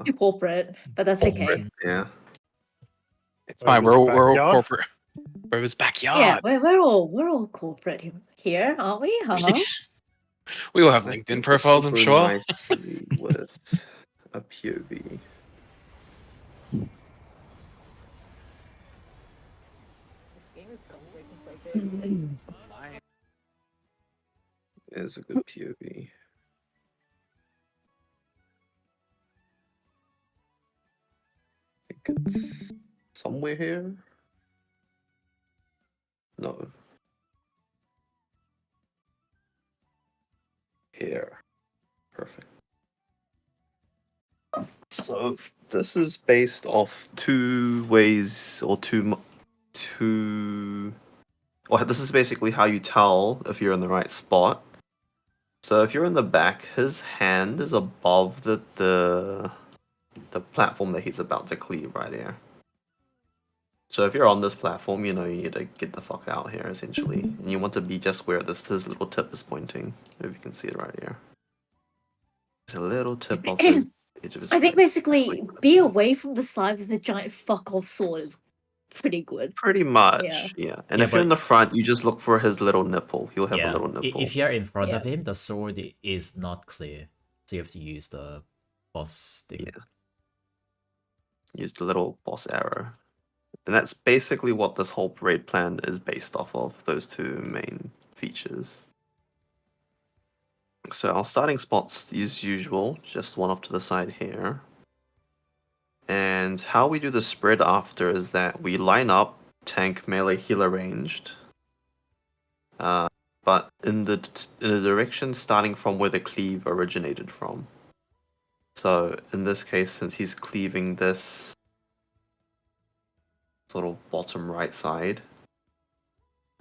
Too corporate, but that's okay. Yeah. It's fine. his We're all backyard? corporate. We're his backyard. Yeah, we're all corporate here, aren't we? Uh-huh. We all have I LinkedIn think profiles, this I'm will sure. go nicely with a POV. There's a good POV. I think it's somewhere here. No. Here. Perfect. So this is based off two ways or well, this is basically how you tell if you're in the right spot. So if you're in the back, his hand is above the platform that he's about to cleave right here. So if you're on this platform, you know you need to get the fuck out here, essentially. And you want to be just where his little tip is pointing. If you can see it right here. There's a little tip of his edge of his I think blade. basically be away from the side with the giant fuck off sword is pretty good. Pretty much, yeah. And Yeah, if you're in but- the front, you just look for his little nipple. He'll have a Yeah, little nipple. if you're in front Yeah. of him, the sword is not clear, so you have to use the boss thing. Yeah. Use the little boss arrow. And that's basically what this whole raid plan is based off of, those two main features. So our starting spots as usual, just one off to the side here. And how we do the spread after is that we line up tank, melee, healer ranged. But in the direction starting from where the cleave originated from. So in this case, since he's cleaving this sort of bottom right side,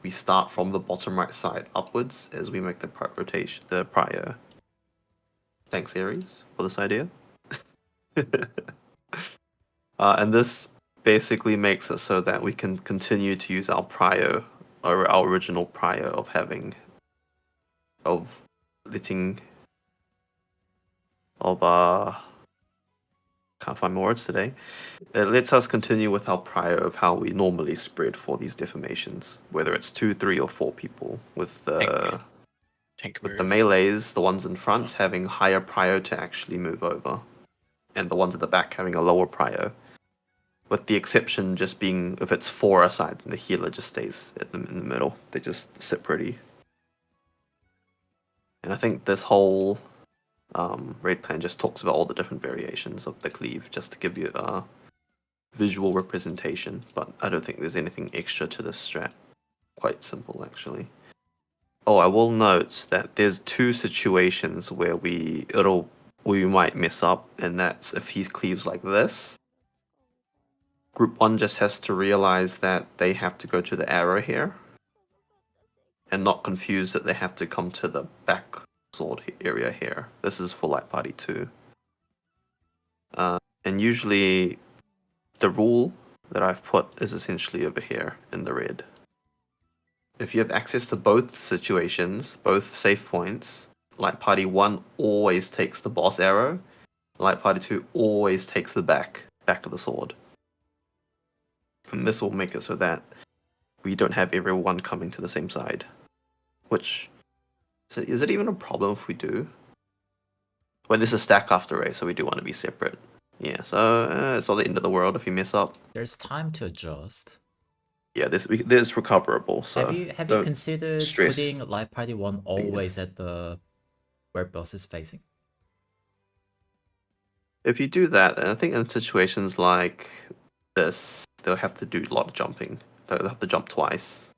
we start from the bottom right side upwards as we make the rotation, the prior. Thanks, Ares, for this idea. And this basically makes it so that we can continue to use our prior, or our original prior of can't find more words today. It lets us continue with our prior of how we normally spread for these deformations, whether it's 2, 3, or 4 people, with the Tank with the move. melees, the ones in front having higher prior to actually move over, and the ones at the back having a lower prior. With the exception just being if it's 4 aside, then the healer just stays in the middle. They just sit pretty. And I think this whole raid plan just talks about all the different variations of the cleave, just to give you a visual representation. But I don't think there's anything extra to this strat. Quite simple, actually. Oh, I will note that there's 2 situations where we might mess up, and that's if he cleaves like this. Group 1 just has to realize that they have to go to the arrow here, and not confuse that they have to come to the back sword area here. This is for Light Party 2. And usually the rule that I've put is essentially over here in the red. If you have access to both situations, both safe points, Light Party 1 always takes the boss arrow, Light Party 2 always takes the back of the sword. And this will make it so that we don't have everyone coming to the same side. Which, is it even a problem if we do? When this is stack after race, so we do want to be separate. Yeah, so it's not the end of the world if you mess up. There's time to adjust. Yeah, this recoverable. So have you considered stress. putting Light Party 1 always at the where boss is facing? If you do that, then I think in situations like this, they'll have to do a lot of jumping. They'll have to jump twice,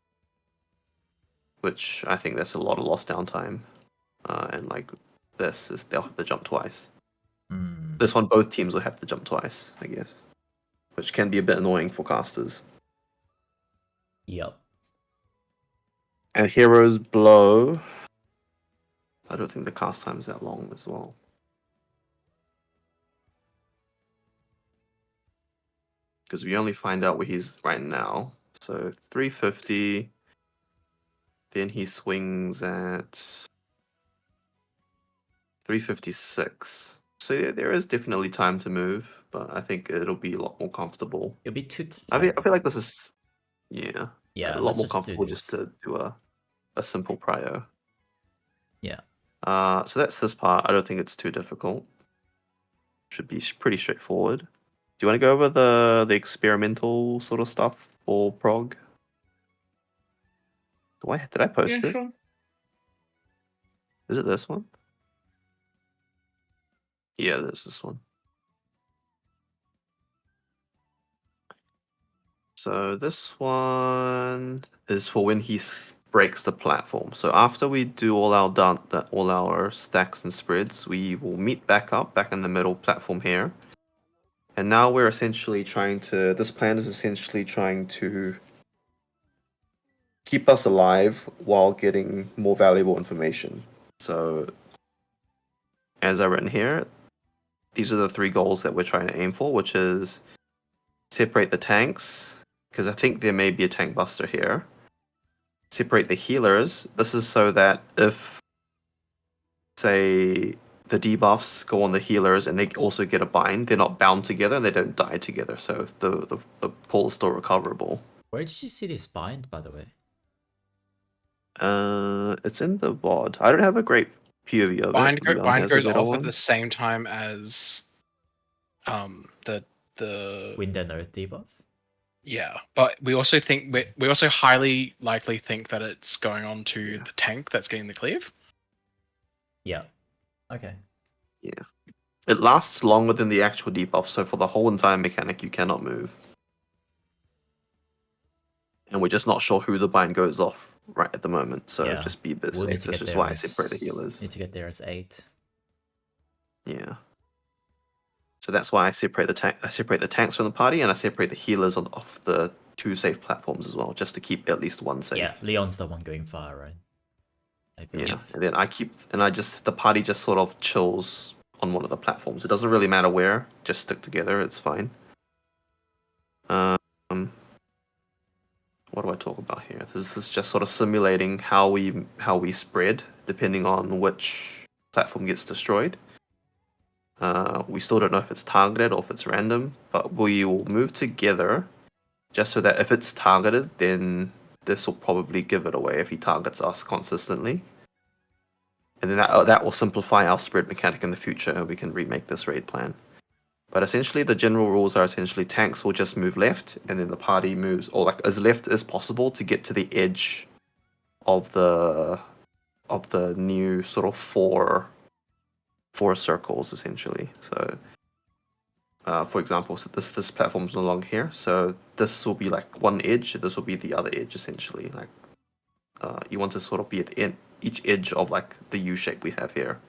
which I think there's a lot of lost downtime. And like this is they'll have to jump twice. This one, both teams will have to jump twice, I guess, which can be a bit annoying for casters. Yep. And Hero's Blow, I don't think the cast time is that long as well. Because we only find out where he's right now. So 350. Then he swings at 356. So there is definitely time to move, but I think it'll be a lot more comfortable. It'll be too. I feel like this is a yeah. lot Let's more just do comfortable just this. to do a simple prio. Yeah. So that's this part. I don't think it's too difficult. Should be pretty straightforward. Do you want to go over the experimental sort of stuff for prog? Did I post Yeah, it? sure. Is it this one? Yeah, there's this one. So this one is for when he breaks the platform. So after we do all our stacks and spreads, we will meet back in the middle platform here. And now we're essentially this plan is essentially trying to keep us alive while getting more valuable information. So as I've written here, these are the 3 goals that we're trying to aim for, which is separate the tanks, because I think there may be a tank buster here. Separate the healers. This is so that if, say, the debuffs go on the healers and they also get a bind, they're not bound together and they don't die together. So the pool is still recoverable. Where did you see this bind, by the way? It's in the VOD. I don't have a great POV of Bind, it. Leon bind has a goes better off one. at the same time as the Wind and Earth debuff. yeah, but we also think we also highly likely think that it's going on to Yeah. the tank that's getting the cleave. Yeah. Okay. It lasts longer than the actual debuff, so for the whole entire mechanic, you cannot move. And we're just not sure who the bind goes off right at the moment, so Yeah. just be a bit We'll need safe. to This get is there why I as separate the healers. Need to get there as 8. Yeah. So that's why I separate the tanks from the party, and I separate the healers off the 2 safe platforms as well, just to keep at least one safe. Yeah, Leon's the one going far, right? I believe. Yeah, and then the party just sort of chills on one of the platforms. It doesn't really matter where, just stick together, it's fine. What do I talk about here? This is just sort of simulating how we spread depending on which platform gets destroyed. We still don't know if it's targeted or if it's random, but we will move together just so that if it's targeted, then this will probably give it away if he targets us consistently. And then that will simplify our spread mechanic in the future, and we can remake this raid plan. But essentially, the general rules are essentially tanks will just move left, and then the party moves, or like as left as possible to get to the edge of the new sort of four circles essentially. So, for example, so this platform's no longer here, so this will be like one edge. This will be the other edge essentially. Like, you want to sort of be at each edge of like the U shape we have here.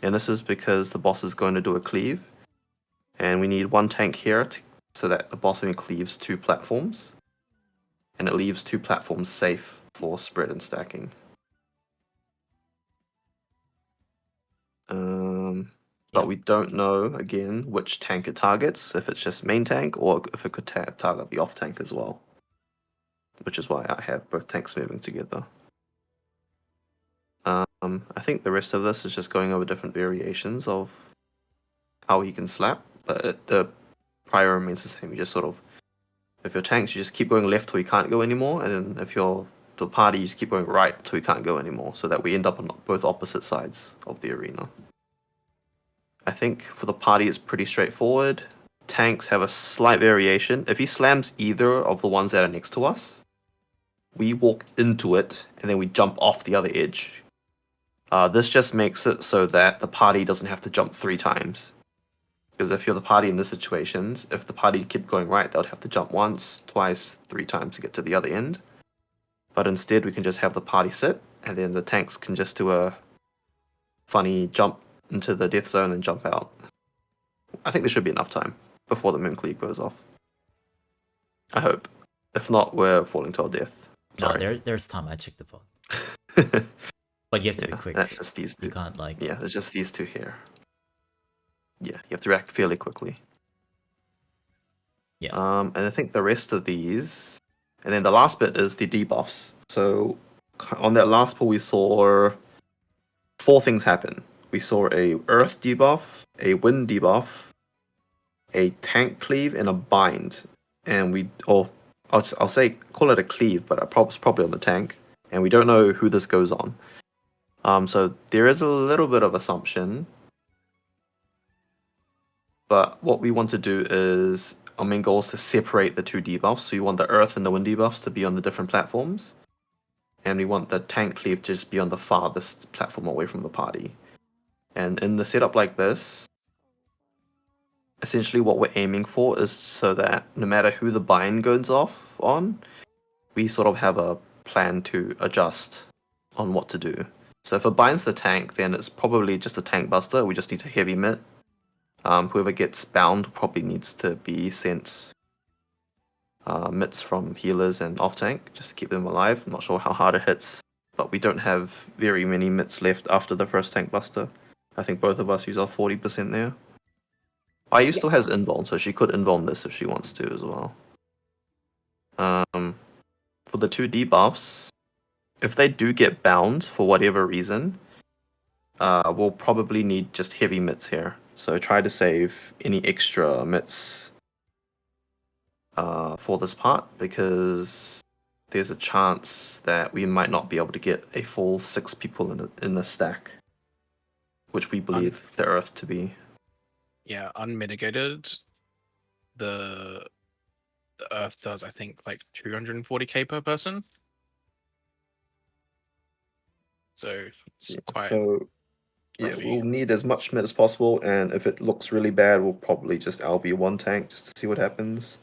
And this is because the boss is going to do a cleave. And we need one tank here so that the boss only cleaves 2 platforms. And it leaves 2 platforms safe for spread and stacking. But we don't know, again, which tank it targets, if it's just main tank or if it could target the off tank as well. Which is why I have both tanks moving together. I think the rest of this is just going over different variations of how he can slap, but the prior remains the same. You just sort of, if you're tanks, you just keep going left till you can't go anymore, and then if you're the party, you just keep going right till you can't go anymore, so that we end up on both opposite sides of the arena. I think for the party, it's pretty straightforward. Tanks have a slight variation. If he slams either of the ones that are next to us, we walk into it, and then we jump off the other edge. This just makes it so that the party doesn't have to jump 3 times. Because if you're the party in these situations, if the party kept going right, they would have to jump once, twice, 3 times to get to the other end. But instead, we can just have the party sit, and then the tanks can just do a funny jump into the death zone and jump out. I think there should be enough time before the moon cleave goes off. I hope. If not, we're falling to our death. Sorry. No, there's time. I checked the phone. But you have to be quick. That's just these 2. You can't like. Yeah, there's just these 2 here. Yeah, you have to react fairly quickly. Yeah. And I think the rest of these, and then the last bit is the debuffs. So on that last pull, we saw 4 things happen. we saw a Earth debuff, a Wind debuff, a tank cleave, and a bind. And I'll say call it a cleave, but it's probably on the tank. And we don't know who this goes on. So there is a little bit of assumption. But what we want to do is our main goal is to separate the two debuffs. So you want the Earth and the Wind debuffs to be on the different platforms. And we want the tank cleave to just be on the farthest platform away from the party. And in the setup like this, essentially what we're aiming for is so that no matter who the bind goes off on, we sort of have a plan to adjust on what to do. So if it binds the tank, then it's probably just a tank buster. We just need to heavy mit. Whoever gets bound probably needs to be sent mitts from healers and off tank just to keep them alive. I'm not sure how hard it hits, but we don't have very many mitts left after the first tank buster. I think both of us use our 40% there. Ayu still has invuln, so she could invuln this if she wants to as well. For the two debuffs, if they do get bound for whatever reason, we'll probably need just heavy mitts here. So try to save any extra mitts for this part, because there's a chance that we might not be able to get a full 6 people in the stack, which we believe the Earth to be. Yeah, unmitigated. The Earth does, I think, like 240k per person. So it's quite. Yeah, roughy. we'll need as much mit as possible, and if it looks really bad, we'll probably just LB one tank just to see what happens.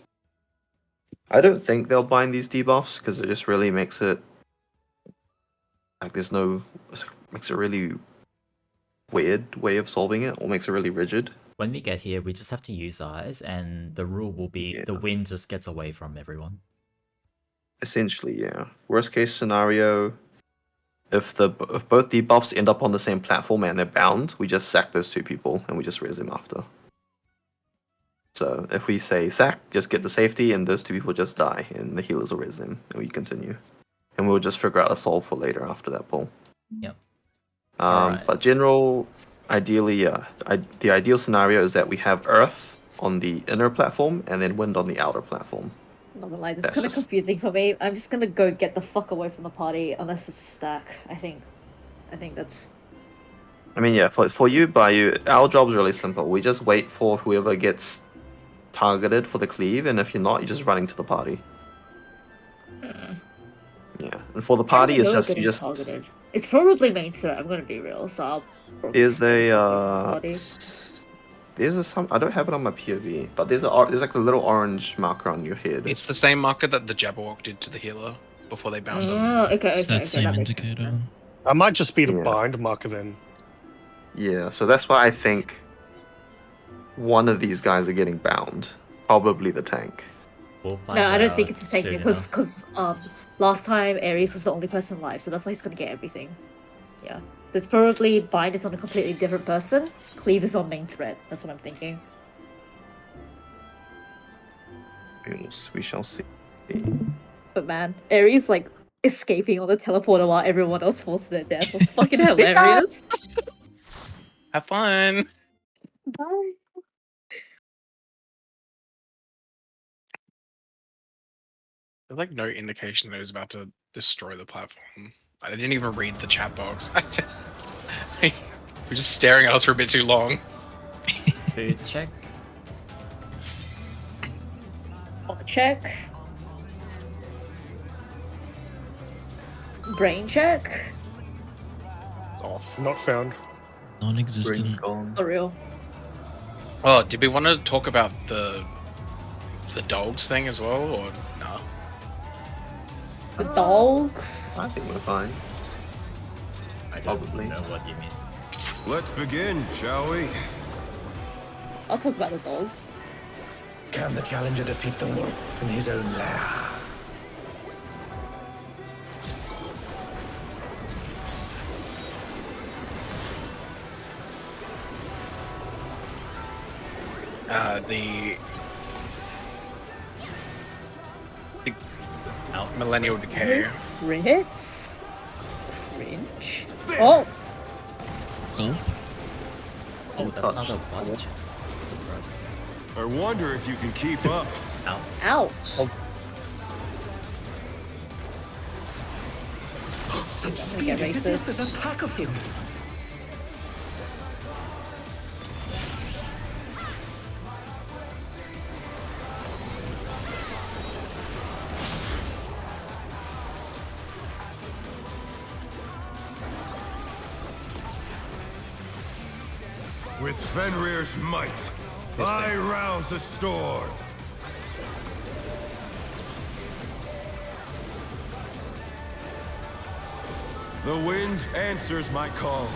I don't think they'll bind these debuffs because it just really makes it like makes a really weird way of solving it, or makes it really rigid. When we get here, we just have to use eyes, and the rule will be the wind just gets away from everyone. Essentially, yeah. Worst case scenario, if both debuffs end up on the same platform and they're bound, we just sack those 2 people and we just res them after. So if we say sack, just get the safety, and those 2 people just die, and the healers will res them, and we continue. And we'll just figure out a solve for later after that pull. Yep. But ideally, the ideal scenario is that we have Earth on the inner platform and then Wind on the outer platform. I'm not gonna lie, this is kind of confusing for me. I'm just gonna go get the fuck away from the party unless it's stack. I think that's. I mean, yeah, for you, Bayou, our job's really simple. We just wait for whoever gets targeted for the cleave, and if you're not, you're just running to the party. Yeah, and for the party, it's just you just. Targeted. It's probably main threat. I'm gonna be real. So I'll. There's some. I don't have it on my POV, but there's like a little orange marker on your head. It's the same marker that the Jabberwock did to the healer before they bound them. Oh, okay. It's that same that indicator. I might just be the bind marker then. Yeah, so that's why I think one of these guys are getting bound. Probably the tank. We'll No, I don't think it's a tank because last time Ares was the only person alive, so that's why he's gonna get everything. Yeah. There's probably bind is on a completely different person. Cleave is on main threat. That's what I'm thinking. We shall see. But man, Ares like escaping on the teleporter while everyone else falls to their death was fucking hilarious. Have fun. Bye. There's like no indication that it was about to destroy the platform. I didn't even read the chat box. We're just staring at us for a bit too long. Food check. Check. Brain check. It's off. Not found. Non-existent. For real. Oh, did we want to talk about the dogs thing as well, or no? The dogs. I think we're fine. I don't Probably. know what you mean. Let's begin, shall we? I'll talk about the dogs. Can the challenger defeat the wolf in his own lair? The Millennial Decay. Crits. Cringe. Oh. Gulp. Oh, that's not a untouched. body check. Surprising. I wonder if you can keep up. Out. Ouch. Such gonna speed, get it's as if racist. there's a pack of him. With Fenrir's might, I rouse a storm. The wind answers my call.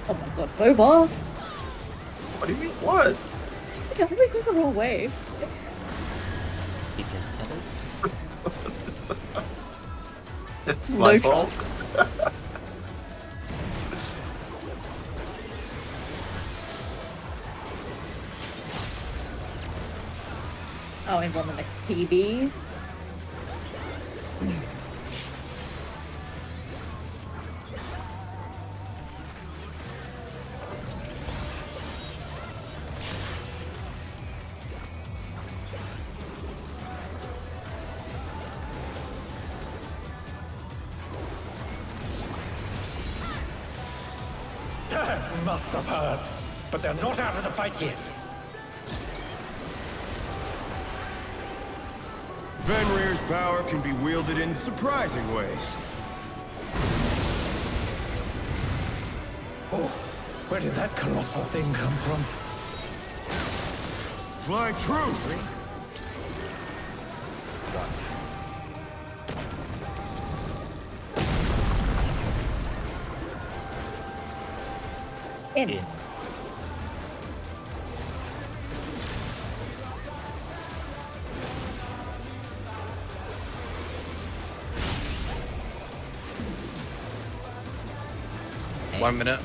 Oh my god, Boba! What do you mean? What? I think we're going the wrong way. Biggest tennis. It's my No fault. trust. Oh, and on the next TV. Dad must have heard. But they're not out of the fight yet. Fenrir's power can be wielded in surprising ways. Oh, where did that colossal thing come from? Fly true! In. In. Hey. 1 minute.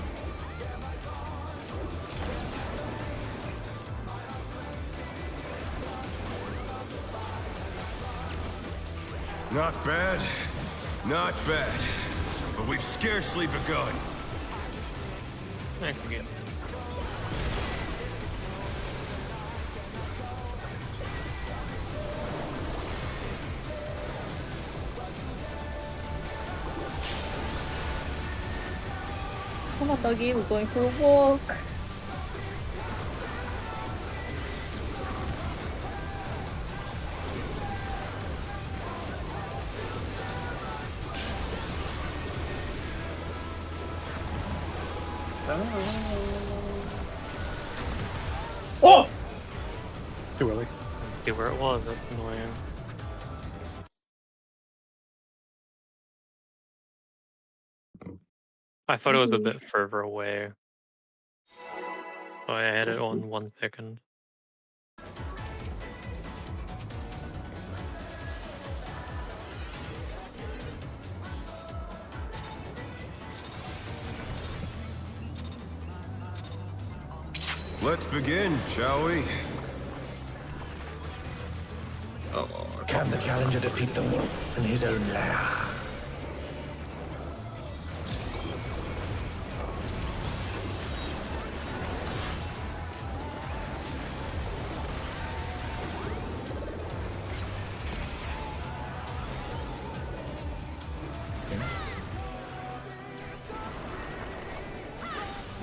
Not bad. Not bad. But we've scarcely begun. I can get. Come on, doggy, we're going for a walk. Oh! Too early. See where it was, that's annoying. I thought it was a bit further away. So I had it on 1 second. Let's begin, shall we? Can the challenger defeat the wolf in his own lair?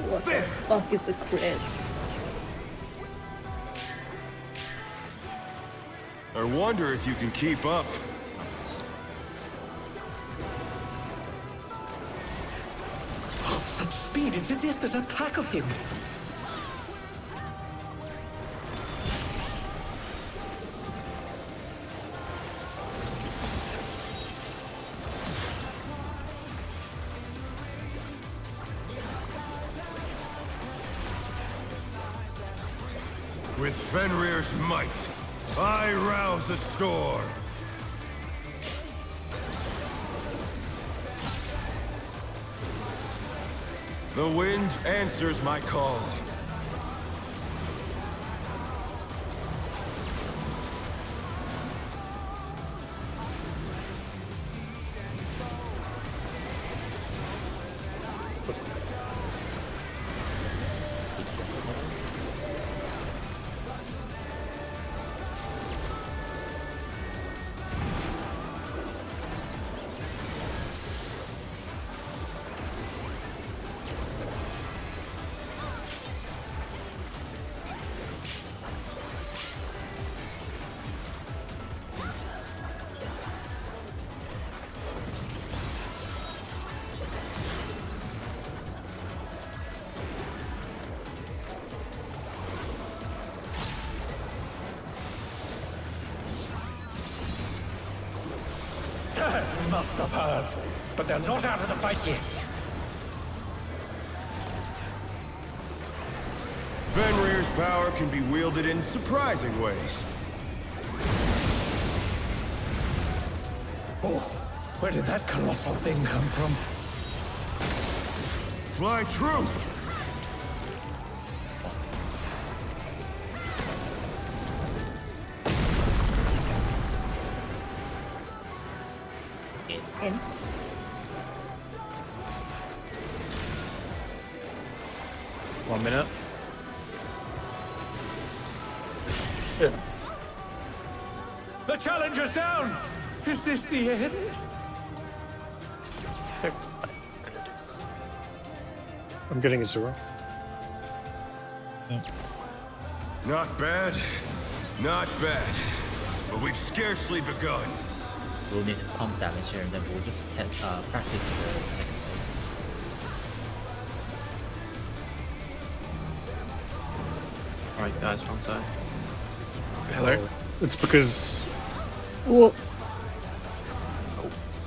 What the fuck is a crit? I wonder if you can keep up. Such speed, it's as if there's a pack of him. With Fenrir's might, I rouse a storm. The wind answers my call. Must have heard, but they're not out of the fight yet. Fenrir's power can be wielded in surprising ways. Oh, where did that colossal thing come from? Fly true! In. One minute. The challenger's down! Is this the end? I'm getting a 0. Not bad. Not bad. But we've scarcely begun. We'll need to pump damage here, and then we'll just practice the second phase. Alright, guys, wrong side. Hello. It's because Whoa.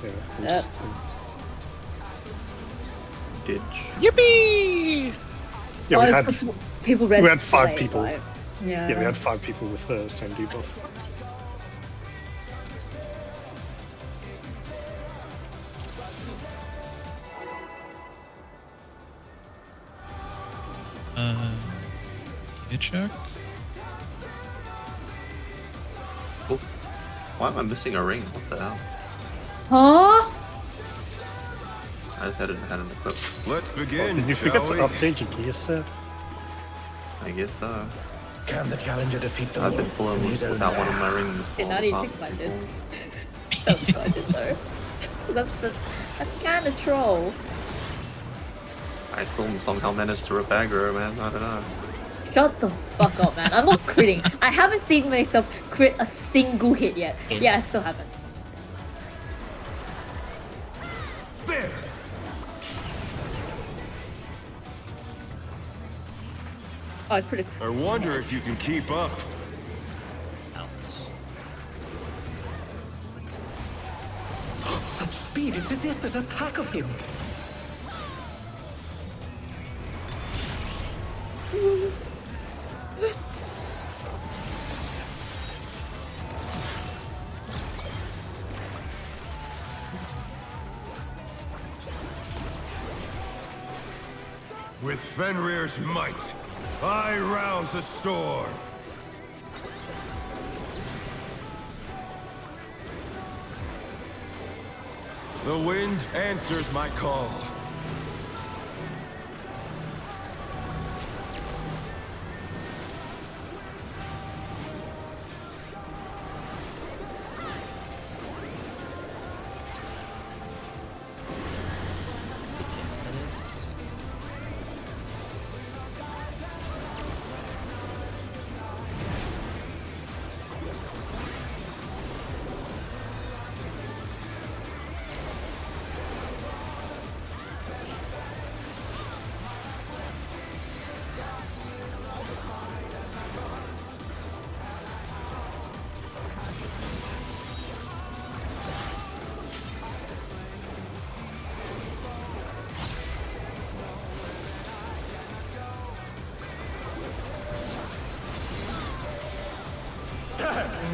yeah, I'm just- Ditch. Yippee! yeah, Oh, we it's had 'cause people read we had 5 today, people. right? Yeah. Yeah, we had 5 people with the same debuff. Hit check. Oh, why am I missing a ring? What the hell? Huh? I just hadn't had an equip. Let's begin, Did you forget shall to we? update your gear set? I guess so. Can the challenger defeat the I've been wolf pulling in his own without one of lair? my rings. Okay, for now the do you past think I few did? pulls. That's what I did though. That's kind of troll. I still somehow managed to rip aggro, man. I don't know. Shut the fuck up, man. I'm not critting. I haven't seen myself crit a single hit yet. Yeah, I still haven't. There! Oh, I crit. I wonder if you can keep up. Such speed, it's as if there's a pack of him. With Fenrir's might, I rouse a storm. The wind answers my call.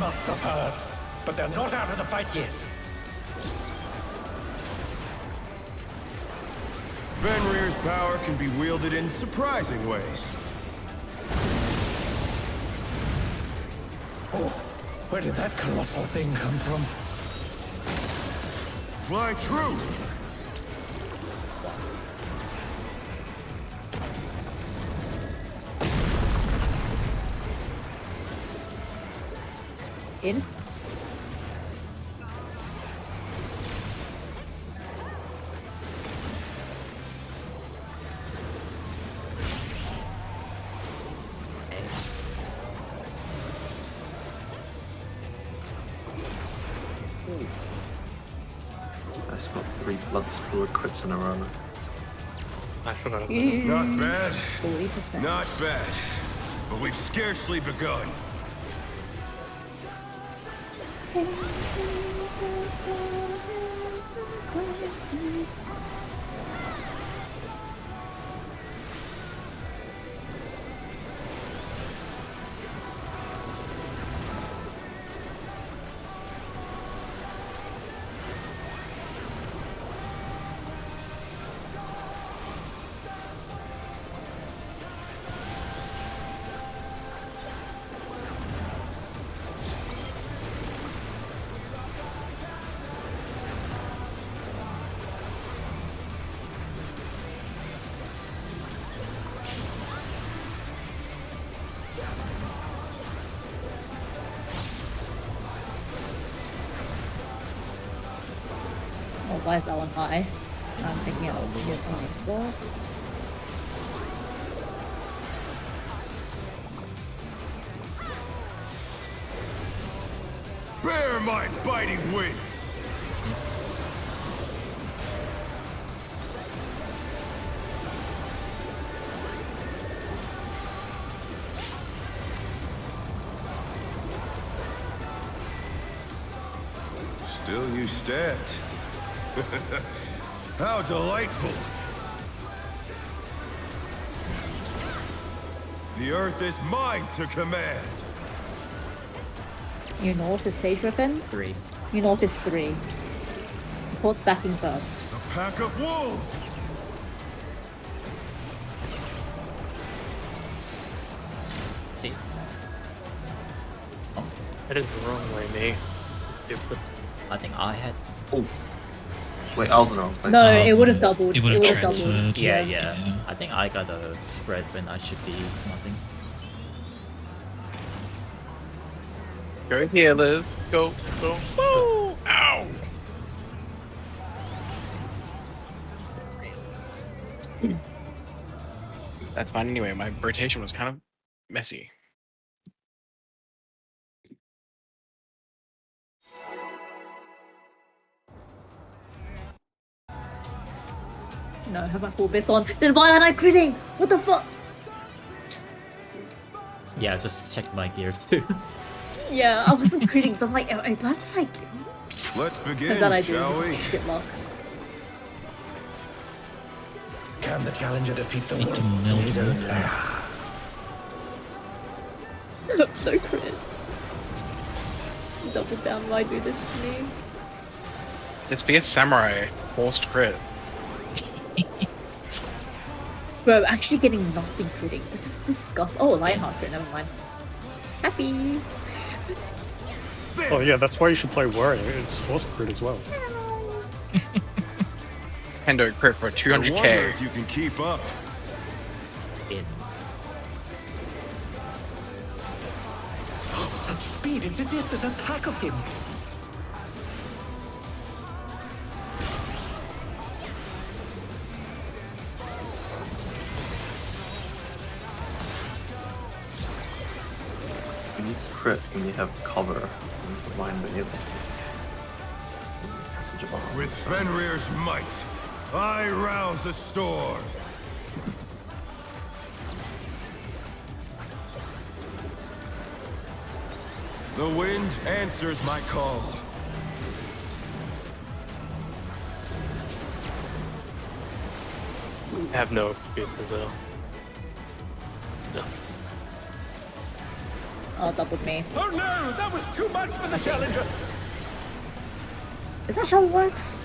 Must have heard, but they're not out of the fight yet. Fenrir's power can be wielded in surprising ways. Oh, where did that colossal thing come from? Fly true! In. I just got 3 blood sport crits in a row. I forgot about Not bad. 40%. Not bad. But we've scarcely begun. Oh, why is that one high? I'm thinking I'll be it on first. Bear my biting wings. It's Still you stand. How delightful. The earth is mine to command. Your north is Sage Weapon. 3. Your north is 3. Support stacking first. A pack of wolves. See? It is the wrong way, me. You put I think I had. Oh. Wait, I was in the wrong place. No, it would have doubled. It would have doubled. transferred. Yeah. I think I got a spread when I should be nothing. Go healers. Go. Woo! Ow! That's fine anyway. My rotation was kind of messy. No, have my full bits on. Then why aren't I critting? What the fuck? Yeah, just check my gear too. Yeah, I wasn't critting, so I'm like, do I have to like... Let's begin, Because that I do. shall we? Good luck. Can the challenger defeat the Need wolf to in meld his them. own lair? No crit. Double down, why do this to me? It's be a samurai forced crit. Bro, actually getting nothing critting. This is disgusting. Oh, Lionheart crit, never mind. Happy. Oh yeah, that's why you should play Warrior. It's forced crit as well. Hendo crit for I wonder 200k. if you can keep up. In. Such speed, it's as if there's a pack of him. You need to crit when you have cover and blind enable. Passage of Arms. With Fenrir's might, I rouse a storm. The wind answers my call. I have no excuses though. No. Oh, doubled me. Oh no, that was too much for the challenger. Is that how it works?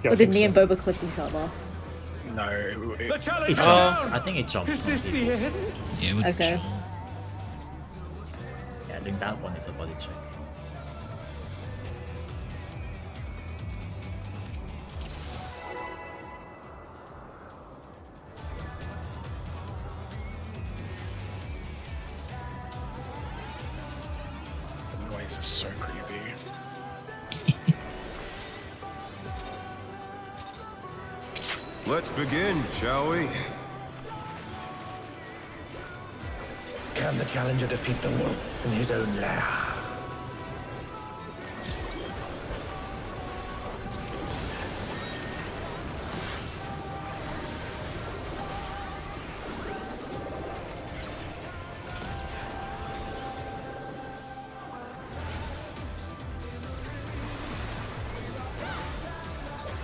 Yeah, I Or did think me so. and Boba click each other? No. The It challenger jumps. down. I think it jumps. Is on this people. the end? Yeah, it would Okay. Yeah, I think that one is a body check. No This is so creepy. Let's begin, shall we? Can the challenger defeat the wolf in his own lair?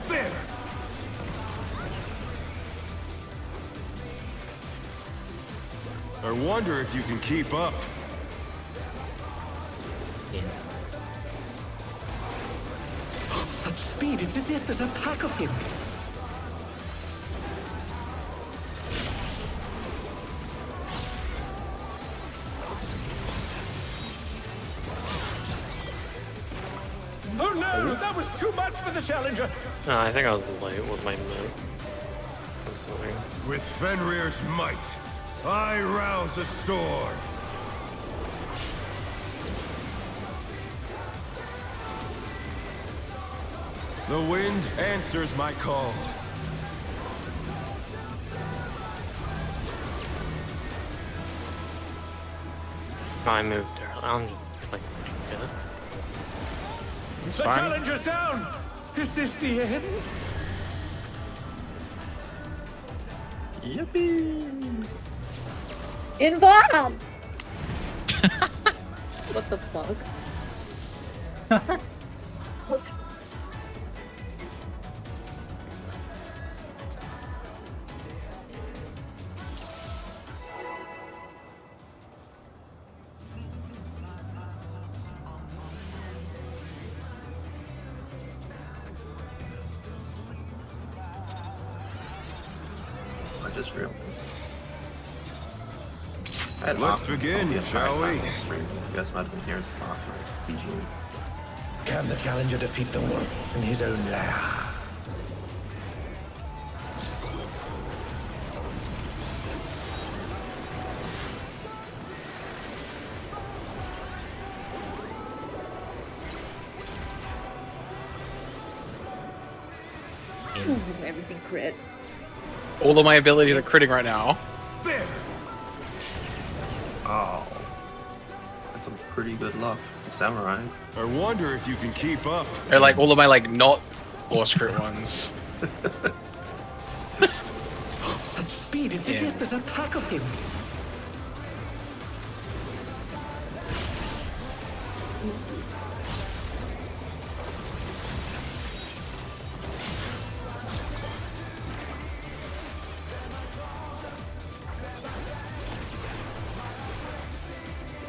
There! I wonder if you can keep up. In. Such speed, it's as if there's a pack of him. Oh no, that was too much for the challenger. No, I think I was late with my move. With Fenrir's might, I rouse a storm. The wind answers my call. I moved around like yeah. It's The fine. challenger's down. Is this the end? Yippee! Involved! What the fuck? I just realized. I had Let's Mark begin, Zombie shall attack we? on the stream. You guys might have been hearing some Mark noise. PG. Can the challenger defeat the wolf in his own lair? Everything crit. All of my abilities are critting right now. There! Oh. That's some pretty good luck. Samurai. I wonder if you can keep up. They're like all of my like not force crit ones. Such speed, it's as Yeah. if there's a pack of him.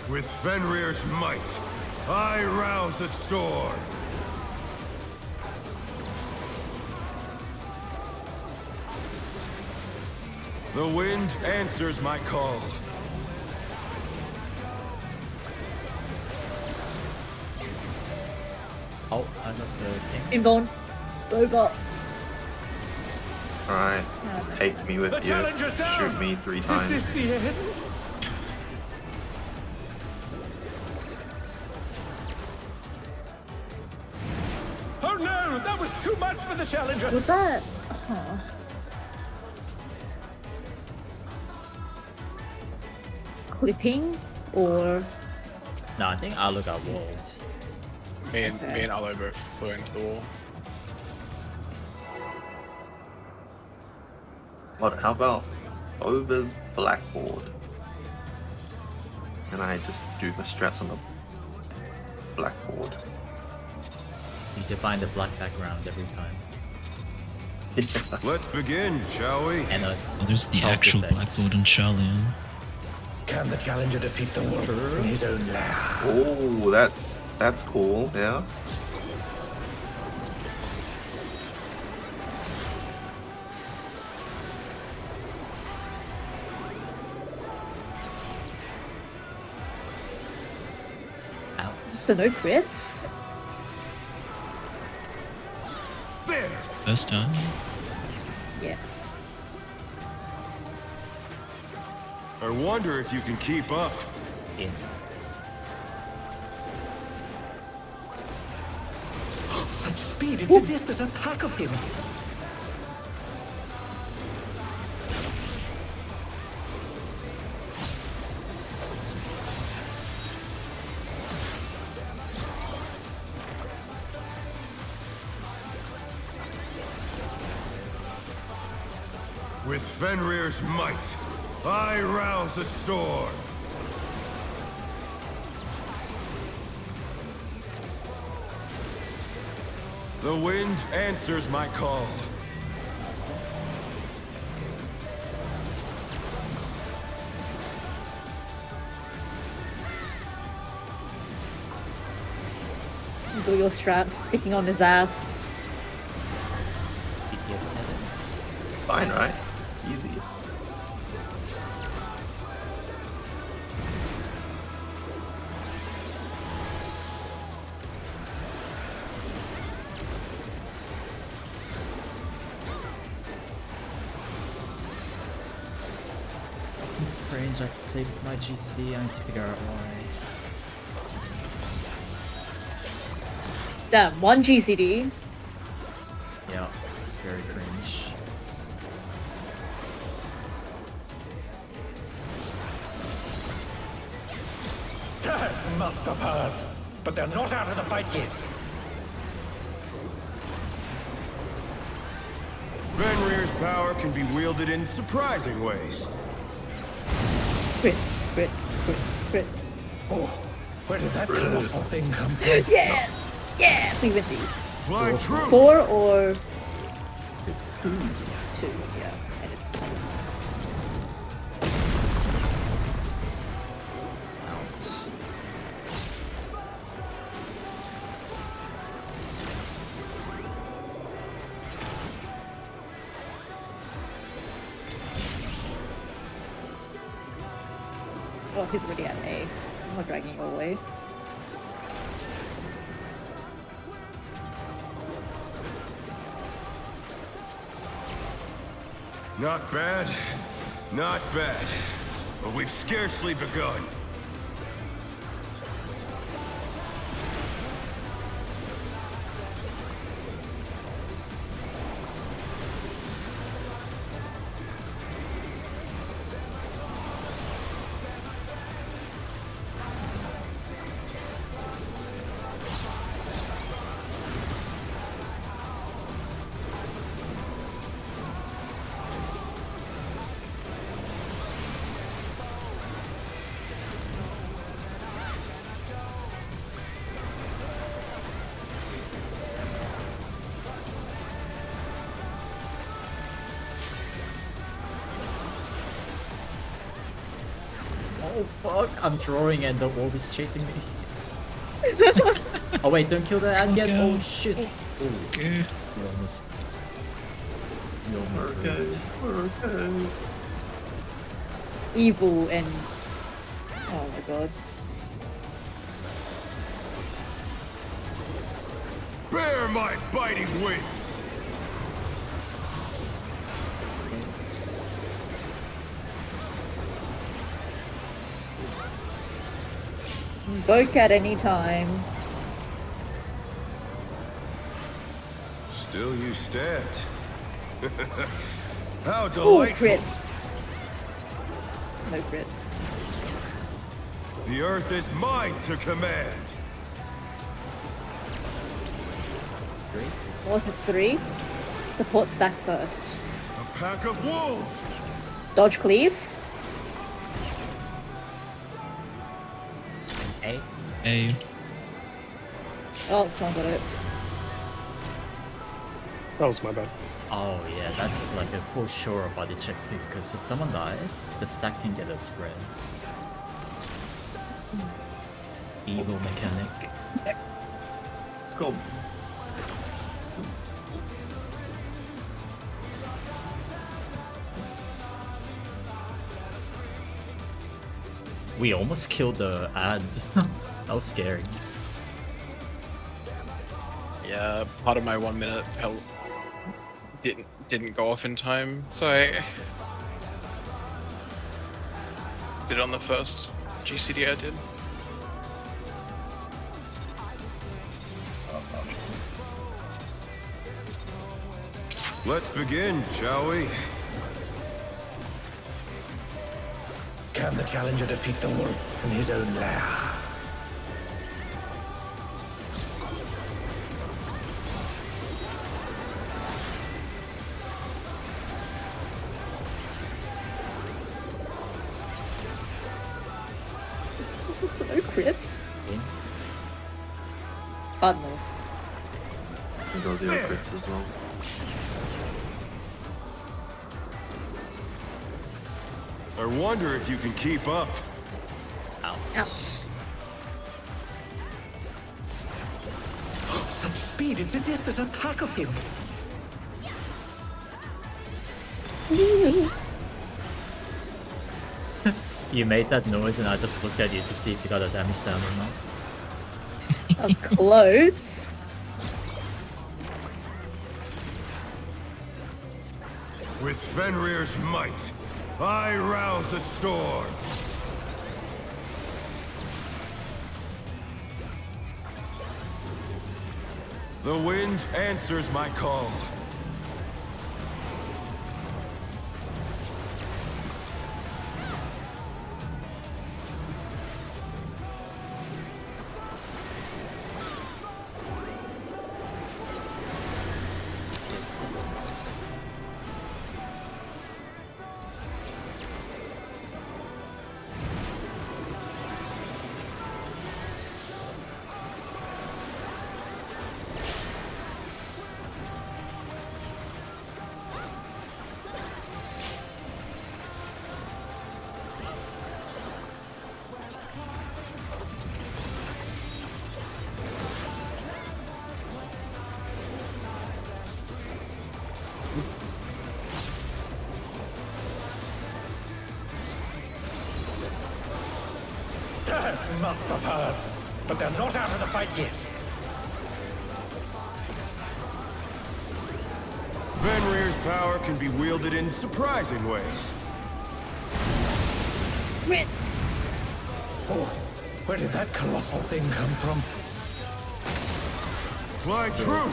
With Fenrir's might, I rouse a storm. The wind answers my call. Oh, I got the thing. Inborn. Robot. Alright. Just take me with The you. challenger's down. Shoot me 3 Is times. this the end? Oh no, that was too much for the challenger. Was that? Huh. Clipping? Or. No, I think I'll look at worlds. Me Okay. and Arlo both flew into the wall. What? How about Over's blackboard? Can I just do my strats on the blackboard? You can find the black background every time. Let's begin, shall we? And a Oh, there's the Chalk actual effect. blackboard in Charlian. Can the challenger defeat the wolf in his own lair? Oh, that's cool. Yeah. out. So no crits? There! First time. Yeah. I wonder if you can keep up. In. speed. It's as if there's a pack of him. With Fenrir's might, I rouse a storm. The wind answers my call. Go your straps sticking on his ass. BTS status. Fine, right? Easy. Range, I played my GC, I need to figure out why. Damn, one GCD. Yeah, it's very cringe. Dad must have heard. But they're not out of the fight yet. Fenrir's power can be wielded in surprising ways. Crit, crit, crit, crit. Oh, where did that colossal thing come from? Yes! Yes! We win these. Fly true! 4 or 2, yeah. And it's 2. Out. Oh, he's already at A. I'm not dragging you away. Not bad, not bad. But we've scarcely begun. Oh fuck, I'm drawing and the orb is chasing me. Oh wait, don't kill the ad yet. Oh shit. Oh, you almost. You almost okay. Evil and... Oh my god. Bear my biting wings! Invoke at any time. Still you stand. How Ooh, delightful! crit. No crit. The earth is mine to command. North is 3. Support stack first. A pack of wolves! Dodge cleaves. A. A. Oh, someone got it. That was my bad. Oh yeah, that's like a for sure body check too, because if someone dies, the stack can get a spread. Evil mechanic. Cool. We almost killed the ad. That was scary. Yeah, part of my 1 minute held didn't go off in time, so I did it on the first GCD I did. Let's begin, shall we? Can the challenger defeat the wolf in his own lair? No crits. In. Cardinals. He got 0 crits as well. I wonder if you can keep up. Ouch. Such speed, it's as if there's a pack of him. You made that noise and I just looked at you to see if you got a damage down or not. That was close. With Fenrir's might, I rouse a storm. The wind answers my call. Death must have heard, but they're not out of the fight yet. Fenrir's power can be wielded in surprising ways. Crit. Oh, where did that colossal thing come from? Fly true!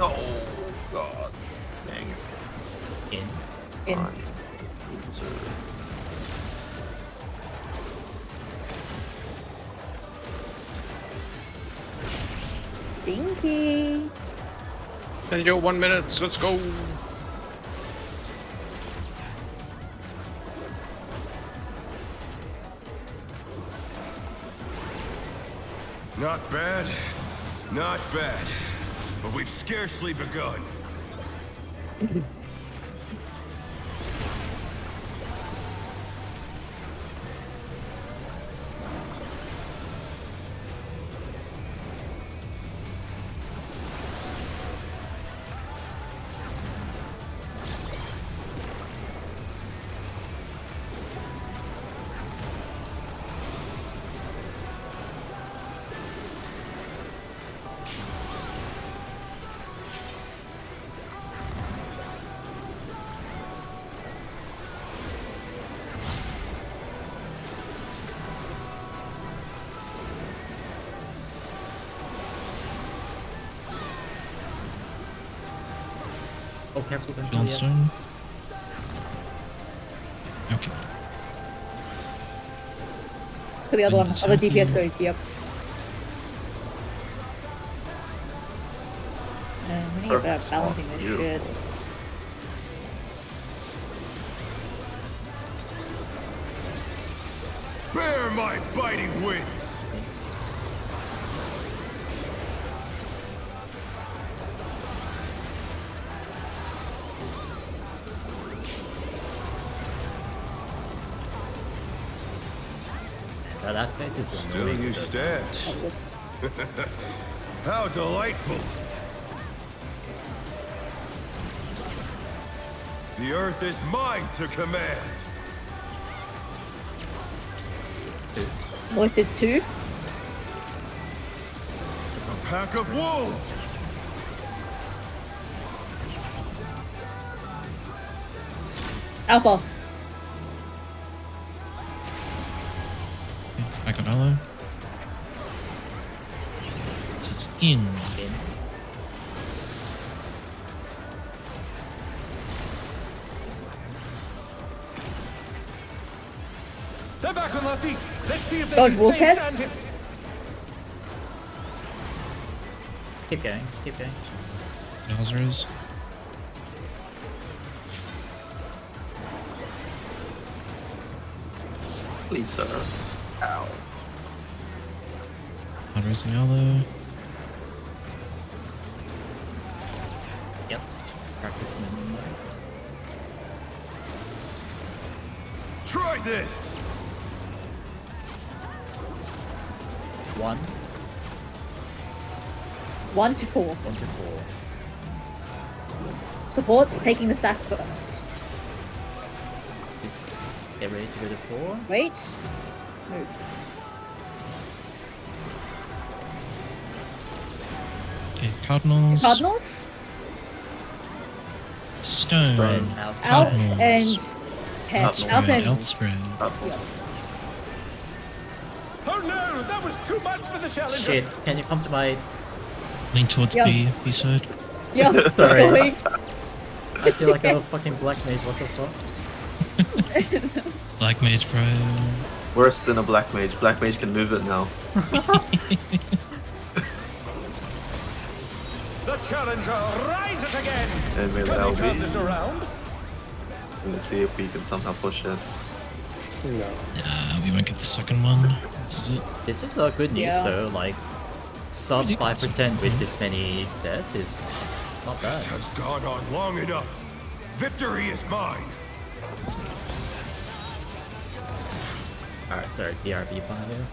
Oh, God. Dang. In. In. Stinky. Then you 1 minute. Let's go. Not bad, not bad. But we've scarcely begun. Oh, careful, don't Build stone. Okay. To the other one, other DPS goes, yep. We need to better balancing this shit. Bear my biting winds! Thanks. Now that face is Still annoying. you stand. How delightful! The earth is mine to command! What is 2? A pack of wolves! Alpha. I got Aloe. This is in. In. They're back on their feet. Let's see if they Dodge can wolf stay heads. standing. Keep going, keep going. Bowser's. Please, sir. Ow. Bowser's yellow. Yep. Practice minimum. Try this! 1, 1 to 4. 1 to 4. Supports taking the stack first. Get ready to go to 4. Wait. Move. Okay, Cardinals. Cardinals. Stone. Spread out. Out Cardinals. and head. Outspread, Out and Outspread. Oh no, that was too much for the challenger. Shit, can you come to my... Lean towards Yeah. B side. yeah. Sorry. Going. I feel like I'm a fucking black mage, what the fuck? Black Mage, bro. Worse than a black mage. Black mage can move it now. The challenger rises again. And maybe Can that'll they turn be. this around? Let's see if we can somehow push it. No. We won't get the second one. This is it. This is good news Yeah. though, like sub Pretty good 5% with this many deaths is not This bad. has gone on long enough. Victory is mine. Alright, sorry, BRB plan here.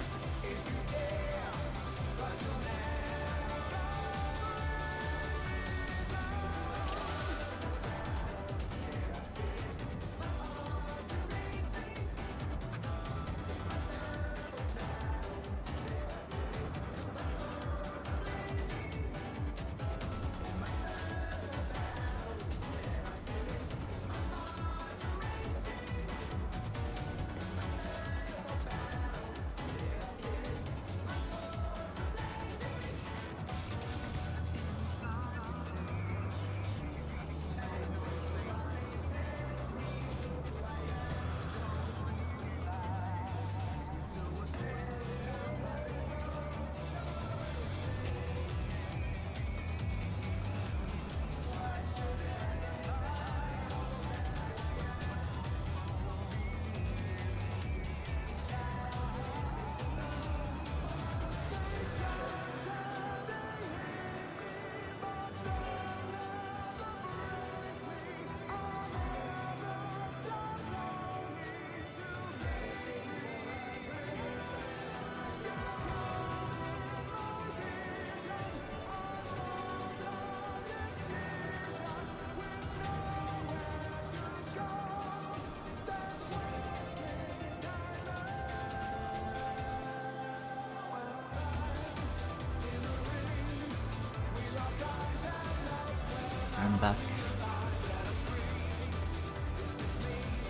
I'm back.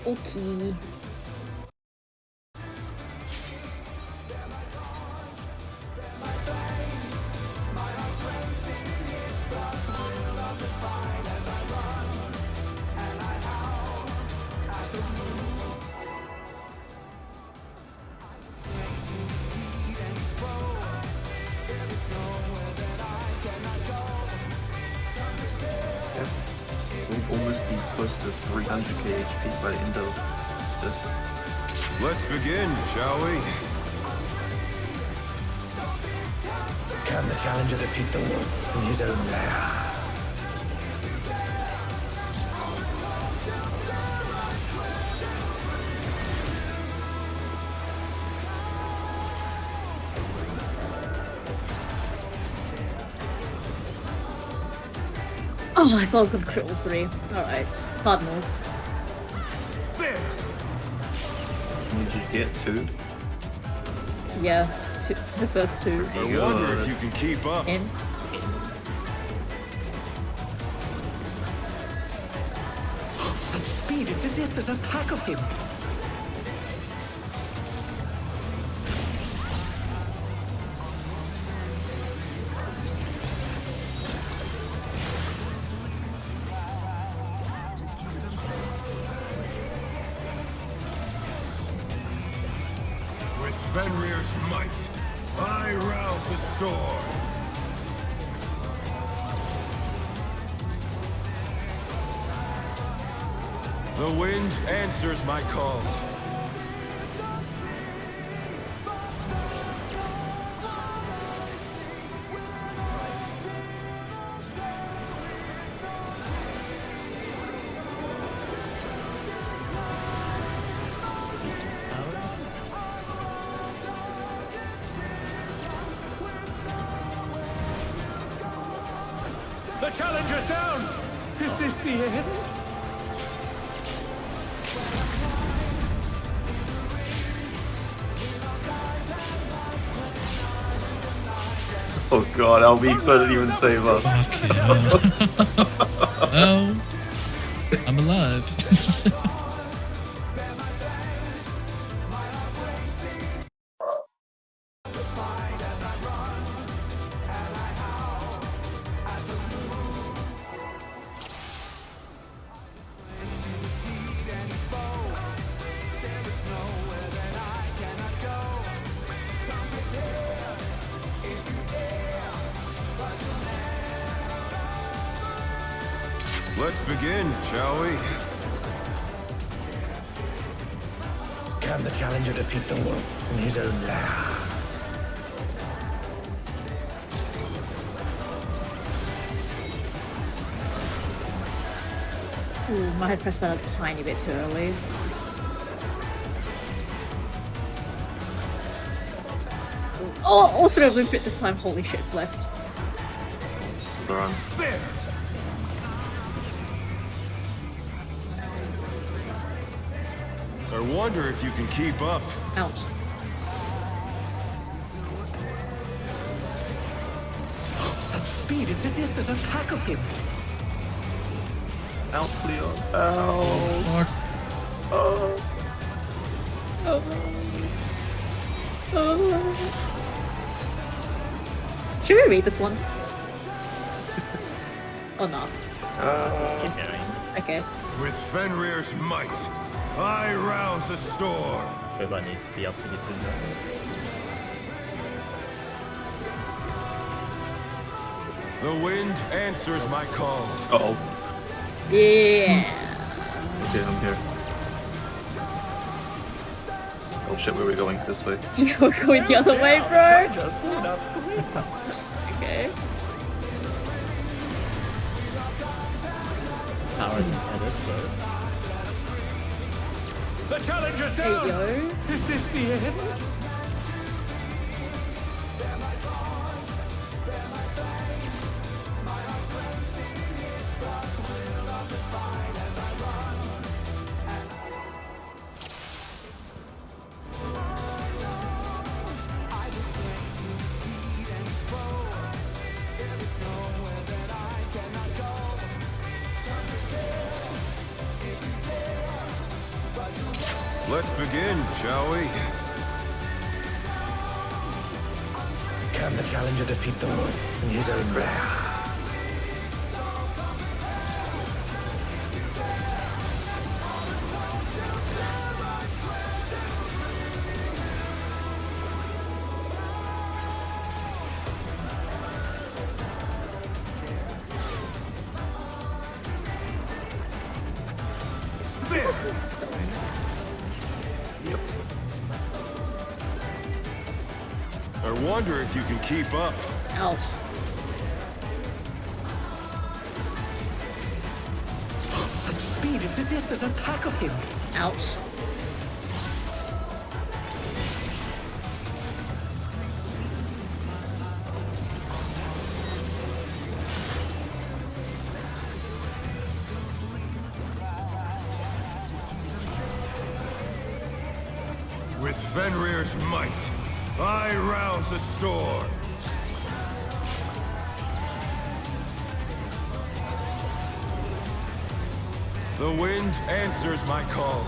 Okay. We'll almost be close to 300k HP by the end of this. Let's begin, shall we? Can the challenger defeat the wolf in his own lair? Oh, I thought I was gonna crit all 3. Alright. Cardinals. There! Did you get 2? Yeah. The first 2. I wonder if you can keep up. In. Such speed, it's as if there's a pack of him. Fenrir's might, I rouse a storm. The wind answers my call. The challenger's down! Is this the end? Oh god, LB couldn't even save us. Fucking hell. Oh, I'm alive. Let's begin, shall we? Can the challenger defeat the wolf in his own lair? Ooh, might have pressed that a tiny bit too early. Oh, also a blueprint this time. Holy shit, blessed. This is the run. There! I wonder if you can keep up. Ouch. Such speed, it's as if there's a pack of him. Out, Leon. Ow. Fuck. Should we read this one? Or not? Just keep going. Okay. With Fenrir's might, I rouse a storm. Boba needs to be up pretty soon though. The wind answers my call. Uh-oh. Yeah. Okay, I'm here. Oh shit, where are we going? This way. Yeah, we're going the other way, bro. Just enough to win. Okay. Powers and feathers, bro. The challenger's Hey, down! yo. Is this the end? Let's begin, shall we? Can the challenger defeat the wolf in his own lair? Yep. I wonder if you can keep up. Ouch. Such speed, it's as if there's a pack of him. Ouch. With Fenrir's might, I rouse a storm. The wind answers my call.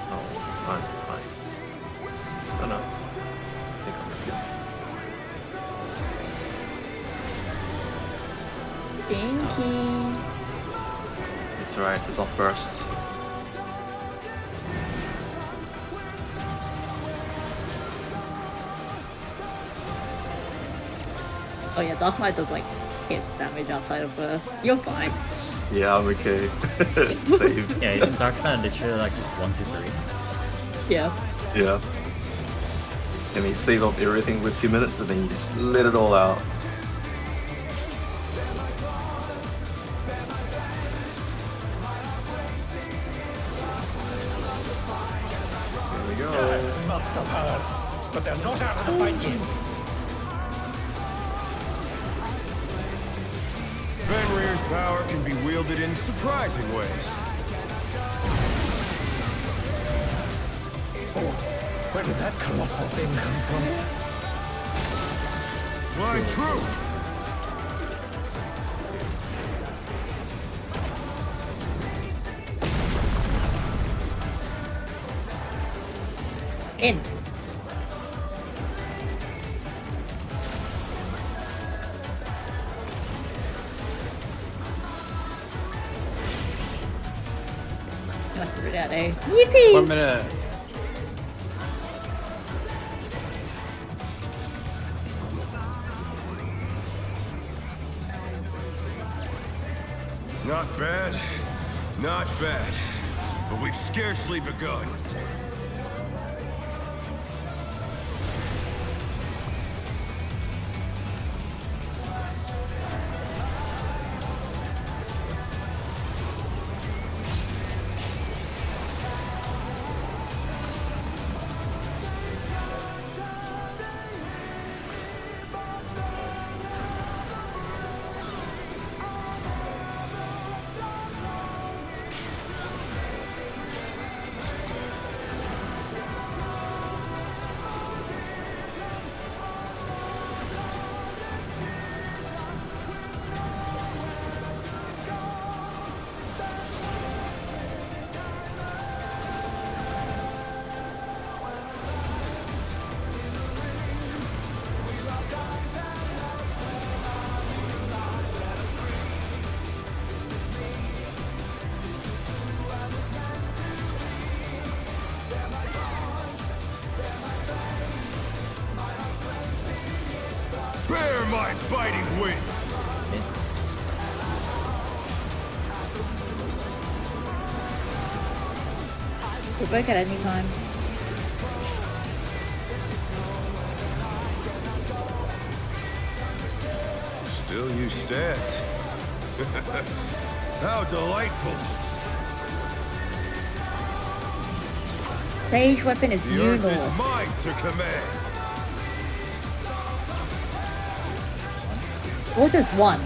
Oh, I'm fine. Oh no. I think I'm good. Thank you. It's alright, it's off burst. Oh yeah, Dark Knight does like hits damage outside of bursts. You're fine. Yeah, I'm okay. Save. Yeah, isn't Dark Knight literally like just 1, 2, 3? Yeah. Yeah. And you save up everything with 2 minutes and then you just let it all out. There we go. Must have heard, but they're not out of the fight yet. Fenrir's power can be wielded in surprising ways. Oh, where did that colossal thing come from? Flying true! In. I threw it out, eh? Yippee! 1 minute. Not bad, not bad. But we've scarcely begun. Bear my biting wings! It's... We'll break at any time. Still you stand. How delightful! Sage weapon is The earth is Nunos. mine to command. Water's 1.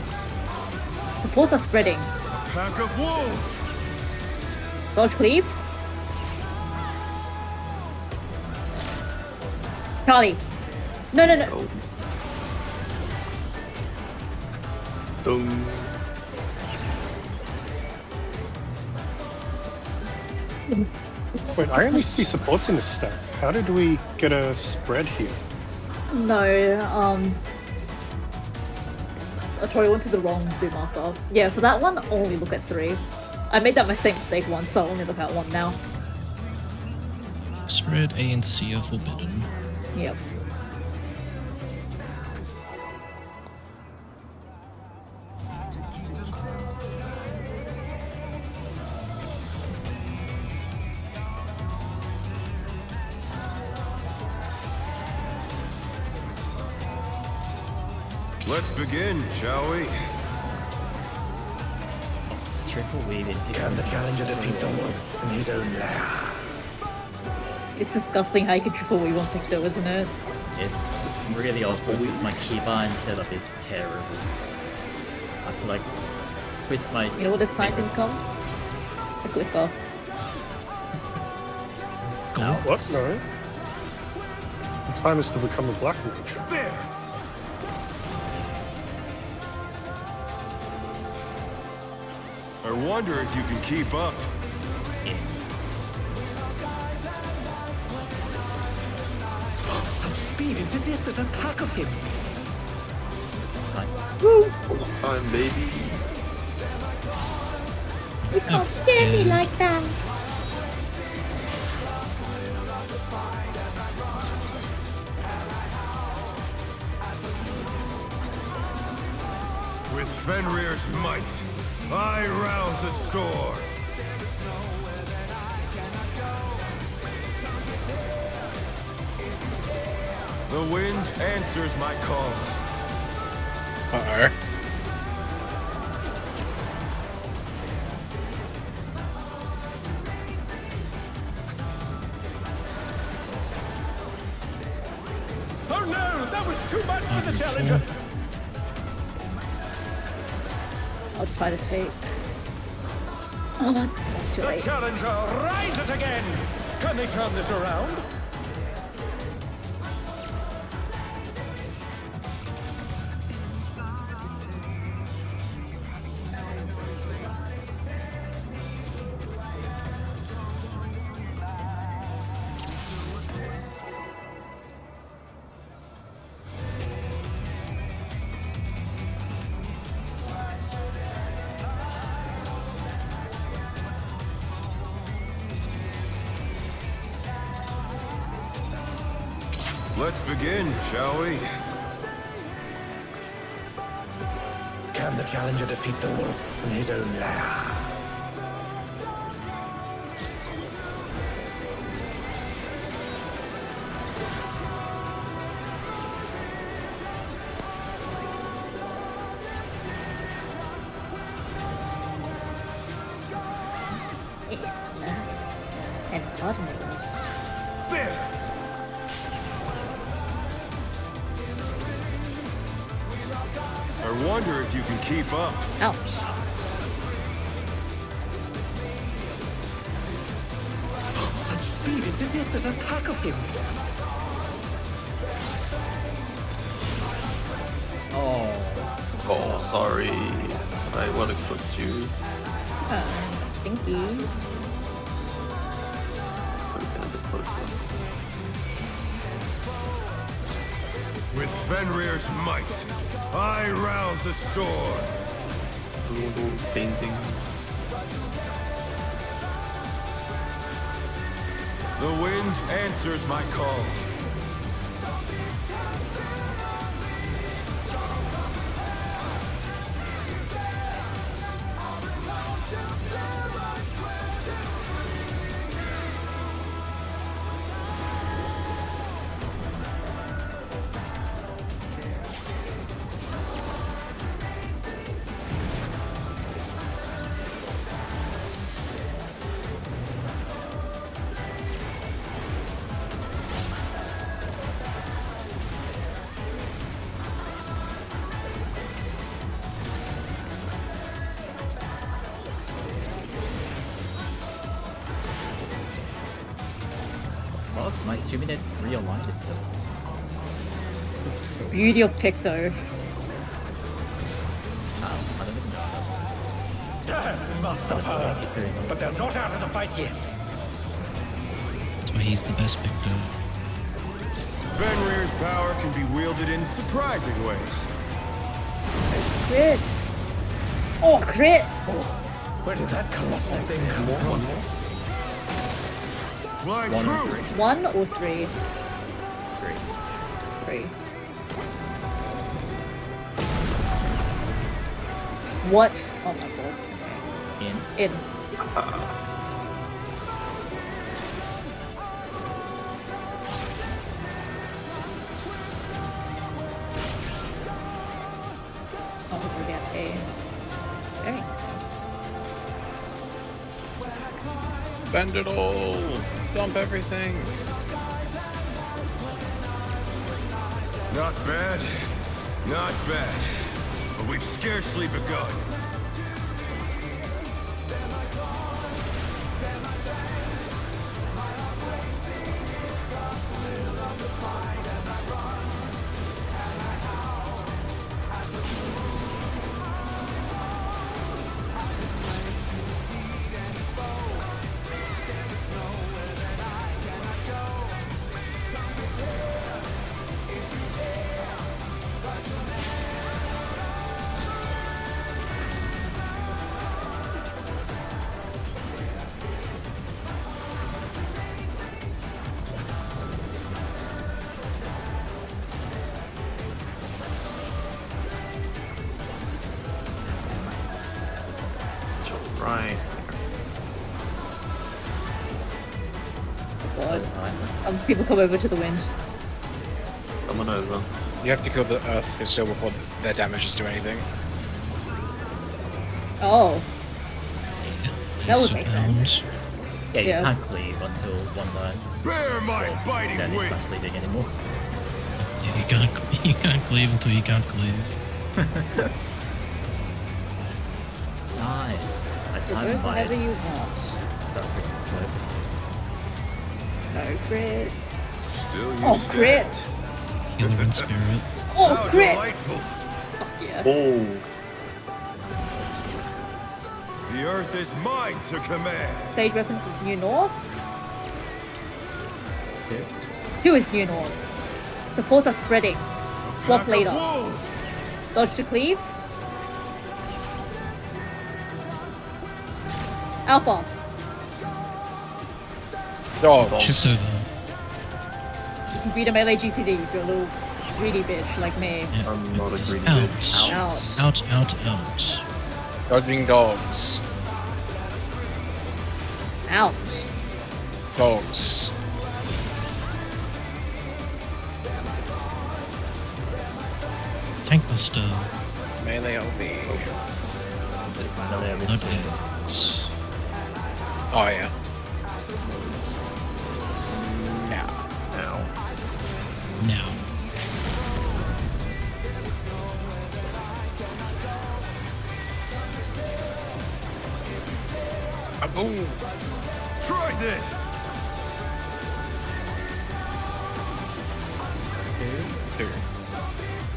Supports are spreading. Pack of wolves! Dodge cleave. Charlie. No. Oh. Dong. Wait, I only see supports in the stack. How did we get a spread here? No, I probably went to the wrong boom marker. Yeah, for that one, only look at 3. I made that same mistake once, so I only look at 1 now. Spread A and C are forbidden. Yep. Let's begin, shall we? It's triple weaving. Can the challenger defeat the wolf in his own lair? It's disgusting how you can triple weave on Picto, isn't it? It's really awful because my keybind setup is terrible. I have to like twist my... You know what the time can fingers. come? A clicker. Gold. What? No. The time is to become a black mage. There! I wonder if you can keep up. Such speed, it's as if there's a pack of him. It's fine. Time, baby. You can't scare me like that. With Fenrir's might, I rouse a storm. The wind answers my call. Uh-oh. Oh no, that was too much for the challenger. I'll try to take. Oh, that's too The late. challenger rises again. Can they turn this around? Let's begin, shall we? Can the challenger defeat the wolf in his own lair? And cardinals. There! I wonder if you can keep up. Ouch. Such speed, it's as if there's a pack of him. Oh, sorry. I would have cooked you. Stinky. Would have been a bit closer. With Fenrir's might, I rouse a storm. All those paintings. The wind answers my call. Well, my 2-minute realigned itself. It's so Beauty of pick though. I don't even know how that is. Must have heard. But they're not out of the fight yet. That's why he's the best pick though. Fenrir's power can be wielded in surprising ways. Crit. Oh, crit. Where did that colossal thing come from? Flying true! 1 or 3? 3. What? Oh my god. In. In. Oh, forget A. Very nice. Spend it all! Dump everything! Not bad. Not bad. But we've scarcely begun. People come over to the wind. Someone over. You have to kill the Earth still before their damages do anything. Oh, that He's would still make bound. sense. Yeah, you Yeah. can't cleave until one lands. Bear my Well, biting then it's not wings. cleaving anymore. Yeah, you can't cleave until you can't cleave. Nice. I So timed move my whenever you want. start prison flip. No crit. Still you Oh, stand. crit. Healer in spirit. Oh, How crit. delightful. Fuck yeah. Oh, The earth is mine to command. Stage references New North. Okay. Who is New North? Supports are spreading. Swap Pack of later. wolves. Dodge to cleave. Alpha. Dogs. Shift over. You can beat a melee GCD if you're a little greedy bitch like me. Yeah, I'm not a it's greedy out. bitch. Out. Out. Dodging dogs. Out. Dogs. Tank Buster. Melee LV. Melee Blood missing. hits. Oh yeah. Ow. Now. Boom. Try this. Two.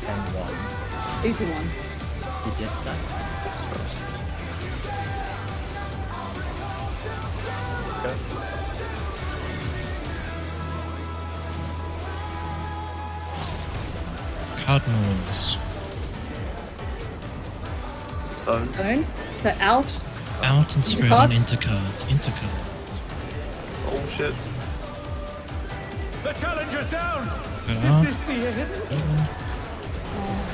And 1. Easy one. You guessed that? Cardinals. Stone. Zone. So out. Out and spread cards? on into cards. Into cards. Oh shit. The challenger's down! Go Is up. this the end? Oh,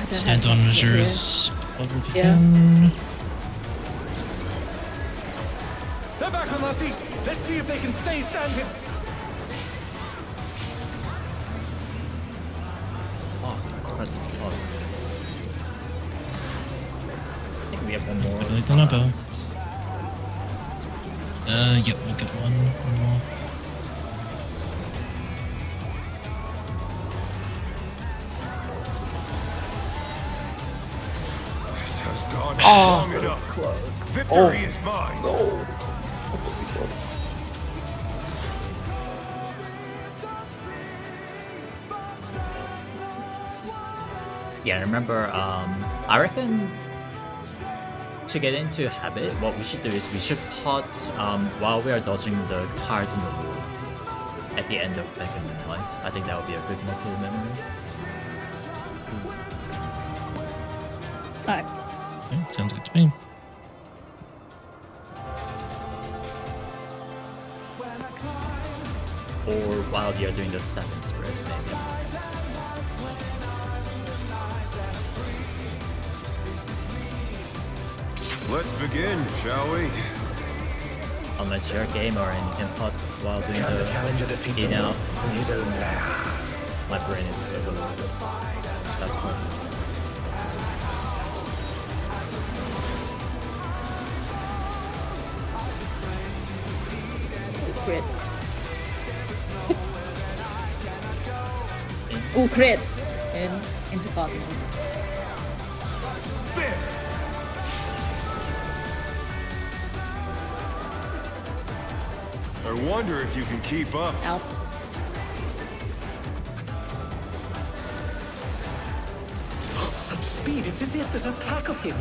I don't Stand have on much here. Azura's bubble if you Yeah. can. They're back on their feet! Let's see if they can stay standing! Oh. I think we have one more. Better than a bow. last. Yep, we'll get one more. This has gone Oh, long so enough. Close. Victory is mine. No. Yeah, I remember, I reckon to get into habit, what we should do is we should pot, while we are dodging the cards and the wolves at the end of Back in the Night. I think that would be a good muscle memory. Alright. Okay, sounds good to me. Or while you're doing the step and spread, maybe. Let's begin, shall we? Unless you're a gamer and you can pot while doing Can the challenger defeat the in out. wolf in his own lair? My brain is good a little bit. That's fun. Crit. Ooh, crit. And into Cardinals. There! I wonder if you can keep up. Out. Such speed, it's as if there's a pack of him!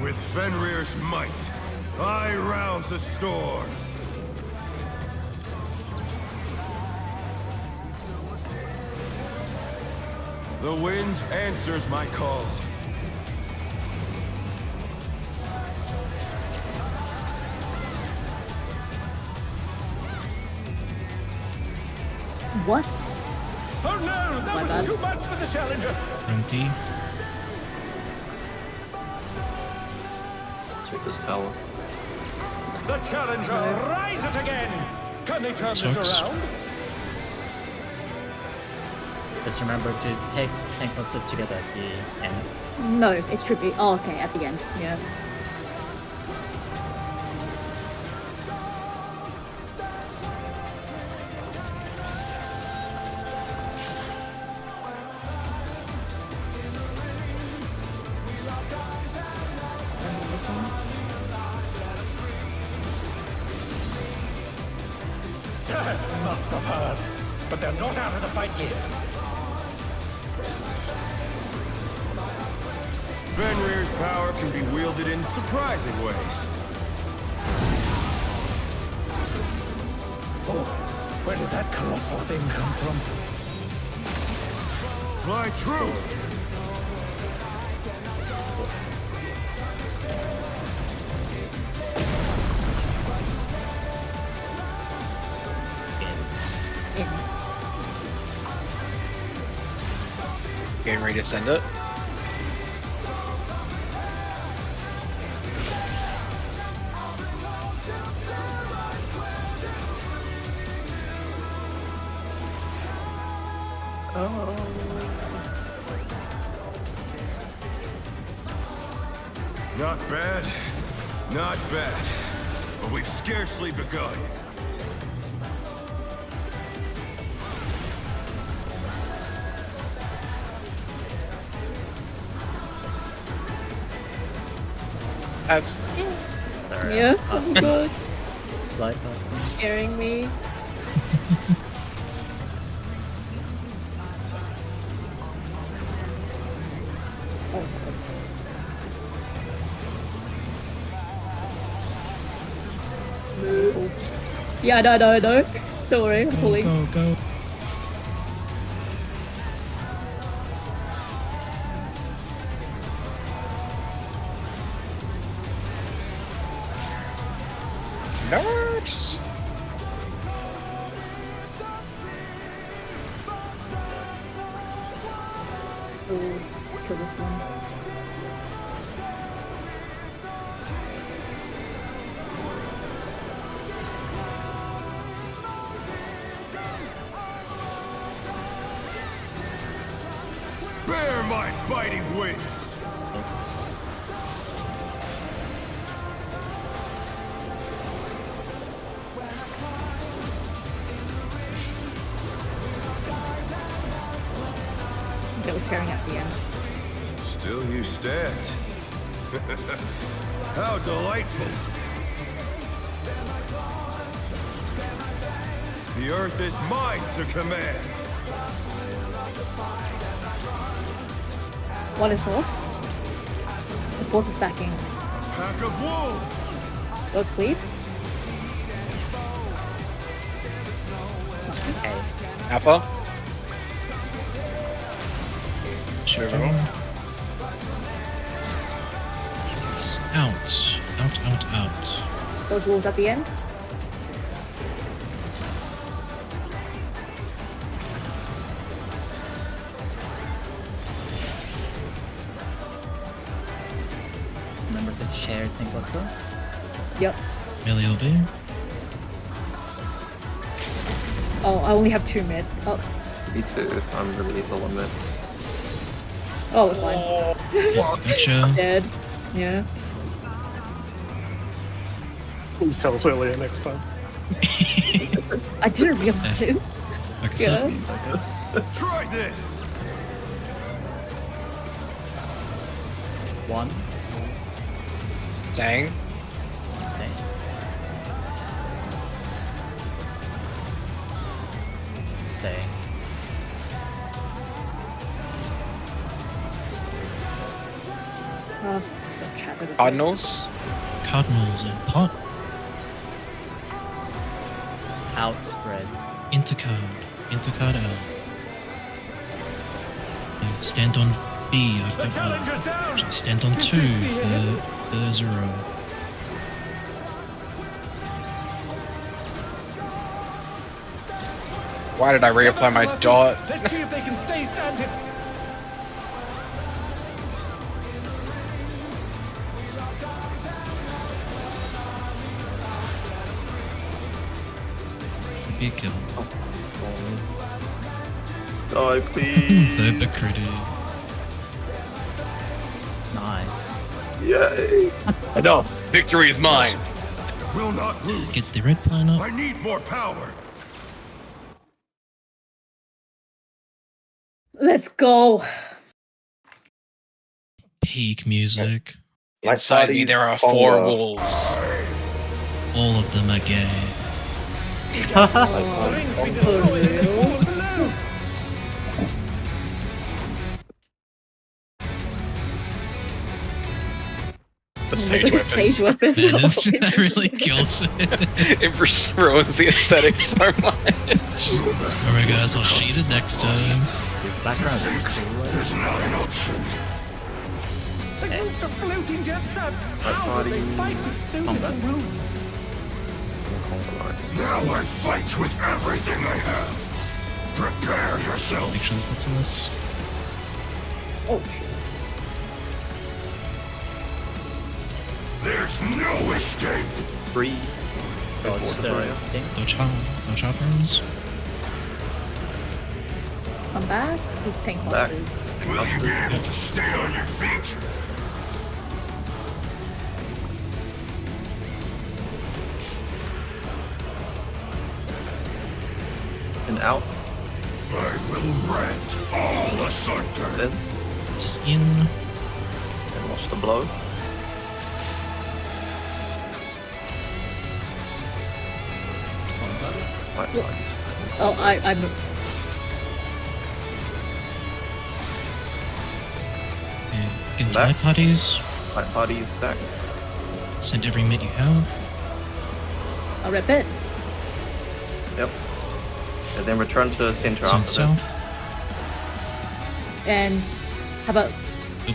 With Fenrir's might, I rouse the storm. The wind answers my call. What? Oh no, that My was bad. too much for the challenger. 20. Check this tower. The challenger rises again. Can they turn this Sucks. around? Just remember to take tank monster together at the end. No, it should be. Oh, okay, at the end. Yeah. Must have heard. But they're not out of the fight yet. Fenrir's power can be wielded in surprising ways. Oh, where did that colossal thing come from? Fly true! In. Getting ready to send it. Not bad, not bad. But we've scarcely begun. As Sorry, Yeah, I'm that's good. Slight casting. Scaring me. Yeah, I know. Don't worry, I'm Go, pulling. go, go. Nerds. Oh, kill this one. Bear my biting wings! It's Okay, we're carrying at the end. Still you stand. How delightful! The earth is mine to command! One is north. Support is stacking. Pack of wolves! Those cleaves. okay. Alpha. Shut down. This is out. Out. Those wolves at the end. Remember the shared tank monster? Yep. Melee LB. Oh, I only have 2 mids. Oh, Me too. I'm really low on mids. oh, it's fine. Gotcha. Dead. Yeah. Please tell us earlier next time. I didn't realize. Focus Yeah. up. Focus. Try this! One. Dang. Stay. Stay. Oh, don't chat with it. Cardinals. Cardinals in pot. Outspread. Intercard. Intercard L. Okay, stand on B. I've The got challenger's down. Actually, stand on 2 for 0. Why did I reapply my dot? Let's see if they can stay standing. Be a kill. Die, please. Boba critic. Nice. Yay. No, victory is mine. Will not lose. Get the red pine up. I need more power. Let's go. Peak music. Inside me there are 4 wolves. All of them are gay. The ring's been destroyed and it's fallen below. The stage weapons. Sage weapon. That really kills it. It ruins the aesthetic so much. Alright guys, I'll cheat it next time. This background is cool. It's not an option. They moved to floating death traps. How will they fight with so little room? Now I fight with everything I have. Prepare yourself. Actions, what's in this? Oh shit. There's no escape. 3. Dodge the things. Dodge out friends. Come back. These tank Back. monsters. Will you be able to stay on your feet? And out. I will rent all asunder. In. It's in. And watch the blow. White parties. Oh, I'm. Okay, get into Back. my parties. White parties stack. Send every mid you have. I'll rip it. Yep. And then return to the center To the after that. south. And how about?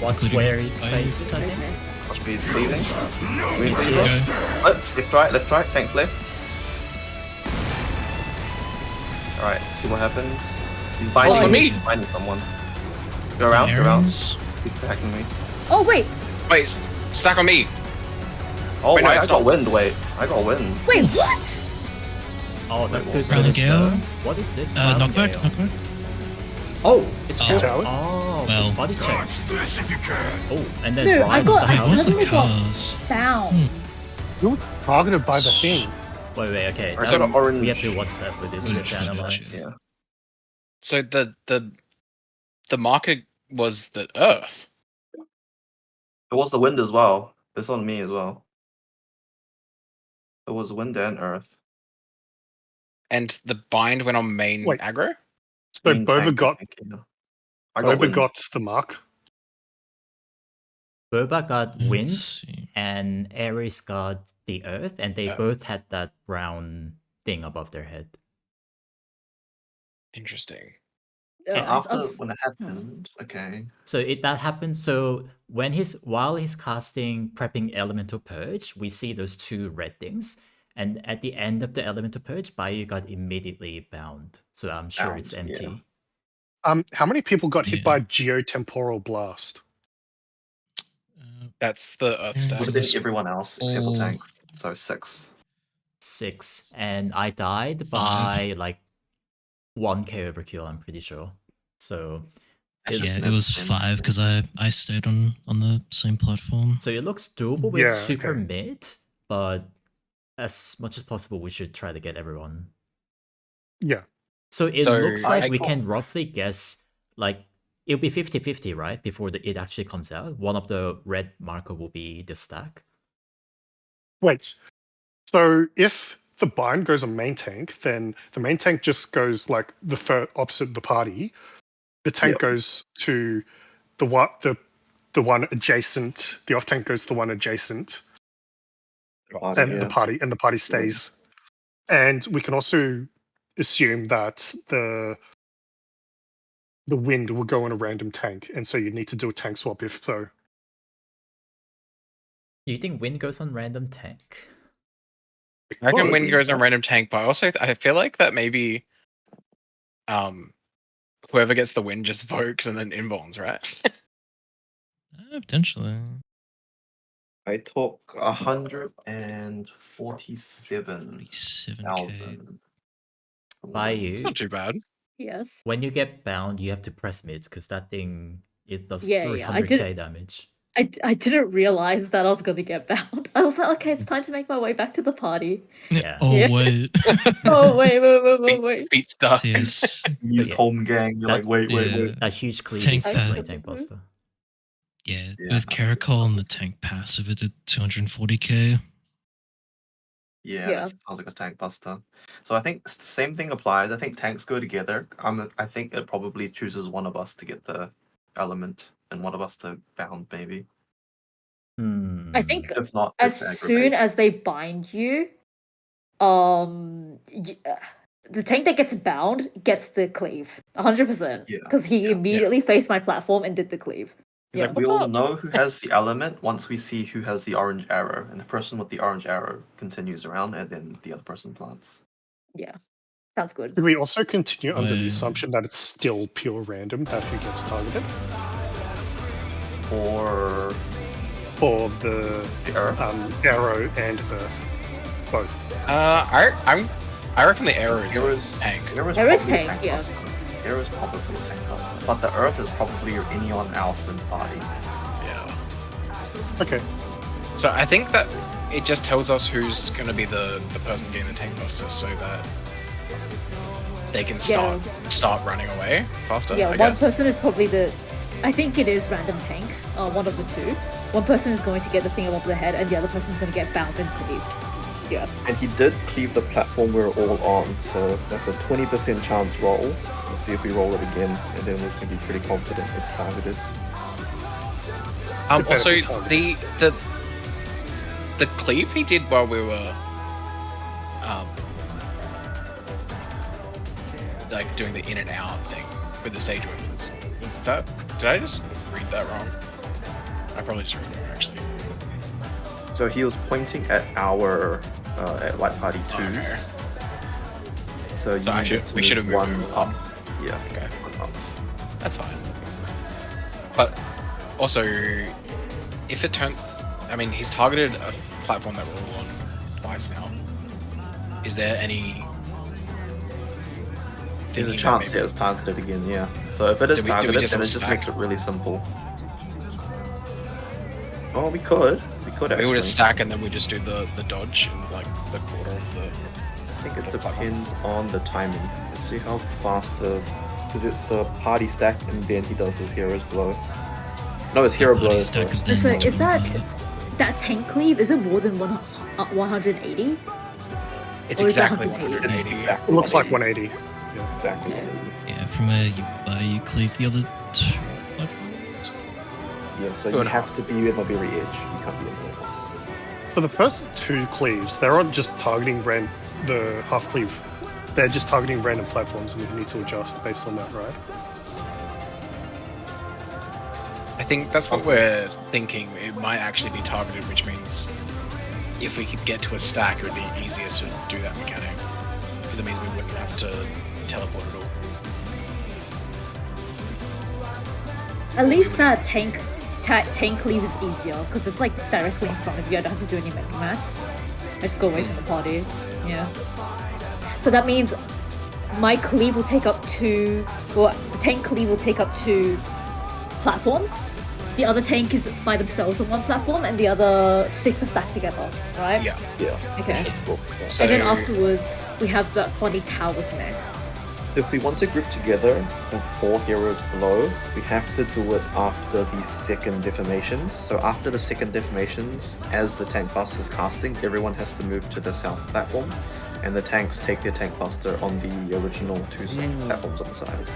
Watch Including where he fire. places, I think. Okay. Watch bees cleaving. No Green one zero. understands. Left, right, tanks left. Alright, see what happens. He's binding Oh, me. me. He's binding someone. Go around, go around. Arrows. He's attacking me. Oh wait, Wait, stack on me. Oh, Wait, no, wait, I it's got not. wind, wait. I got wind. wait, what? Oh, that's good for Crown this Gale. though. What is this? Crown Knockback, Gale? knockback. Oh, it's Oh. called. Towers? Oh, Well. it's body check. Dodge this if you can. Oh, and then No, I rise got- of the Wait, I what's house. the suddenly got- cars? Down. You were targeted by the things. Wait, okay. I that- got an orange. we have to watch that with this Orange to footage, analyze. Yeah. So the marker was the Earth. It was the wind as well. It's on me as well. It was wind and earth. And the bind went on main Wait. aggro? So Main Boba tank, got I think, yeah. I got Boba wind. got the mark. Boba got Let's wind, see. and Ares got the earth, and they Yeah. both had that brown thing above their head. Interesting. So Yeah, it's after up- when it happened, okay. So that happens. So when while he's casting prepping elemental purge, we see those 2 red things, and at the end of the elemental purge, Bayou got immediately bound. So I'm sure it's Bound, yeah. empty. How many people got hit Yeah. by geotemporal blast? That's the Earth Yeah, stack. Would have was been everyone else except for all- tanks. So 6. 6, and I died by like 1k overkill. I'm pretty sure. So That's It's- just Yeah, it was meant- 5 because I stayed on the same platform. So it looks doable with Yeah, super okay. mid, but as much as possible, we should try to get everyone. Yeah. So it So looks like I we got- can roughly guess, like, it'll be 50-50, right? Before it actually comes out. One of the red marker will be the stack. Wait. So if the bind goes on main tank, then the main tank just goes like the opposite of the party. The tank Yep. goes to the one adjacent. The off tank goes to the one adjacent, Party, and yeah. the party stays. And we can also assume that the wind will go on a random tank, and so you need to do a tank swap if so. Do you think wind goes on random tank? I reckon Well, wind we- goes on random tank, but I feel like that maybe whoever gets the win just vokes and then invulns, right? Potentially. I took 147,000. 47k. By It's you, not too bad. Yes. when you get bound, you have to press mids because that thing it does Yeah, 300k damage. I didn't realize that I was gonna get bound. I was like, okay, it's time to make my way back to the party. Yeah. Oh Yeah. wait. Oh wait. Beat stuff. So yes. Use Yeah. home gang. You're like, wait. Yeah. That huge cleave Tank is that. definitely tank buster. Yeah. Yeah. With Caracol and the tank passive, it did 240k. Yeah, Yeah. that sounds like a tank buster. So I think same thing applies. I think tanks go together. I think it probably chooses one of us to get the element and one of us to bound, maybe. I think If not, as it's soon aggravation. as they bind you, the tank that gets bound gets the cleave 100%. Yeah, Because he immediately faced my platform and did the cleave. He's Yeah. like, We "What's all up?" know who has the element once we see who has the orange arrow, and the person with the orange arrow continues around, and then the other person plants. Yeah. Sounds good. Should we also continue under the Well- assumption that it's still pure random that who gets targeted? Or Or the the earth. arrow and earth? Both. I reckon the arrow is Arrow's tank. Arrow's Arrow's probably a tank, tank yeah. buster. Arrow's probably a tank buster. But the earth is probably anyone else in the party. Yeah. Okay. So I think that it just tells us who's going to be the person getting the tank buster, so that they can start running away faster. Yeah, I one guess. person is probably I think it is random tank, one of the two. One person is going to get the thing above the head, and the other person is going to get bound and cleaved. Yeah. And he did cleave the platform we're all on, so that's a 20% chance roll. Let's see if we roll it again, and then we can be pretty confident it's targeted. Also, the cleave he did while we were like doing the in and out thing with the sage weapons. Did I just read that wrong? I probably just read it wrong, actually. So he was pointing at our at Light Party 2s. Okay. So you So we should have moved one him up. up. Yeah. Okay. One up. That's fine. But also, if it turned, I mean, he's targeted a platform that we're all on twice now. Is there any? There's a thinking that chance maybe- it's targeted again, yeah. So if it is Do we targeted, just then it have just stack? makes it really simple. Oh, we could. We could We actually. would just stack and then we just do the dodge in like the quarter of the. I think it depends on the timing. Let's see how fast because it's a party stack and then he does his hero's blow. No, it's hero blow Party stack first. and So then is that 25. that tank cleave? Is it more than 180? It's Or is that exactly 180? 180. It's exactly It looks like 180. 180. Exactly. Okay. 180. Yeah, from where you cleave the other two platforms. Yeah, so Two you and a half. have to be in the very edge. You can't be in the middle. For the first two cleaves, they're not just targeting the half cleave. They're just targeting random platforms, and we need to adjust based on that, right? I think that's what we're thinking. It might actually be targeted, which means if we could get to a stack, it would be easier to do that mechanic. Because it means we wouldn't have to teleport at all. At least that tank cleave is easier because it's like directly in front of you. I don't have to do any mech maths. I just go away from the party. Yeah. So that means my cleave will take up tank cleave will take up 2 platforms. The other tank is by themselves on one platform, and the other 6 are stacked together, right? Yeah. Yeah. Okay. So And then afterwards, we have that funny towers mech. If we want to group together and 4 heroes below, we have to do it after the second deformations. So after the second deformations, as the tank buster is casting, everyone has to move to the south platform, and the tanks take their tank buster on the original 2 platforms on the side.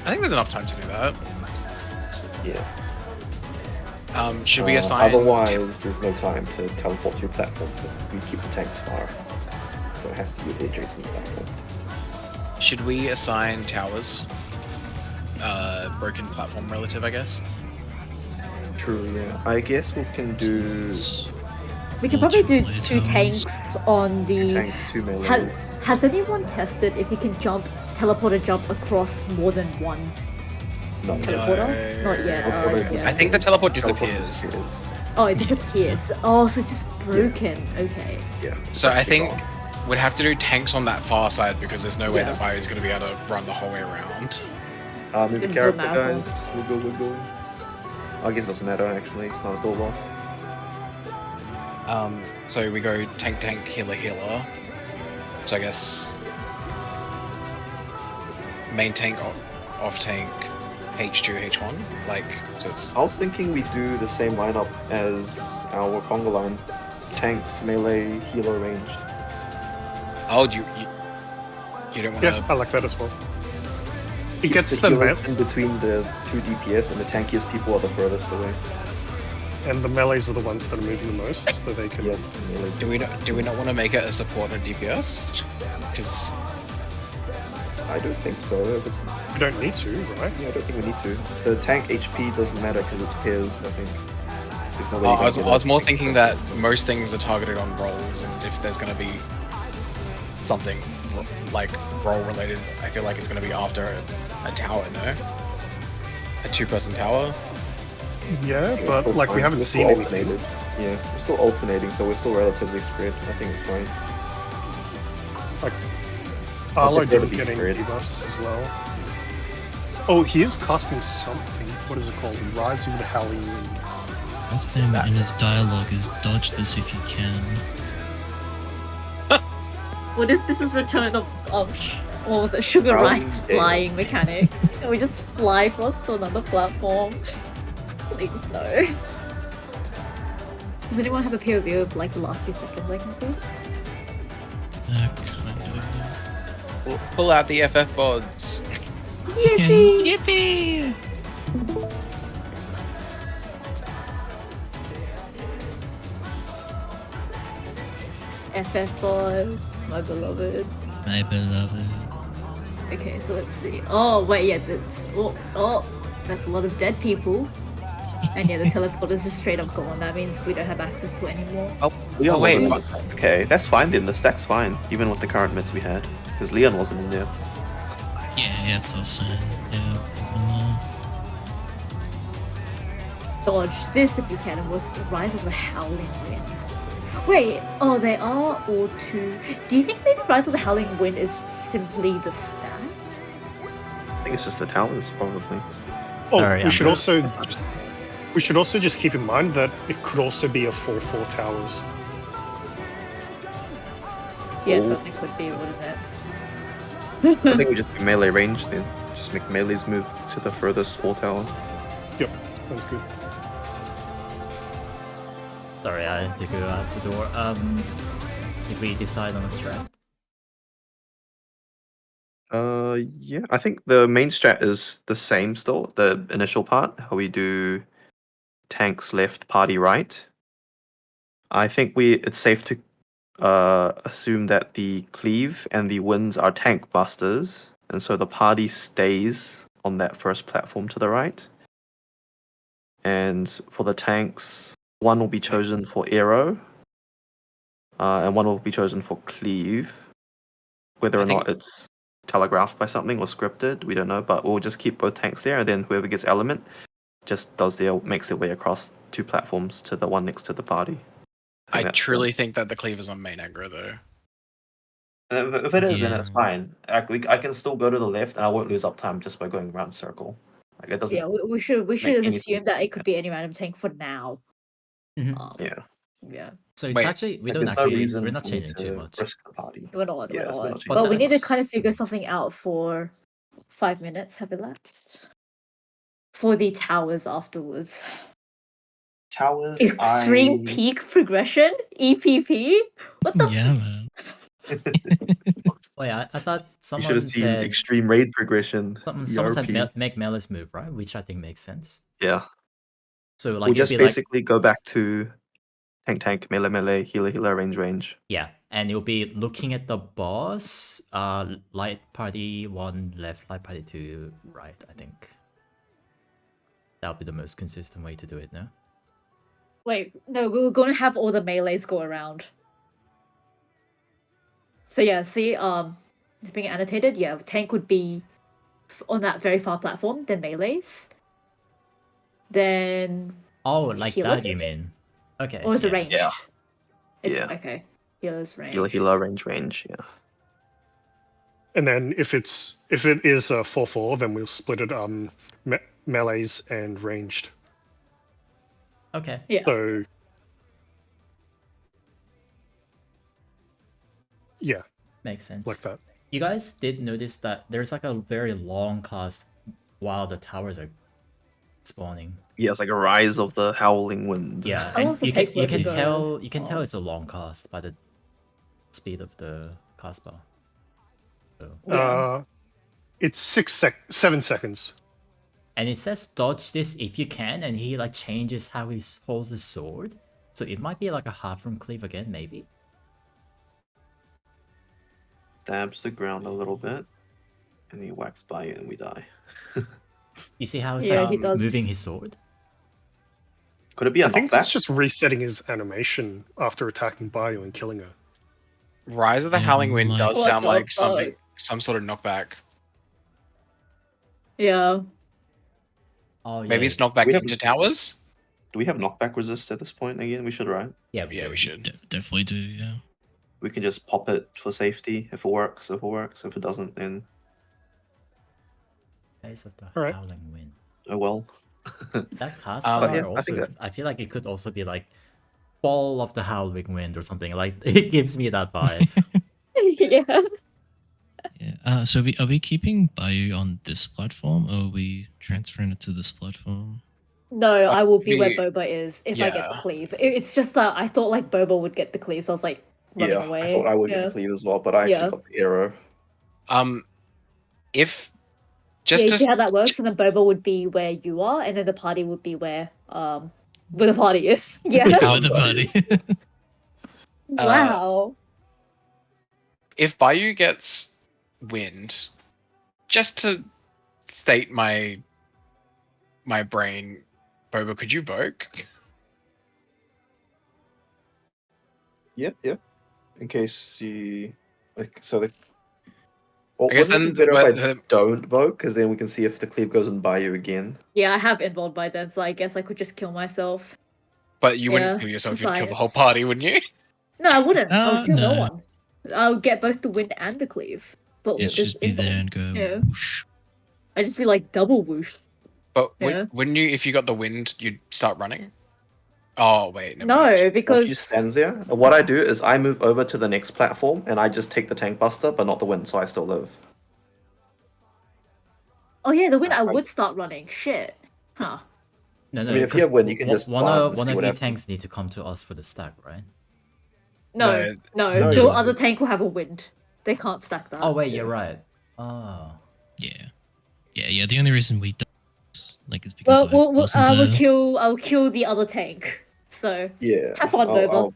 I think there's enough time to do that. Yeah. Should we assign? Otherwise, there's no time to teleport 2 platforms if we keep the tanks far. So it has to be the adjacent platform. Should we assign towers? Broken platform relative, I guess. True, yeah. I guess we can do We can probably do Multiple 2 towers. tanks on the. tanks, 2 melees. Has anyone tested if you can jump teleporter jump across more than one No. teleporter? Not yet. Teleporter Yeah. I think the teleport Teleport disappears. Oh, it disappears. Oh, so it's just broken. Okay. Yeah. So I actually think gone. we'd have to do tanks on that far side because there's no way Yeah. that Bio's going to be able to run the whole way around. Maybe Gonna do character marathon. guys. Wiggle. I guess it doesn't matter actually. It's not a door boss. So we go tank, healer. So I guess main tank, off tank, H2, H1. Like, so it's I was thinking we do the same lineup as our Conga line. Tanks, melee, healer, ranged. oh, you don't want to. Yeah, I like that as well. It Keeps gets the the healers me- in between the two DPS, and the tankiest people are the furthest away. and the melees are the ones that are moving the most, so they can. Yeah, melee's Do we not want to make it a support and DPS? Because I don't think so. If it's, You don't need to, right? yeah, I don't think we need to. The tank HP doesn't matter because it's pairs, I think. There's no way I you was can I was more thinking that most things are targeted on rolls, and if there's going to be something like roll related, I feel like it's going to be after a tower, no? A two-person tower. Yeah, We're but still like we fine. haven't We're seen still anything. alternated. Yeah, we're still alternating, so we're still relatively spread. I think it's fine. Arlo prefer to didn't be get any spread. debuffs as well. Oh, he is casting something. What is it called? Rise of the Howling Wind. That's him in his dialogue is dodge this if you can. What if this is Return of what was it? Sugar Howling Wright's Gale. flying mechanic, and we just fly across to another platform? Please no. Does anyone have a POV of like the last few seconds I can see? Kind of. Pull out the FF bods. Yippee! Yippee! FF boys, my beloved. My beloved. Okay, so let's see. Oh wait, yeah, that's that's a lot of dead people. And yeah, the teleporter's just straight up gone. That means we don't have access to it anymore. Oh, Leon wait, wasn't in this. Okay, that's fine then. The stack's fine, even with the current mids we had, because Leon wasn't in there. Yeah, that's what I was saying. Yeah, Dodge this if you can. It was the Rise of the Howling Wind. Wait, oh, they are all two. Do you think maybe Rise of the Howling Wind is simply the stat? I think it's just the towers, probably. Oh, Sorry, we should I'm- also just keep in mind that it could also be a 4/4 towers. Yeah, Oh. that could be, wouldn't it? I think we just do melee range then. Just make melees move to the furthest 4 tower. Yep, sounds good. Sorry, I had to go out the door. If we decide on a strat. Yeah, I think the main strat is the same still. The initial part, how we do tanks left, party right. I think it's safe to assume that the cleave and the winds are tank busters, and so the party stays on that first platform to the right. And for the tanks, one will be chosen for arrow, and one will be chosen for cleave. Whether or not it's telegraphed by something or scripted, we don't know, but we'll just keep both tanks there, and then whoever gets element just makes their way across 2 platforms to the one next to the party. I think that's truly think that the cleaver's on main aggro though. If it is, then Yeah. it's fine. I can still go to the left, and I won't lose uptime just by going around circle. Like it doesn't. Yeah, we should any assume that it could be any random tank for now. Mhm. Yeah. Yeah. So it's Wait, actually we Like, don't there's no actually reason we're not for me changing too to much. risk the party. We're not. Yes, We're we're not. not But we need to changing. kind of figure something out for 5 minutes have elapsed for the towers afterwards. Towers. Extreme peak progression EPP. What the? Yeah, man. Oh yeah, I thought You should someone have seen said extreme raid progression. someone said ERP. make melees move, right? Which I think makes sense. Yeah. So like We'll it'd just be like basically go back to tank, melee, healer, range. yeah, and you'll be looking at the boss. Light party 1 left, light party 2 right. I think that would be the most consistent way to do it. No. Wait, no, we were going to have all the melees go around. So yeah, see, is being annotated, yeah, tank would be on that very far platform, then melees. Then Oh, like healers, that you mean? Okay. or is it yeah. ranged? Yeah. It's Yeah. okay. Healers range. Healer range, yeah. And then if it is a 4-4, then we'll split it melees and ranged. Okay. Yeah. So yeah, Makes sense. like that. You guys did notice that there's like a very long cast while the towers are spawning. Yeah, it's like a rise of the howling wind. Yeah, I and also you take can Vertigo. tell it's a long cast by the speed of the cast bar. So. Yeah. It's 7 seconds. And it says dodge this if you can, and he like changes how he holds his sword. So it might be like a half room cleave again, maybe. Stabs the ground a little bit, and he whacks by it, and we die. You see how he's Yeah, like he does. moving his sword? Could it be a I think knockback? that's just resetting his animation after attacking Bayo and killing her. Rise of the Oh Howling Wind my- does What sound the like something, fuck? some sort of knockback. Yeah. Oh, yeah. Maybe it's knockback We have- into towers. Do we have knockback resist at this point again? We should, right? Yeah, Yeah, do. we should. Definitely do, yeah. We can just pop it for safety if it works. If it works, if it doesn't, then Face of the Alright. Howling Wind. oh well. That cast Um, bar yeah, I also, think that- I feel like it could also be like Ball of the Howling Wind or something. Like it gives me that vibe. Yeah. Yeah. So are we keeping Bayou on this platform, or are we transferring it to this platform? No, I will be where we- Boba is if I get the yeah. cleave. It's just that I thought like Boba would get the cleave, so I was like running Yeah, away. I thought I would get yeah. the cleave as well, but I actually Yeah. got the arrow. If Yeah, just you to see how that works, and then Boba would be where you are, and then the party would be where the party is. Yeah. How the buddy? Wow. if Bayou gets wind, just to state my brain, Boba, could you Vogue? Yeah. In case you like, so the. Well, I guess wouldn't it be then better if but I don't vote, because then we can see if the cleave goes on Bayou again. Yeah, I have involved by then, so I guess I could just kill myself. but you wouldn't Yeah, kill yourself, you'd kill the whole besides. party, wouldn't you? No, I wouldn't. I would kill no no. one. I would get both the wind and the cleave. But Yeah, with just be there and go. Yeah. Whoosh. I just be like double whoosh. But Yeah. wouldn't you, if you got the wind, you'd start running? Oh wait, never No, mind. Once because she stands there, what I do is I move over to the next platform and I just take the tank buster, but not the wind, so I still live. oh yeah, the wind I would start running. Shit. Huh. No, I mean, if you 'cause have wind, you can just one farm of and one see of what you happens. tanks need to come to us for the stack, right? No, No, no, the you other wouldn't. tank will have a wind. They can't stack that. Oh wait, you're right. Oh. Yeah. The only reason we don't is, like is because Well, I wasn't I will there. kill the other tank. So Yeah. have fun, Boba. I'll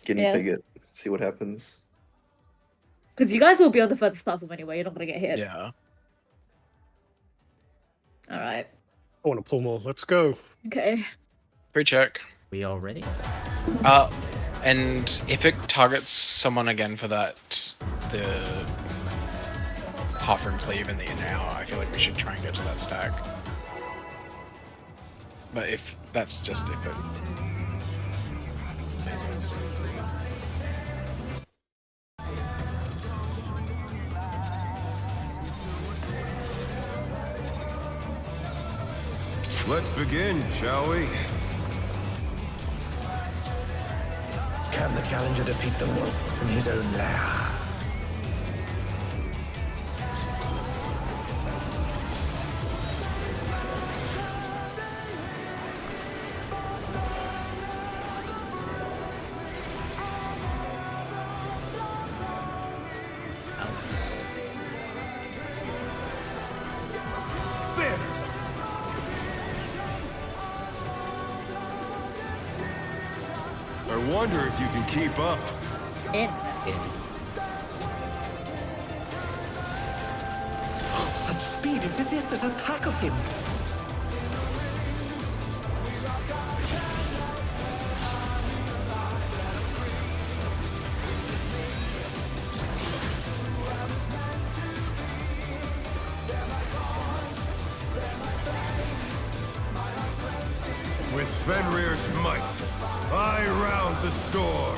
guinea Yeah. pig it, see what happens. Because you guys will be on the furthest platform anyway. You're not gonna get hit. Yeah. All right. I want to pull more. Let's go. Okay. Pre-check. We all ready? And if it targets someone again for that, the half room cleave in the inner hour, I feel like we should try and get to that stack. But if that's just if it matters. Let's begin, shall we? Can the challenger defeat the wolf in his own lair? There! I wonder if you can keep up. In. Such speed, it's as if there's a pack of him. Fenrir's might, I rouse the storm.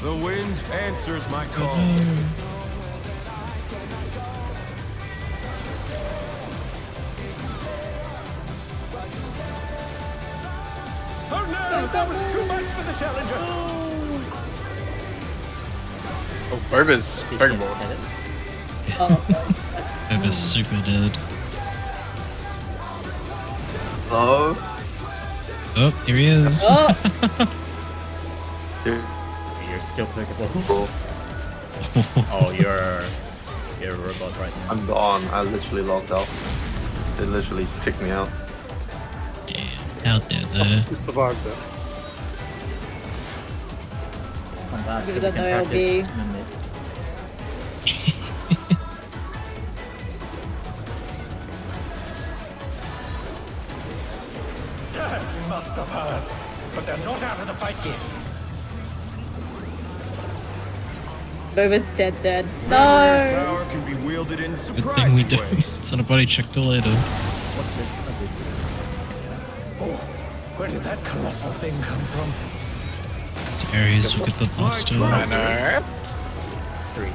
The wind answers my call. Oh no, that was too much for the challenger. Oh, Boba's He very gets bored. tenants. Over super dead. Oh, Oh, here he is. Oh, dude. You're still playable. Bro, Oh, you're a robot right now. I'm gone. I literally logged out. They literally just kicked me out. Damn, out there. Who survived that? Come back Give so it we a can no practice LB. in a minute. You must have heard, but they're not out of the fight yet. Boba's dead. Fenrir's No! power can be wielded in Good thing we surprising do. ways. It's on a body check till later. What's this gonna be? Oh, where did that colossal thing come from? It's areas we get the blaster. I know. 3.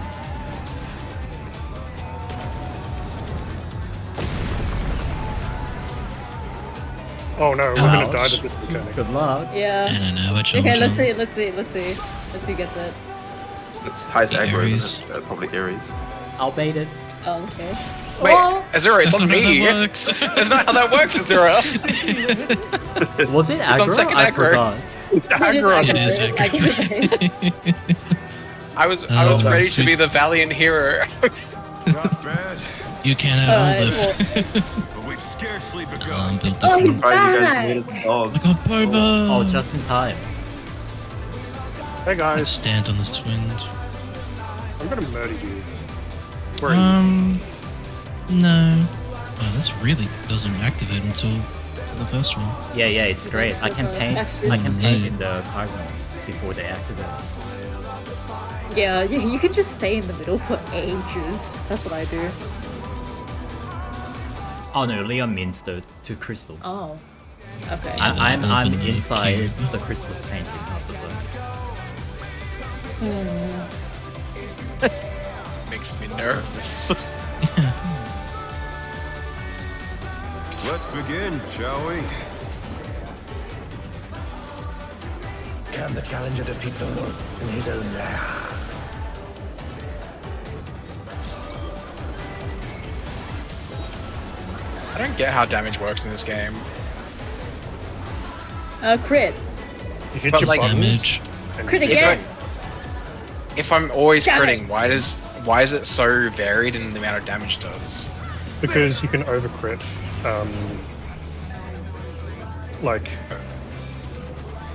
Oh no, we're Ouch. gonna die to this mechanic. Good luck. Yeah. And an hour Okay, let's see. Let's see who gets it. It's highest The aggro, Ares. isn't it? Probably Ares. I'll bait it. Oh, okay. Wait, Oh! Azura, it's That's on not how me. that works. That's not how that works, Azura. Was it on aggro? second I aggro. forgot. It is I can I was Oh, ready to be sweet. the valiant hero. Not bad, You can't have all the. but we've scarcely begun. Built Oh, up. he's Surprised you guys back! needed the dogs. I got Boba. Oh, just in time. Hey I guys, stand on this wind. I'm gonna murder you. Where are you? No. Oh, this really doesn't activate until the first one. Yeah, it's great. I can paint. I can paint in the cardinals before they activate. Yeah, you can just stay in the middle for ages. That's what I do. Oh no, Leon means the 2 crystals. Oh. Okay. I'm Open the inside cube. the crystals painting half the time. Makes me nervous. Let's begin, shall we? Can the challenger defeat the wolf in his own lair? I don't get how damage works in this game. Crit. You hit But your like- buttons. Damage. Crit If again! If I'm always Damn it. critting, why is it so varied in the amount of damage it does? Because you can overcrit. Like,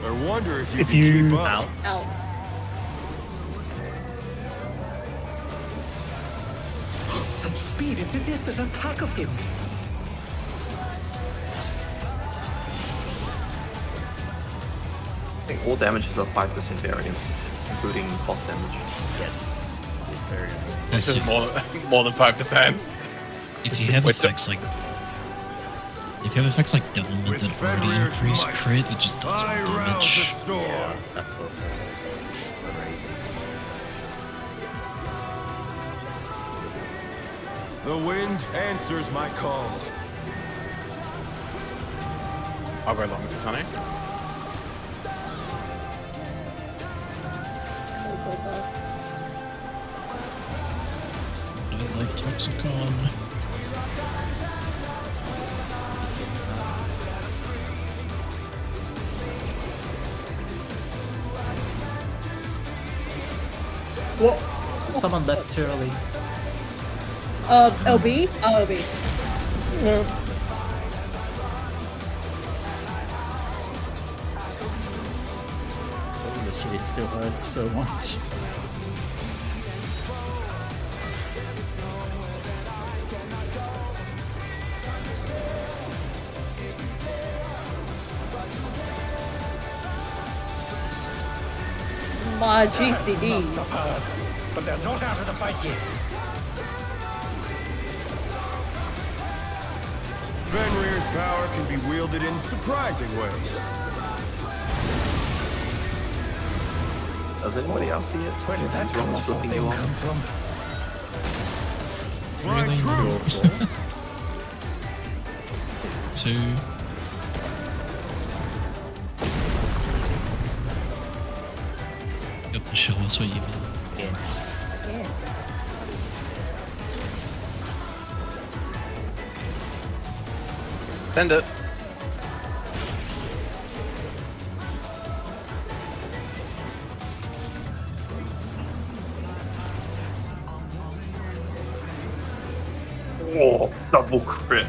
I wonder if you If can you- keep up. Out. Ow. Such speed, it's as if there's a pack of him. I think all damage is a 5% variance, including boss damage. Yes, it's very good. This That's is more than 5%. If you have With the- effects like. If you have effects like Devilment With that already Fenrir's increase might, crit, it just does I more rouse the damage. storm. That's also crazy. The wind answers my call. I'll go along with it, honey. I like Toxicon. It's time. What? Someone left too early. LB? Oh, LB. Holy shit, it still hurts so much. My Must GCD. have heard, but they're not out of the fight yet. Fenrir's power can be wielded in surprising ways. Does anybody else see it? Where did that These rocks colourful flipping thing you come off. from? Fly Really? true! 2. You have to show us what you mean. Again. Yeah. Send it. Whoa, double crit.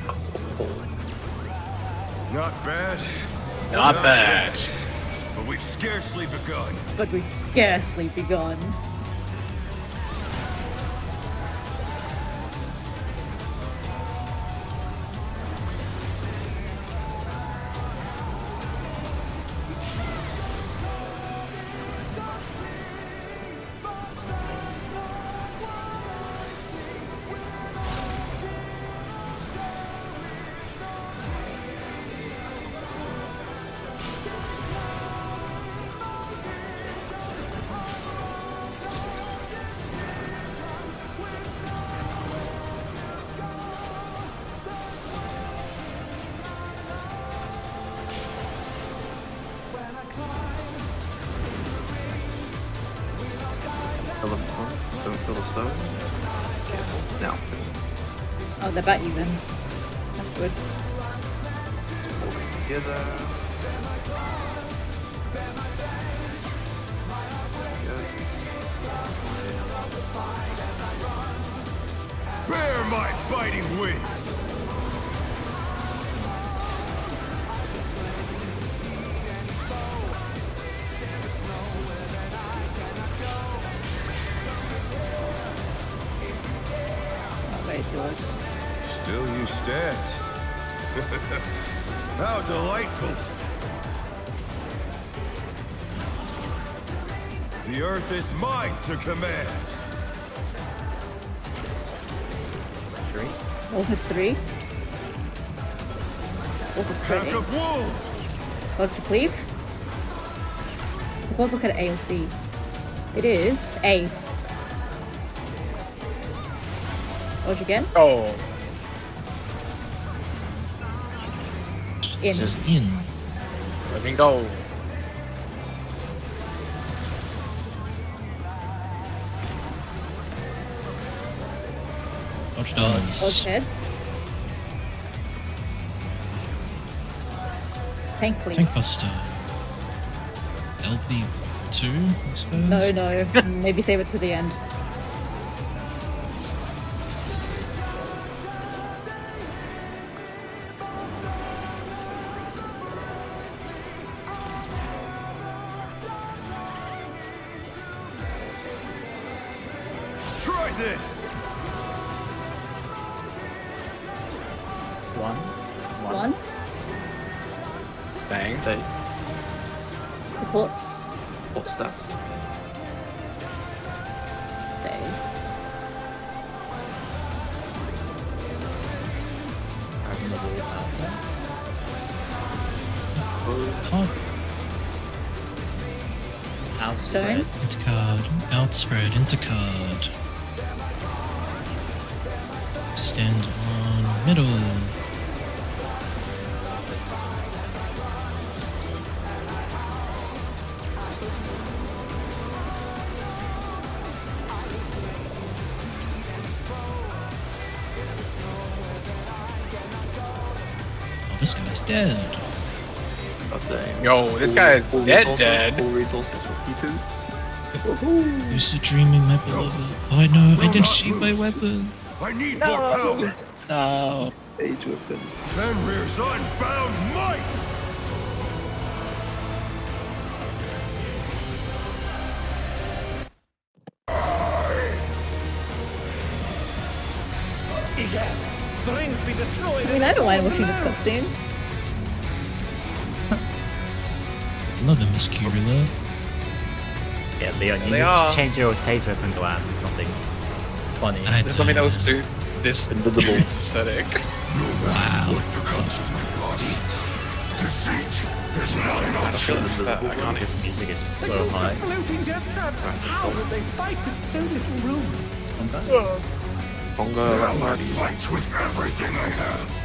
Not bad, Not bad. but we've scarcely begun. But we've scarcely begun. Don't kill the stone. Careful. Now. Oh, they're back even. That's good. Hold it together. Bear my biting wings! Oh, very yours. Still you stand. How delightful! The earth is mine to command. 3. Wolf is 3. Wolf is Pack 20. of wolves! Got to cleave. Let's look at A or C. It is A. Dodge again. Oh, In. This is in. I can go. Dodge Dodge downs. heads. Tank cleave. Tank Buster. LP2, I suppose? No. Maybe save it to the end. Try this! 1. 1. Bang. Stay. Supports. What's that? Stay. Having the wall out. Hot. Outspread. Into card. Outspread. Into card. Stand on middle. Oh, this guy's dead. God damn. Yo, this guy is dead, dead. Full resources for P2. Lucid dreaming, my beloved. Oh, no, I didn't shoot my weapon. I need more power! No. Sage weapon. Fenrir's unbound might! Egads! The rings be destroyed! I mean, I don't mind watching this cutscene. Love him, Miss Curula. Yeah, Leon, you They need are. to change your sage weapon gland to something funny. I There's something else too. This Invisible. aesthetic. Wow. I feel that. I can't. This music is They so moved high. the floating death traps. How will they fight with so little room? Bongo Rat Party. Fight with everything I have.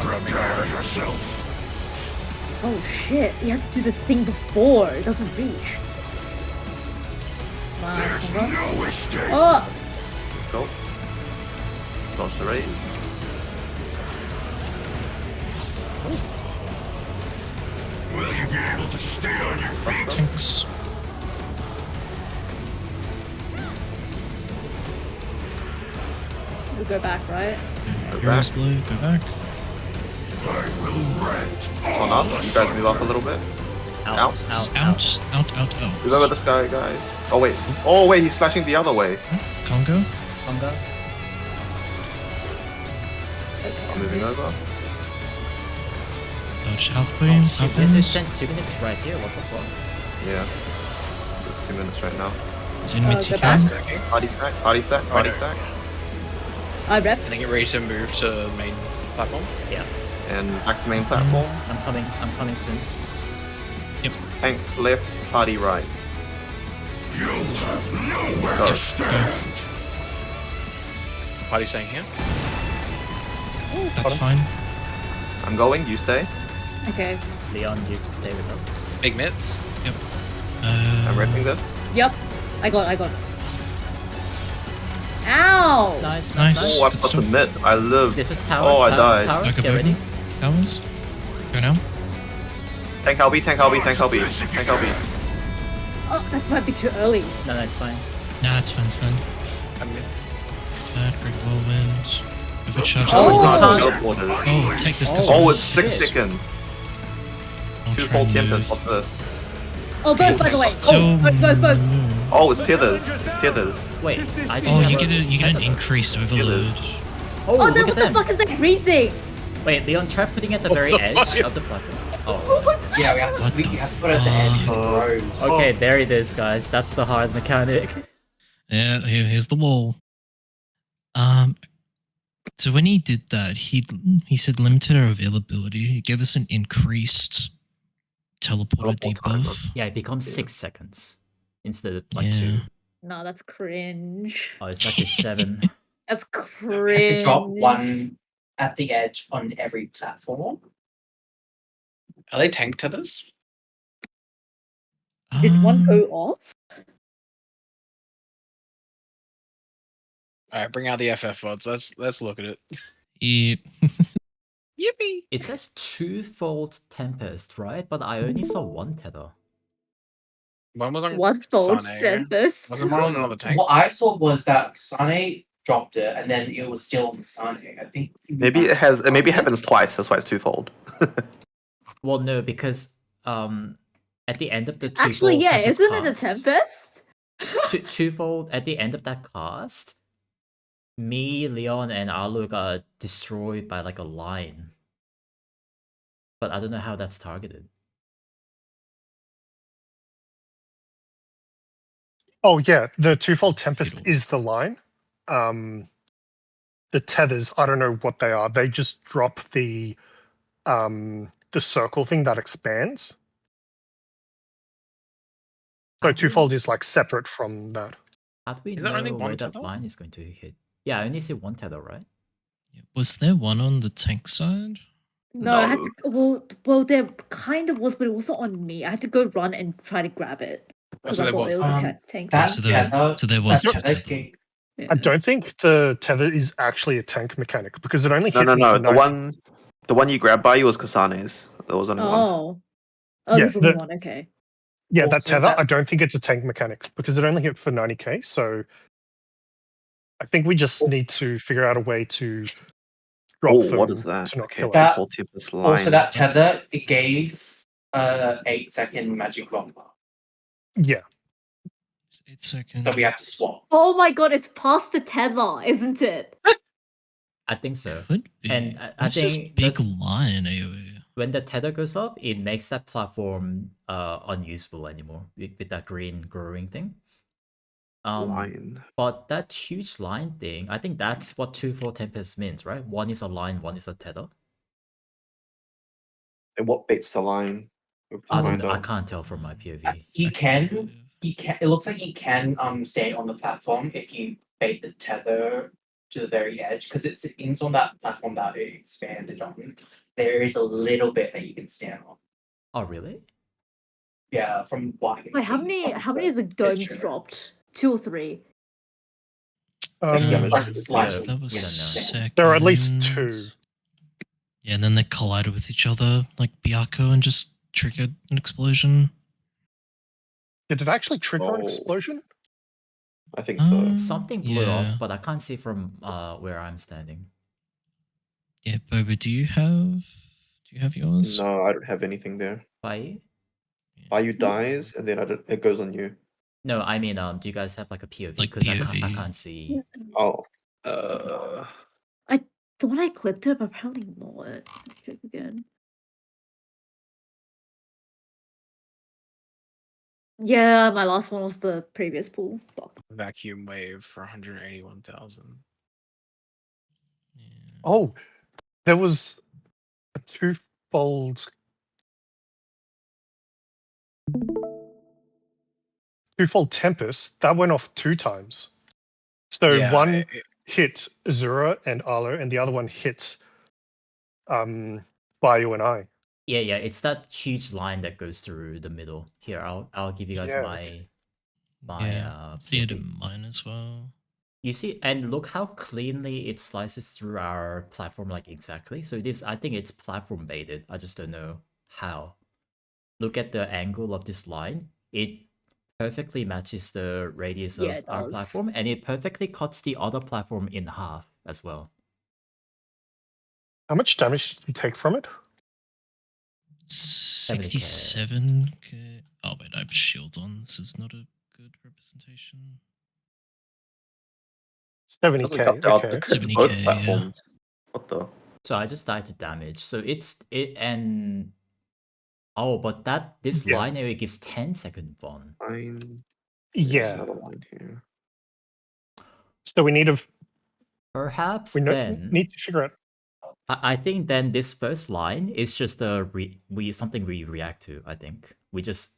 Prepare yourself. Oh shit, you have to do the thing before. It doesn't reach. Wow. There's Conga. no escape. Oh! Let's go. Dodge the raise. Will you be able to stay on your feet? Thanks. We'll go back, right? Heroes blue, go back. I will rent. It's on us. You guys move up a little bit. It's out. Out. Move over this guy, guys. Oh wait. Oh wait, he's slashing the other way. Congo. Conga. I'm moving over. Dodge half queen. Oh, shit, Half we have to ends. send 2 minutes right here. What the fuck? Yeah. There's 2 minutes right now. Is enemy go TK? back. Stacking. Party stack, party stack, party stack. I rep. And then get ready to move to main platform. Yeah. And back to main platform. I'm coming soon. Tanks left, party right. You'll have nowhere Go. to stand. Party staying here. That's fine. I'm going, you stay. Okay. Leon, you can stay with us. Big mitts. I'm repping this. Yep. I got it. Ow! Nice. Nice. Oh, I've got the mid. I live. This is towers. Oh, I died. Towers, Okay, get ready. Towers. Go now. Tank LB, tank LB, tank LB, tank LB. Oh, that might be too early. No, it's fine. Nah, it's fine. I'm mid. Bad, great whirlwind. Overcharge. Oh. Teleporters. Oh, take this. Oh, Oh, it's 6 shit. seconds. I'll Two try full and tempest. move. What's this? Oh, both, by the way. So Oh, both. Oh, it's tethers. It's tethers. Wait, I Oh, didn't you have get an tether. increased overload. Oh, Oh, no, look what at the them. fuck is that green thing? Wait, Leon, try putting it at the very edge of the platform. Oh. Yeah, we have What to, we the have to put it at the edge because it fuck? grows. Okay, there it is, guys. That's the hard mechanic. Yeah, here's the wall. So when he did that, he said limited our availability. He gave us an increased teleporter Teleport timer. debuff. Yeah, it becomes 6 seconds instead of like Yeah. 2. No, that's cringe. Oh, it's actually 7. That's We have cringe. to drop one at the edge on every platform. Are they tank tethers? Did one go Um, off? Alright, bring out the FF vods. Let's look at it. yeah. Yippee! It says 2-fold Tempest, right? But I only saw 1 tether. One was on One fold Sane. Tempest. Was it one on another tank? What I saw was that Kasane dropped it and then it was still on Kasane. I think Maybe it has. Maybe it happens twice. That's why it's twofold. Well, no, because at the end of the 2-fold Actually, yeah, Tempest isn't it a cast, Tempest? twofold at the end of that cast, me, Leon, and Alu got destroyed by like a line. But I don't know how that's targeted. Oh yeah, the twofold tempest is the line. The tethers, I don't know what they are. They just drop the circle thing that expands. So twofold is like separate from that. How do we Is there know only where one that tether? line is going to hit? Yeah, I only see 1 tether, right? Was there one on the tank side? No, I had to. Well, there kind of was, but it wasn't on me. I had to go run and try to grab it because so I there thought was. it was a tank. That So there- tether, so there was that two tether tether. gate- Yeah. I don't think the tether is actually a tank mechanic because it only No, hit no, me no. for The 90. one you grabbed by you was Kasane's. There was only one. Oh, Yeah, there's only the- one. Okay. Yeah, that Also tether, that- I don't think it's a tank mechanic because it only hit for 90k. So I think we just need to figure out a way to drop Oh, them what is that? to not Okay, kill us. That- twofold tempest line. Also, that tether, it gave 8-second magic bomber. Yeah. 8 seconds. So we have to swap. Oh my god, it's past the tether, isn't it? I think so. Could be. And I What's this think big that- line AoE? When the tether goes off, it makes that platform unusable anymore with that green growing thing. line. But that huge line thing, I think that's what 2-4 Tempest means, right? One is a line, one is a tether. And what baits the line? We have to I don't find know. I out. can't tell from my POV. He can. It looks like he can stay on the platform if you bait the tether to the very edge, because it's on that platform that it expanded on. There is a little bit that you can stand on. Oh, really? Yeah, from what I can Wait, see. how many is the domes picture. dropped? 2 or 3? It's like Yeah, slightly. That was we don't know. second. There are at least 2. Yeah, and then they collided with each other, like Byakko, and just triggered an explosion. Did it actually trigger an Oh. explosion? I think so. Something blew yeah. up, but I can't see from where I'm standing. Yeah, Boba, do you have yours? No, I don't have anything there. Bye. Bayu dies, and then it goes on you. No, I mean, do you guys have like a POV? Like Because I POV. can't see. Oh. I thought I clipped it, but apparently not. Check again. Yeah, my last one was the previous pool. Fuck. Vacuum wave for 181,000. Yeah. Oh, there was a twofold Tempest that went off 2 times. So Yeah, one hit Azura and Arlo, and the other one hit Bayu and I. Yeah, it's that huge line that goes through the middle. Here, I'll give you guys Yeah, my See it POV. in mine as well. You see, and look how cleanly it slices through our platform, like exactly. So it is. I think it's platform baited. I just don't know how. Look at the angle of this line. It perfectly matches the radius Yeah, of it our does. platform, and it perfectly cuts the other platform in half as well. How much damage did you take from it? 67k. Oh wait, I have shields on. This is not a good representation. 70k. It Okay. hits 70K, both yeah. platforms. What the? So I just died to damage. So and oh, but this Yeah. line area gives 10-second fun. Line. Yeah. There's another line here. So we need to Perhaps need to figure out. I think then this first line is just something we react to. I think we just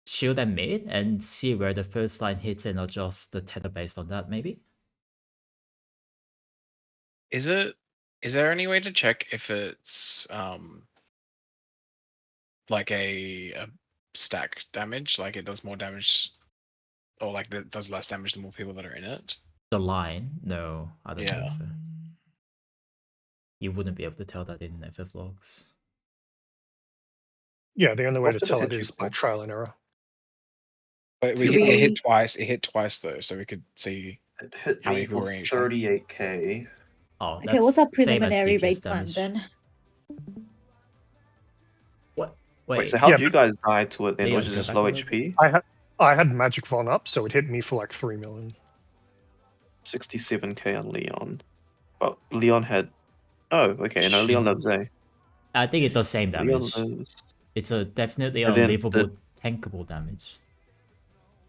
shield and mid and see where the first line hits and adjust the tether based on that. Maybe. Is there any way to check if it's like a stack damage, like it does more damage, or like it does less damage the more people that are in it? The line? No, I don't Yeah. think so. You wouldn't be able to tell that in FF logs. Yeah, the only way What to did it tell hit it you is by for? trial and error. But Should it we- hit twice. It hit twice though, so we could see. It hit How me many people for were in each one? 38k. Oh, Okay, that's what's our same as preliminary DPS raid plan damage. then? What? Wait, Wait, so how Yeah, did you guys die to it then? Leon, Was it go just back low a little HP? I had Magic Von up, so it hit me for like 3 million. 67k on Leon. But Leon had. Oh, okay. No, Leon loves A. I think it does same Leon damage. lives. It's a definitely And then unlivable, tankable damage.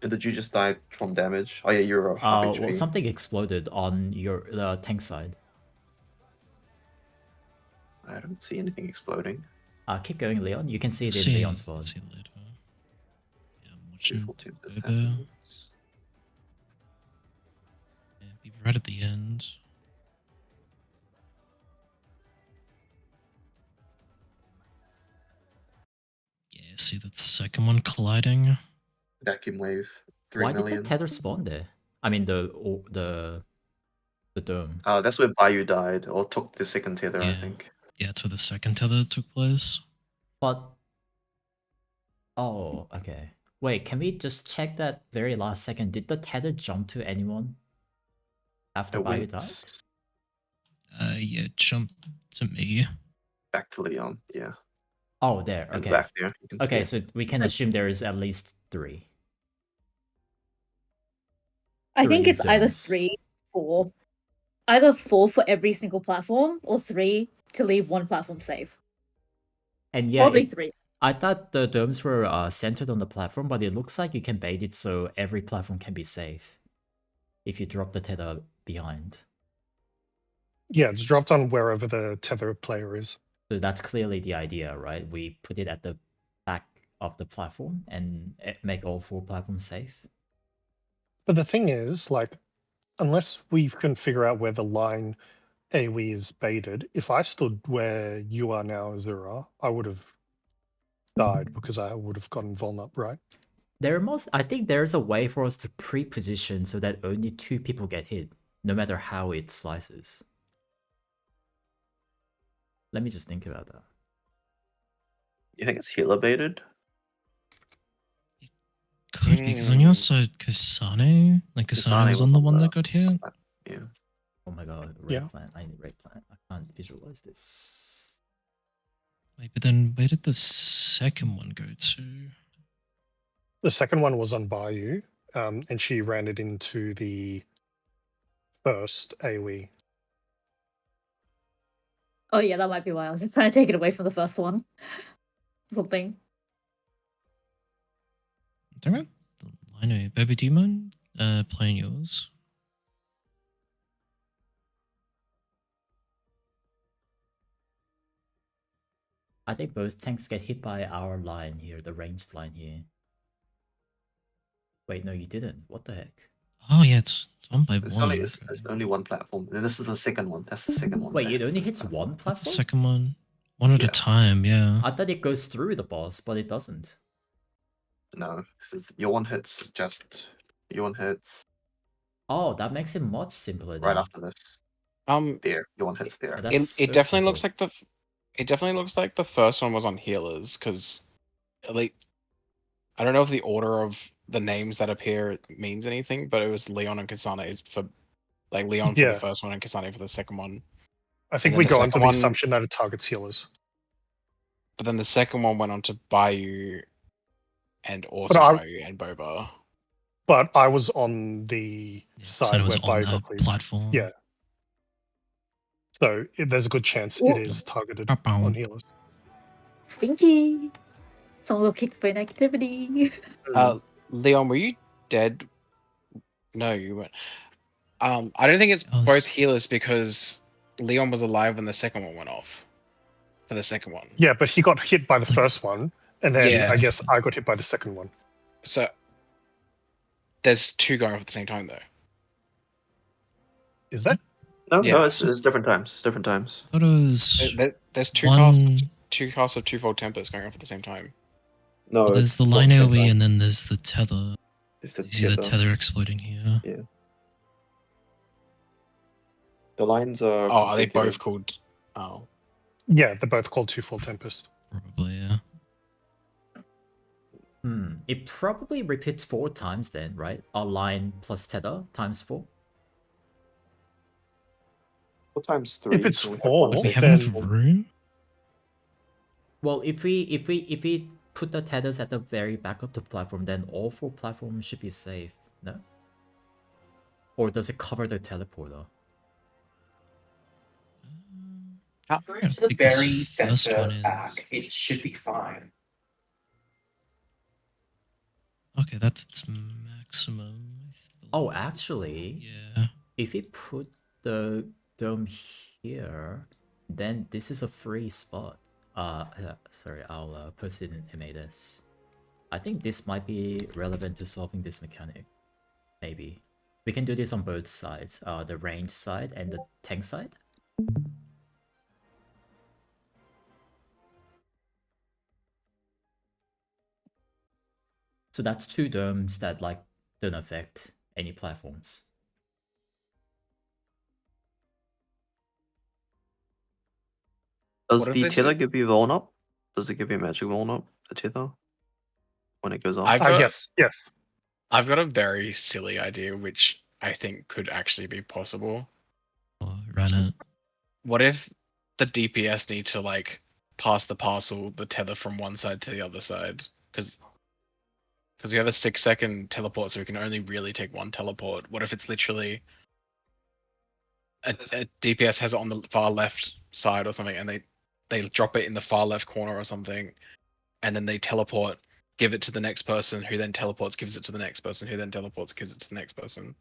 Did you just die from damage? Oh yeah, you're half HP. Well, something exploded on your tank side. I don't see anything exploding. Keep going, Leon. You can see it in See, Leon's VOD. see later. Yeah, I'm watching Beautiful Tempest Boba. happens. Yeah, be right at the end. Yeah, see that second one colliding. Vacuum wave. 3 Why million. did the tether spawn there? I mean the dome. That's where Bayou died, or took the second tether, I Yeah. think. Yeah, that's where the second tether took place. But oh, okay. Wait, can we just check that very last second? Did the tether jump to anyone after It Bayou went died? Yeah, jump to me. back to Leon, yeah. Oh, there. And Okay. back there. You can Okay, see it. so we can assume there is at least 3. I think 3 it's either domes. 3, 4. Either 4 for every single platform, or 3 to leave one platform safe. And yeah, Probably 3. I thought the domes were centered on the platform, but it looks like you can bait it so every platform can be safe. if you drop the tether behind. Yeah, it's dropped on wherever the tether player is. So that's clearly the idea, right? We put it at the back of the platform and make all 4 platforms safe. But the thing is, like, unless we can figure out where the line AoE is baited, if I stood where you are now, Azura, I would have died because I would have gotten vuln up, right? I think there's a way for us to pre-position so that only 2 people get hit, no matter how it slices. Let me just think about that. You think it's healer baited? Could be, because on your side, Kasane, Kasane was on the one that got hit. Yeah. Oh my god, red plant. I need red plant. I can't visualize this. Wait, but then where did the second one go to? The second one was on Bayou, and she ran it into the first AoE. Oh yeah, that might be why I was trying to take it away from the first one. Something. Don't know. I know. Baby, do you mind playing yours? I think both tanks get hit by our line here, the ranged line here. Wait, no, you didn't. What the heck? Oh yeah, it's one by It's one. it's only one platform. And this is the second one. That's the second one. Wait, it That's only this hits platform. one That's the platform? second one. One at a Yeah. time, yeah. I thought it goes through the boss, but it doesn't. No, your one hits your one hits Oh, that makes it much simpler then. right after this. There, your one hits there. Oh, that's It so definitely looks simple. like the first one was on healers because, like, I don't know if the order of the names that appear means anything, but it was Leon and Kasane is for, like, Leon for the Yeah. first one and Kasane for the second one. I think then we the go second into the one- assumption that it targets healers. But then the second one went on to Bayou and also I- Bayou and Boba. But I was on the So side it was where on Bayou got that cleaved. platform. Yeah. So there's a good chance Ooh. it is targeted Ba-bow. on healers. Stinky. Someone will kick for inactivity. Leon, were you dead? No, you weren't. I don't think it's I was- both healers because Leon was alive when the second one went off. For the second one. Yeah, but he got hit by the It's like- first one, and then Yeah. I guess I got hit by the second one. So there's 2 going off at the same time though. Is that? No, Yeah. no, it's different times. It's different times. I thought it was There's two one. casts of twofold tempers going off at the same time. No, Well, there's it's the not line the same AoE time. and then there's the tether. It's the You see the tether. tether exploding here. Yeah. The lines are. Oh, are they both consecutive. called? Oh, Yeah, they're both called twofold tempest. Probably, yeah. It probably repeats 4 times then, right? Our line plus tether times 4. 4 times 3. If it's so we have 4, one Do we second. have then- enough room? Well, if we put the tethers at the very back of the platform, then all 4 platforms should be safe, no? Or does it cover the teleporter? To the think this very first center one is- back, it should be fine. Okay, that's its maximum. Oh, actually, Yeah. if we put the dome here, then this is a free spot. Sorry, I'll post it in MADS. I think this might be relevant to solving this mechanic. Maybe. We can do this on both sides, the range side and the tank side. So that's 2 domes that like don't affect any platforms. Does What if the this tether is- give you vuln up? Does it give you magic vuln up? The tether when it goes off. I've got, yes, yes. I've got a very silly idea which I think could actually be possible. Oh, ran it. What if the DPS need to like pass the parcel, the tether from one side to the other side? Because we have a 6-second teleport, so we can only really take one teleport. What if it's literally a DPS has it on the far left side or something, and they drop it in the far left corner or something, and then they teleport, give it to the next person, who then teleports, gives it to the next person, who then teleports, gives it to the next person.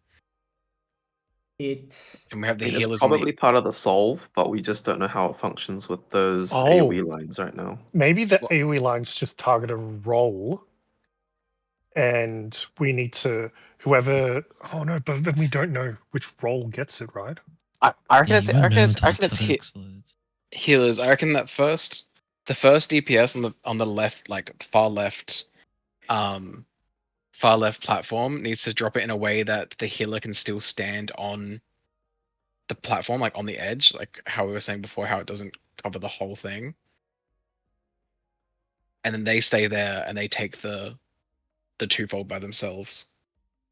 It. And we have the It's healers on probably the. part of the solve, but we just don't know how it functions with those Oh. AoE lines right now. Maybe the Well- AoE lines just target a role, and we need to whoever. Oh no, but then we don't know which role gets it, right? I reckon Yeah, it's, you I won't reckon know it's, until I the reckon it's tether explodes. healers. I reckon that the first DPS on the left, like far left platform needs to drop it in a way that the healer can still stand on the platform, like on the edge, like how we were saying before, how it doesn't cover the whole thing. And then they stay there and they take the twofold by themselves.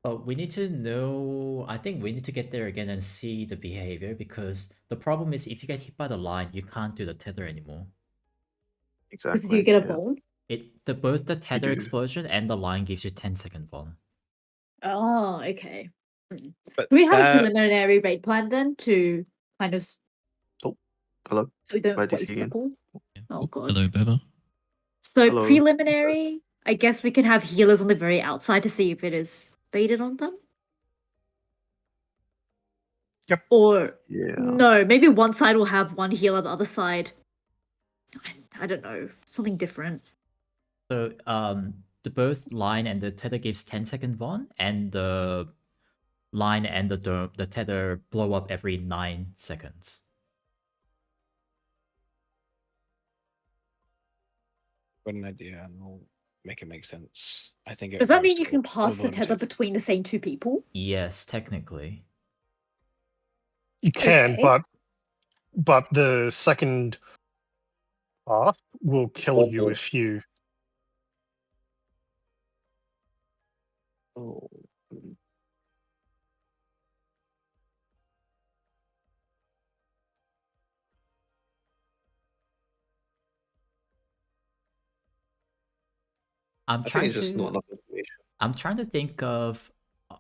But we need to know. I think we need to get there again and see the behavior, because the problem is if you get hit by the line, you can't do the tether anymore. Exactly. Did you get a yeah. bone? Both the tether do. explosion and the line gives you 10-second bond. Oh, okay. But Do we have a that, preliminary raid plan then to kind of Hello. so we don't Glad to see waste you the again. pool? Oh god. Hello, Beba. So Hello. preliminary, I guess we can have healers on the very outside to see if it is baited on them. Yep. Or Yeah. no, maybe one side will have one healer, the other side. I don't know, something different. So the both line and the tether gives 10-second bond, and the line and the tether blow up every 9 seconds. got an idea, and we'll make it make sense. I think it Does that goes mean you to can all pass the tether limited. between the same two people? Yes, technically. You can, Okay. but the second path will kill you if you. Oh. I'm I think trying it's just to. not enough information. I'm trying to think of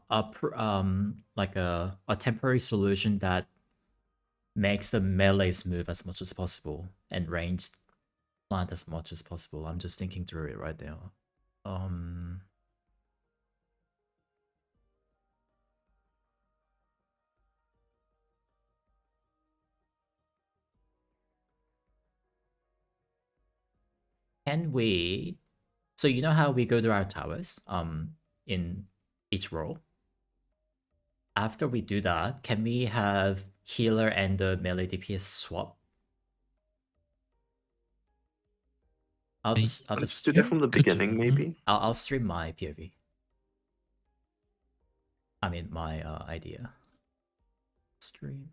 like a temporary solution that makes the melees move as much as possible and ranged plant as much as possible. I'm just thinking through it right now. Can we? So you know how we go to our towers in each role? After we do that, can we have healer and the melee DPS swap? I'll just Let's do that from the could do beginning, that. maybe. I'll stream my POV. I mean my idea. Stream.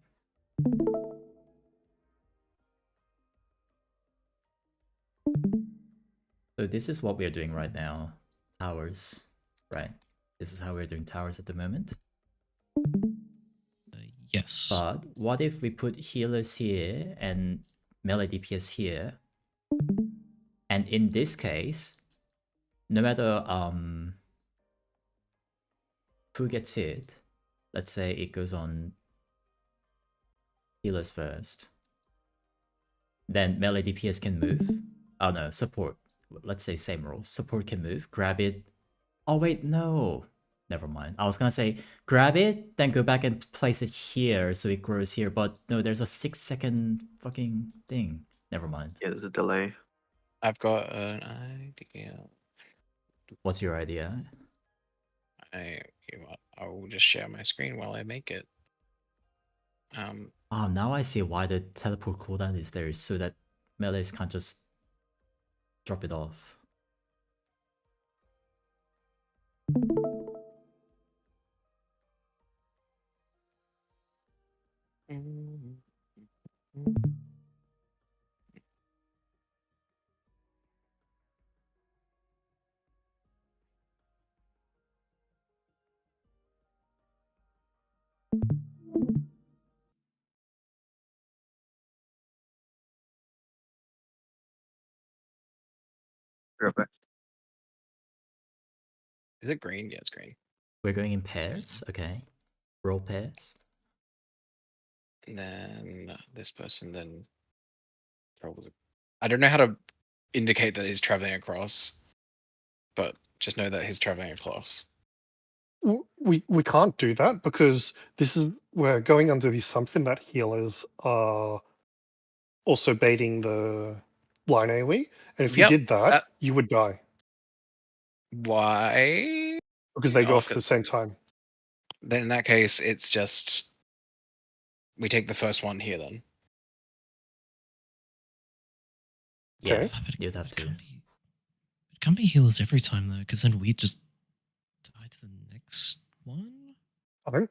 So this is what we're doing right now. Towers, right? This is how we're doing towers at the moment. Yes. But what if we put healers here and melee DPS here? And in this case, no matter who gets hit, let's say it goes on healers first, then melee DPS can move. Oh no, support. Let's say same rules. Support can move, grab it. Oh wait, no. Never mind. I was gonna say grab it, then go back and place it here so it grows here, but no, there's a 6-second fucking thing. Never mind. Yeah, there's a delay. I've got an idea. What's your idea? I will just share my screen while I make it. Oh, now I see why the teleport cooldown is there, so that melees can't just drop it off. Perfect. Is it green? Yeah, it's green. We're going in pairs, okay. Roll pairs. And then this person then probably. I don't know how to indicate that he's traveling across, but just know that he's traveling across. We can't do that because this is we're going under the assumption that healers are also baiting the line AoE, and if you Yep, did that, you would die Why? because they go Oh, off at the same time. Then in that case, it's just we take the first one here then. Yeah, Okay. you'd have to. It can't be healers every time though, because then we just die to the next one.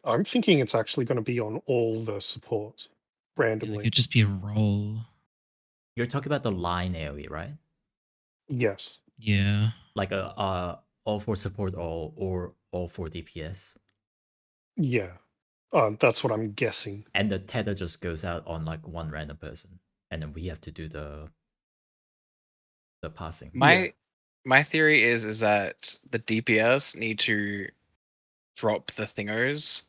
I'm thinking it's actually going to be on all the supports Yeah, randomly. it could just be a roll. You're talking about the line AoE, right? Yes. Yeah. Like all for support or all for DPS. Yeah. That's what I'm guessing. And the tether just goes out on like one random person, and then we have to do the passing. My theory is that the DPS need to drop the thingos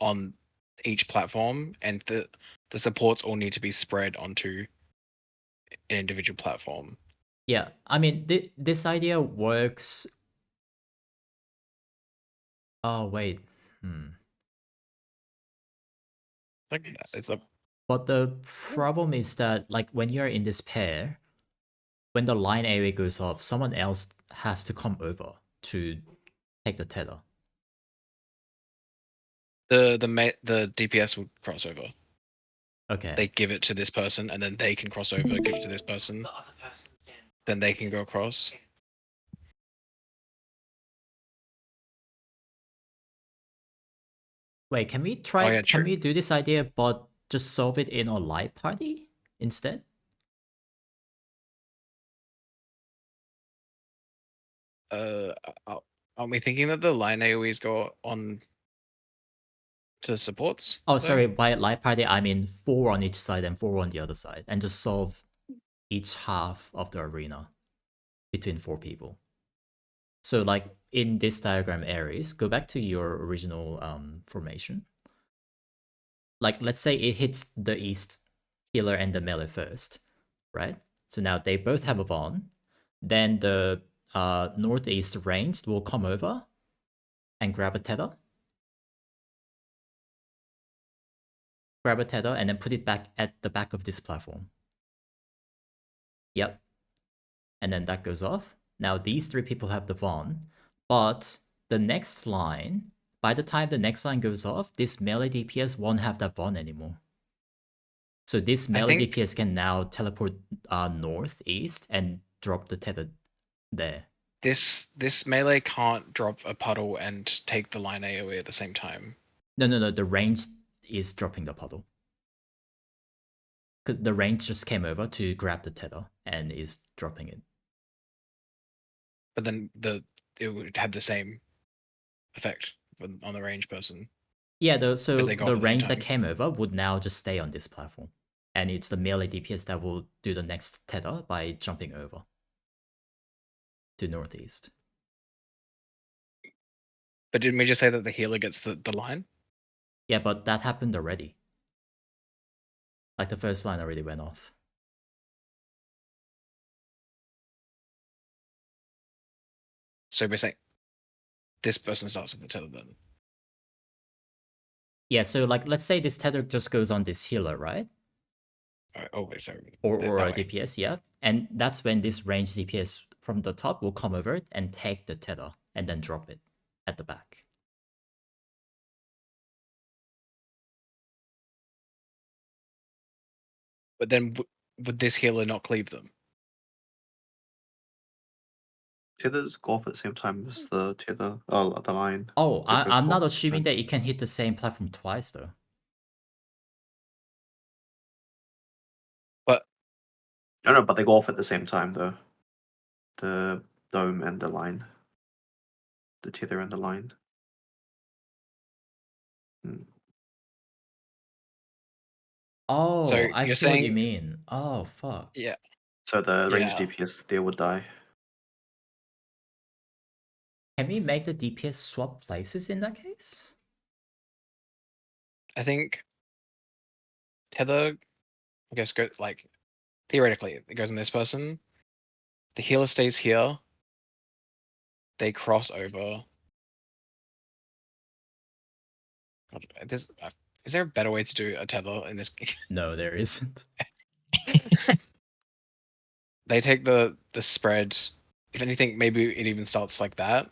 on each platform, and the supports all need to be spread onto an individual platform. Yeah, I mean this idea works. Oh wait, It's a But the problem is that like when you're in this pair, when the line AoE goes off, someone else has to come over to take the tether. the DPS will cross over. Okay. They give it to this person, and then they can cross over, give it to this person. Then they can go across. Wait, can we try? Oh, yeah, can true. we do this idea, but just solve it in a live party instead? Aren't we thinking that the line AoEs go on to supports? Oh, though? sorry. By live party, I mean 4 on each side and 4 on the other side, and just solve each half of the arena between 4 people. So, like in this diagram, Ares, go back to your original formation. Like, let's say it hits the east healer and the melee first, right? So now they both have a Vaughn. Then the northeast ranged will come over and grab a tether. Grab a tether and then put it back at the back of this platform. Yep. And then that goes off. Now these 3 people have the Vaughn, but the next line, by the time the next line goes off, this melee DPS won't have that Vaughn anymore. So this melee DPS can now teleport northeast and drop the tether there. This melee can't drop a puddle and take the line AoE at the same time. No. The range is dropping the puddle. Because the range just came over to grab the tether and is dropping it. But then it would have the same effect on the range person. Yeah, so the range that time. came over would now just stay on this platform. And it's the melee DPS that will do the next tether by jumping over to northeast. But didn't we just say that the healer gets the line? Yeah, but that happened already. Like the first line already went off. So we're saying this person starts with the tether then. Yeah, so like let's say this tether just goes on this healer, right? Always so. Or a DPS, yeah. And that's when this range DPS from the top will come over and take the tether and then drop it at the back. But then would this healer not cleave them? Tethers go off at the same time as the tether, the line. Oh, They both I'm go not off. assuming that it can hit the same platform twice though. But No, but they go off at the same time though. The dome and the line. The tether and the line. Oh, So I you're see what you saying- mean. Oh, fuck. Yeah. So the range Yeah. DPS there would die. Can we make the DPS swap places in that case? I think tether, I guess, go like theoretically it goes on this person. The healer stays here. They cross over. God, Is there a better way to do a tether in this? No, there isn't. They take the spread. If anything, maybe it even starts like that.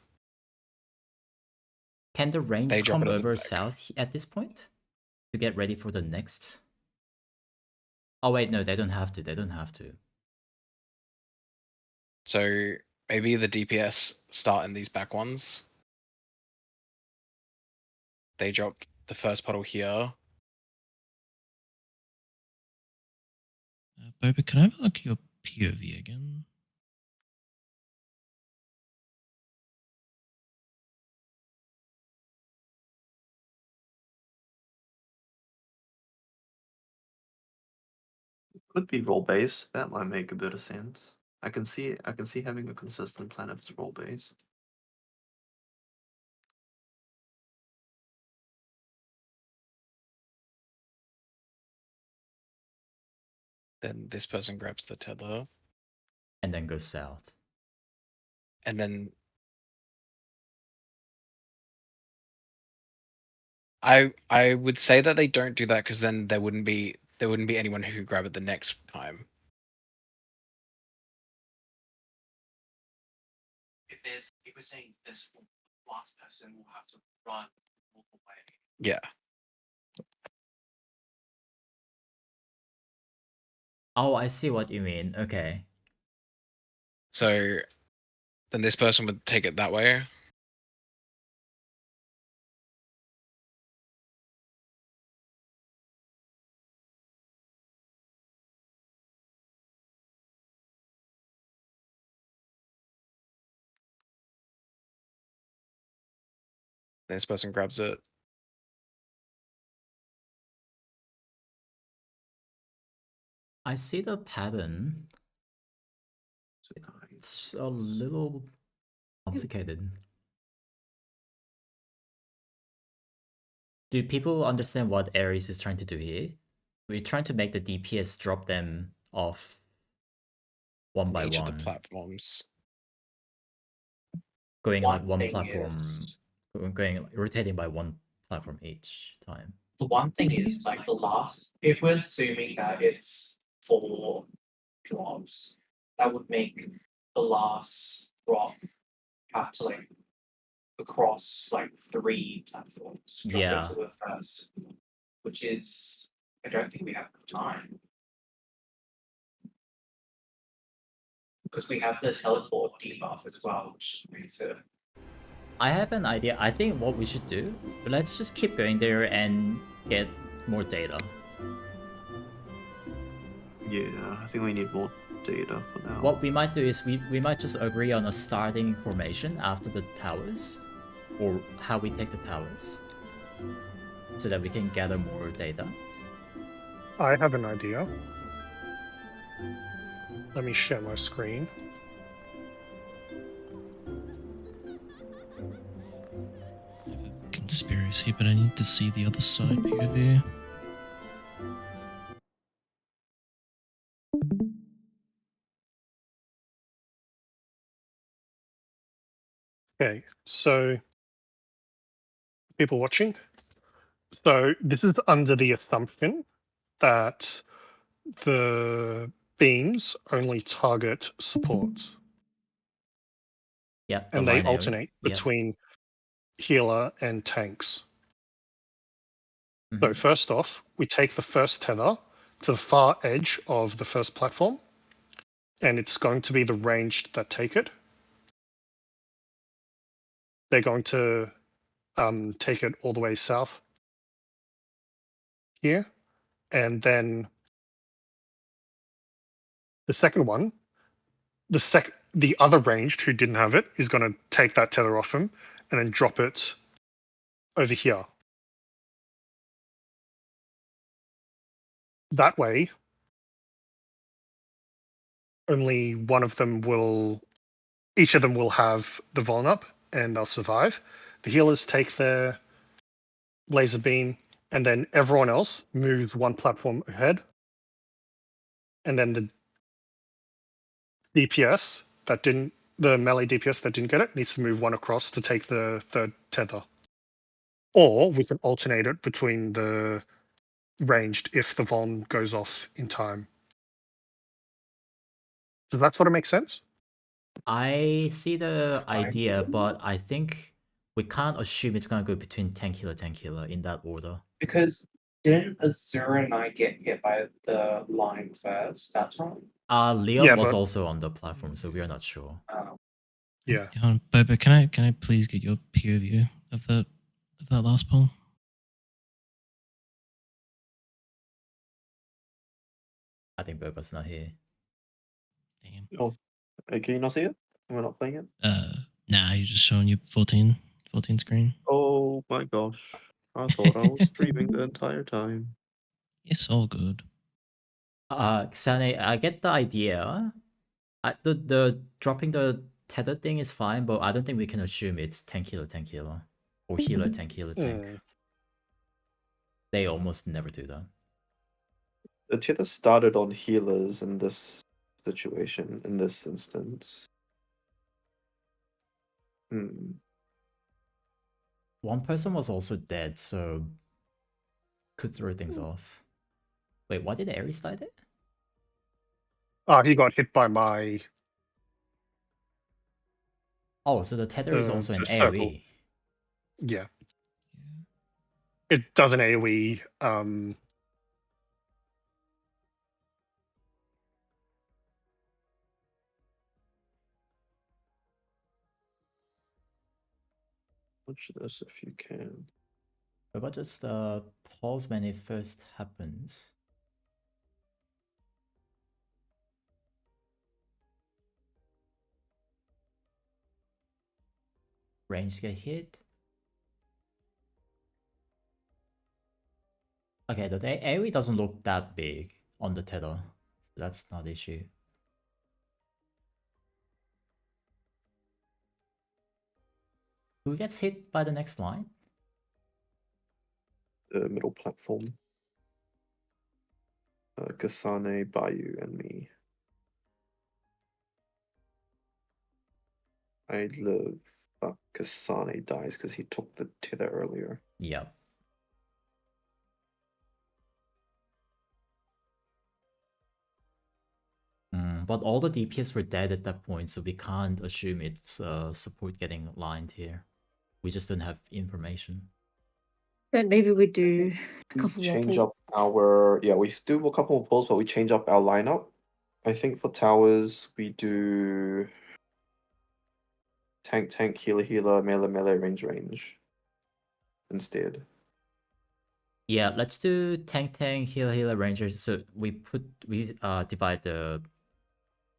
Can the They range drop come it at the over back. south at this point to get ready for the next? Oh wait, no, they don't have to. They don't have to. So maybe the DPS start in these back ones. They drop the first puddle here. Boba, can I have a look at your POV again? Could be role based. That might make a bit of sense. I can see having a consistent plan if it's role based. Then this person grabs the tether. And then goes south. And then I would say that they don't do that because then there wouldn't be anyone who could grab it the next time. If we're saying this last person will have to run all the way. Yeah. Oh, I see what you mean. Okay. So then this person would take it that way. This person grabs it. I see the pattern. It's a little complicated. Do people understand what Ares is trying to do here? We're trying to make the DPS drop them off one by Each one. of the platforms. Going One like one thing platform, is- rotating by one platform each time. The one thing is like the last, if we're assuming that it's 4 drops, that would make the last drop have to like across like 3 platforms. Drop Yeah. into the first, which is I don't think we have time. Because we have the teleport debuff as well, which makes it. I have an idea. I think what we should do, let's just keep going there and get more data. Yeah, I think we need more data for now. What we might do is we might just agree on a starting formation after the towers, or how we take the towers, so that we can gather more data. I have an idea. Let me share my screen. Conspiracy, but I need to see the other side POV. Okay, so people watching. So this is under the assumption that the beams only target supports. Yep, And they line area. alternate Yep. between healer and tanks. Mhm. So first off, we take the first tether to the far edge of the first platform, and it's going to be the ranged that take it. They're going to take it all the way south here, and then the second one, the other ranged who didn't have it is going to take that tether off him and then drop it over here. That way, only one of them will, each of them will have the vuln up and they'll survive. The healers take their laser beam, and then everyone else moves one platform ahead. And then the DPS that didn't, the melee DPS that didn't get it, needs to move one across to take the third tether. Or we can alternate it between the ranged if the Von goes off in time. Does that sort of make sense? I see the idea, but I think we can't assume it's gonna go between 10 killer in that order. Because didn't Azura and I get hit by the line first that time? Leon Yeah, was but- also on the platform, so we are not sure. Yeah. Boba, can I please get your peer review of that last poll? I think Boba's not here. Damn. Oh, can you not see it? We're not playing it. Nah, you're just showing your 14 screen. Oh my gosh! I thought I was streaming the entire time. It's all good. Xane, I get the idea. The dropping the tether thing is fine, but I don't think we can assume it's 10 killer. Or healer 10 tank. They almost never do that. The tether started on healers in this situation, in this instance. One person was also dead, so could throw things off. Wait, why did Ares die there? He got hit by my... Oh, so the tether is also an AoE. Yeah. It does an AoE. Watch this if you can. What about just pause when it first happens? Range get hit. Okay, the AoE doesn't look that big on the tether, so that's not the issue. Who gets hit by the next line? The middle platform. Kasane, Bayou, and me. I live, but Kasane dies because he took the tether earlier. Yep. But all the DPS were dead at that point, so we can't assume it's support getting lined here. We just don't have information. Then maybe we do a couple more Change polls. up our we do a couple of polls, but we change up our lineup. I think for towers we do tank healer melee range instead. Yeah, let's do tank healer rangers. So we divide the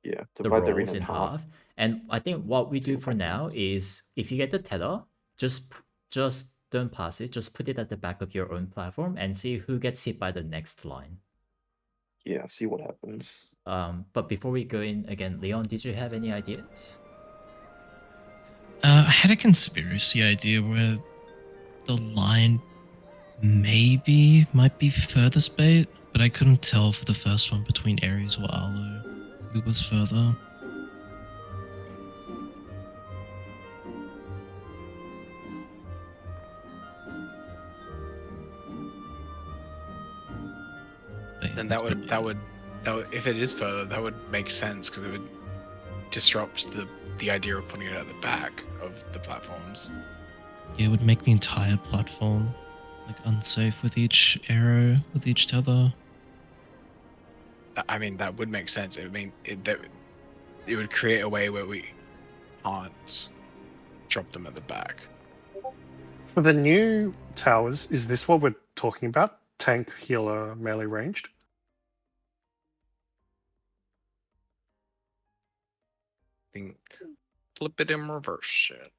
divide the roles arena in half. And I think what we See do what for now is if you get the tether, just don't pass it. Just put it at the back of your own platform and see who gets hit by the next line. Yeah, see what happens. But before we go in again, Leon, did you have any ideas? I had a conspiracy idea where the line might be furthest bait, but I couldn't tell for the first one between Ares or Arlo who was further. Then that would if it is further, that would make sense because it would disrupt the idea of putting it at the back of the platforms. Yeah, it would make the entire platform like unsafe with each arrow, with each tether. I mean, that would make sense. I mean, it would create a way where we can't drop them at the back. For the new towers, is this what we're talking about? Tank, healer, melee ranged? I think flip it and reverse it.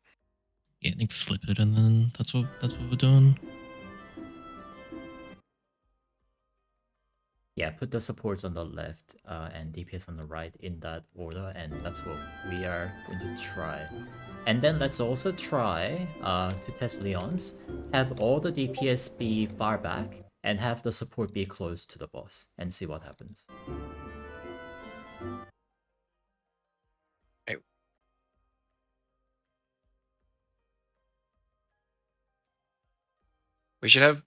Yeah, I think flip it, and then that's what we're doing. Yeah, put the supports on the left and DPS on the right in that order, and that's what we are going to try. And then let's also try to test Leon's, have all the DPS be far back and have the support be close to the boss and see what happens. We should have.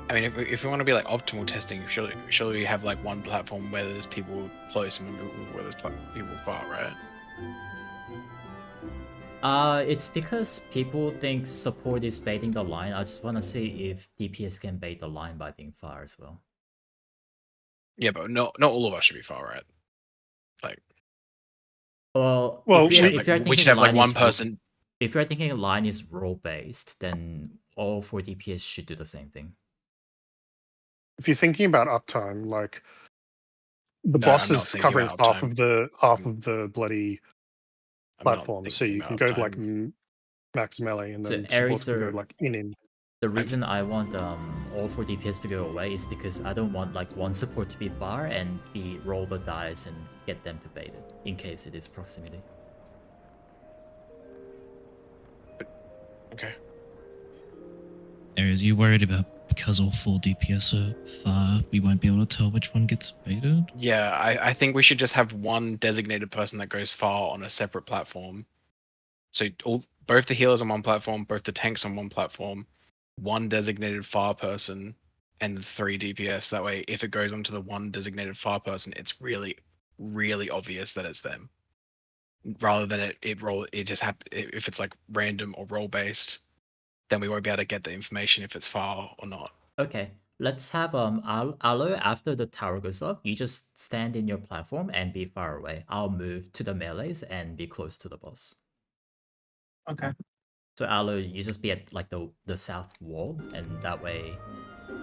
I mean, if we want to be like optimal testing, surely we have like one platform where there's people close and one where there's people far, right? It's because people think support is baiting the line. I just want to see if DPS can bait the line by being far as well. Yeah, but not all of us should be far, right? Like, well, Well, if you're we thinking should have like line one is person. if you're thinking line is role based, then all 4 DPS should do the same thing. If you're thinking about uptime, like the No, boss I'm not is thinking covering about half uptime. of the bloody I'm not platform, so thinking you can about go to like uptime. max melee, and So then Ares, supports can go like in. the reason I want all 4 DPS to go away is because I don't want like one support to be far and be roll the dice and get them to bait it in case it is proximity. Okay. Ares, you worried about because all 4 DPS are far, we won't be able to tell which one gets baited? Yeah, I think we should just have one designated person that goes far on a separate platform. So both the healers on one platform, both the tanks on one platform, one designated far person, and 3 DPS. That way, if it goes onto the one designated far person, it's really, really obvious that it's them. Rather than it just if it's like random or role based, then we won't be able to get the information if it's far or not. Okay, let's have Alo, after the tower goes up, you just stand in your platform and be far away. I'll move to the melees and be close to the boss. Okay. So Alo, you just be at like the south wall, and that way,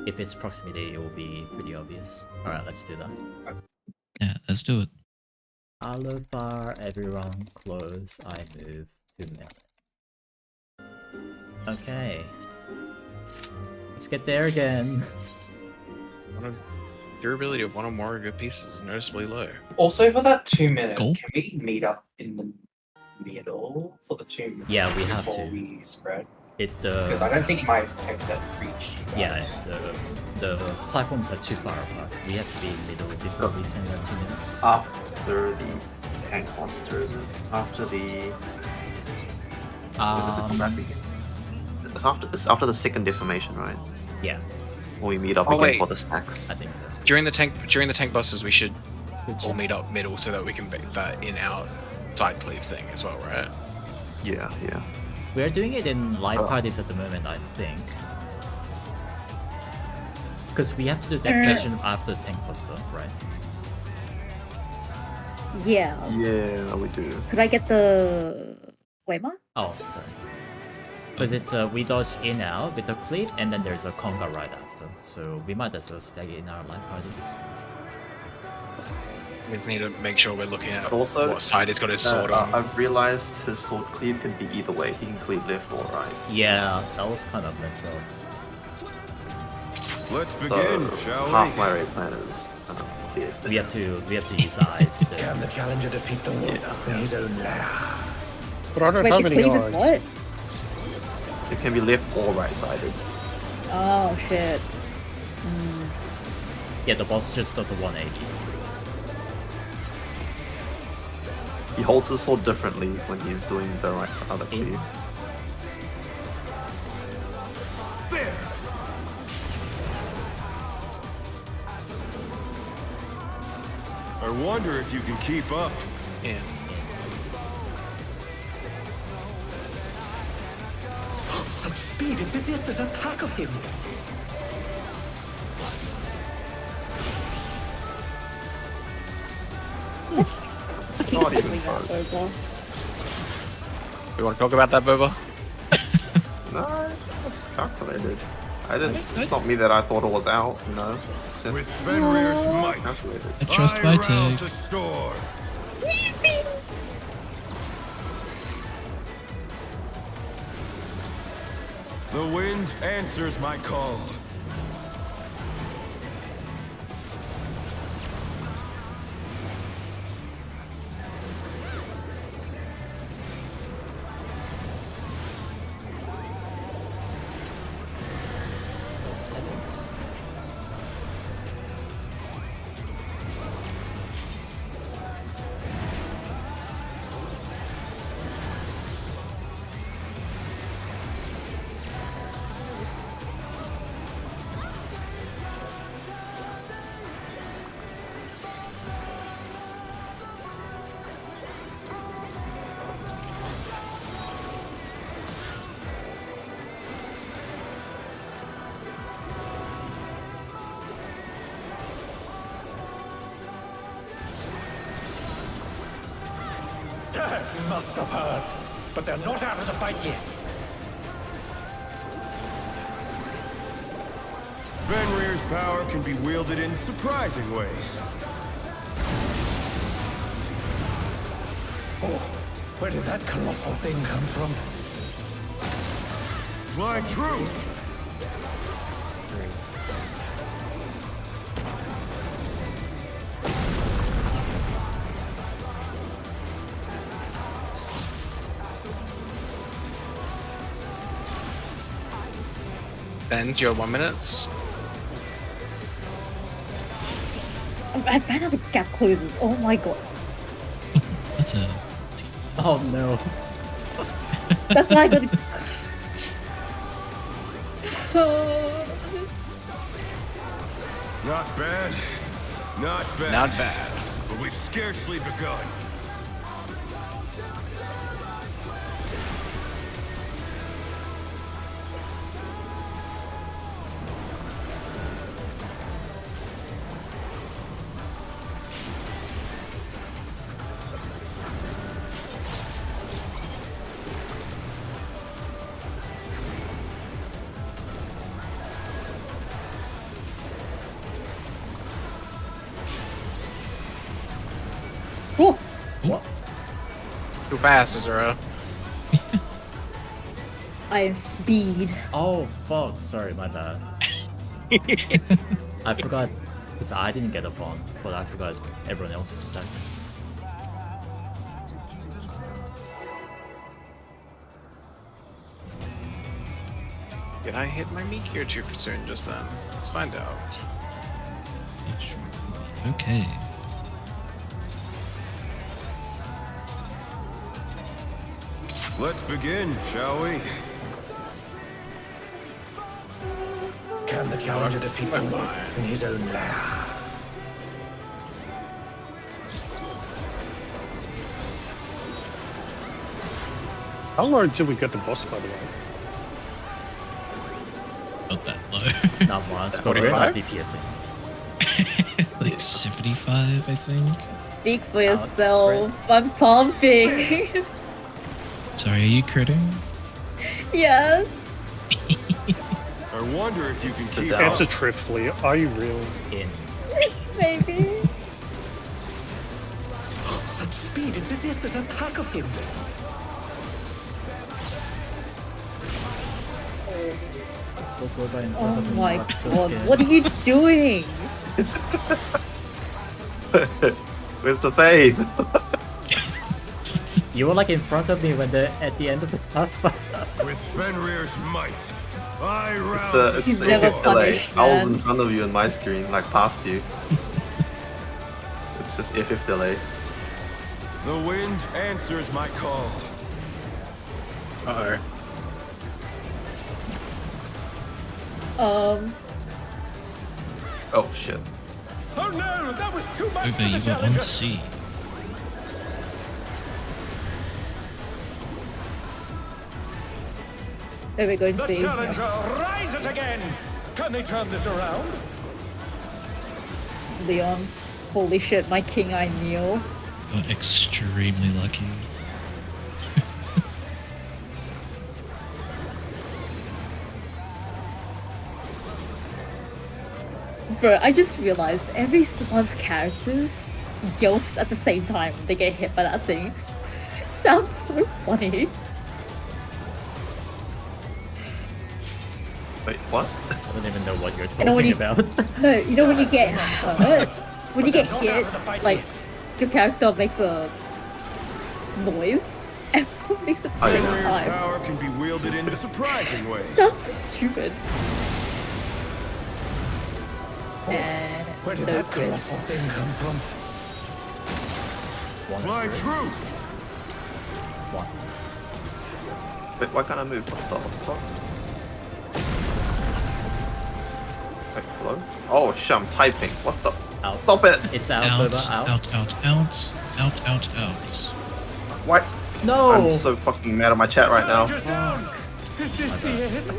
if it's proximity, it will be pretty obvious. All right, let's do that. Yeah, let's do it. Alo far, everyone close. I move to melee. Okay. Let's get there again. Durability of one or more of your pieces is noticeably low. Also, for that 2 minutes, Cool. can we meet up in the middle for the 2 minutes? Yeah, we have before to. we spread. Because Because I don't think my text had reached you yeah, guys. the platforms are too far apart. We have to be in the middle before we send that 2 minutes. After the tank monster, is it? After the. Does it come back again? It's after the second defamation, right? Yeah, Or we meet up Oh, again wait. for the stacks. I think so. During the tank bosses, we should Good all job. meet up middle so that we can bait that in our side cleave thing as well, right? Yeah, yeah. We're doing it in live Oh. parties at the moment, I think. Because we have to do definition after tank buster, right? Yeah. Yeah, we do. Could I get the Weimar? Oh, sorry. Because it's we dodge in out with the cleave, and then there's a conga right after. So we might as well stay in our live parties. We need to make sure we're looking at But also, what side he's got his sword on. I've realized his sword cleave can be either way. He can cleave left or right. Yeah, that was kind of messed up. Let's So begin, shall half we? my raid plan is cleared. We have to use eyes. Can the challenger defeat the wolf in his own lair? But I don't Wait, have the any cleave is eyes. what? It can be left or right sided. Oh shit. Yeah, the boss just does a 180. He holds his sword differently when he's doing the right side of the cleave. There! I wonder if you can keep up. Yeah. Such speed, it's as if there's a pack of him. Not even close. We want to talk about that, Boba? No, it's calculated. I didn't. It's not me that I thought it was out. You know, it's With just Fenrir's might, calculated. I trust my rouse take. the storm. The wind answers my call. Aesthetics. must have hurt, but they're not out of the fight yet. Fenrir's power can be wielded in surprising ways. Oh, where did that colossal thing come from? Flying true! Then your 1 minutes. I ran out of gap closes. Oh my god. That's a. Oh no. That's why I got. Not bad. Not bad. Not bad. But we've scarcely begun. Oh, What? Too fast, Azura. I am speed. Oh fuck! Sorry, my bad. I forgot because I didn't get a phone, but I forgot everyone else is stuck. Did I hit my Mikio too for soon just then? Let's find out. Okay. Let's begin, shall we? Can the challenger defeat the wolf in his own lair? How low did we get the boss, by the way? Not that low. Not once, but we're not 45? DPSing. Like 75, I think. Speak for yourself. I'm pumping. Sorry, are you critting? Yes. I wonder if you can the keep down. up. Answer truthfully, are you really? In. Maybe. Such speed, it's as if there's a pack of him. It's so good by in Oh front of me. my I'm so god. scared. What are you doing? Where's the fade? You were like in front of me when they're at the end of the last fight. With Fenrir's might, I rouse It's He's the never if delay. punished, I was man. in front of you on my screen, like past you. It's just if delay. The wind answers my call. Uh-oh. Oh shit. Oh no, that was too much Uber, for the you were on challenger. C. Where are we going The to see? challenger rises again. Can they turn this around? Leon. Holy shit, my king I kneel. Got extremely lucky. Bro, I just realized everyone's characters yelps at the same time when they get hit by that thing. Sounds so funny. Wait, what? I don't even know what you're You know when talking you- about. No, you know when you get hurt, when you get But they're not out hit, of the fight like yet. your character makes a noise. Everyone makes it at the Oh, same yeah. Fenrir's time. power can be wielded in surprising ways. Sounds so stupid. And Where did no that colossal crits. thing come from? Fly true! One. Wait, why can't I move? What the fuck? Wait, hello? Oh shit, I'm typing. What the? Out. Stop it! It's out, Out, Boba, out. out. What? No! I'm so fucking mad at my chat right now. Challenger's down. Is this the end?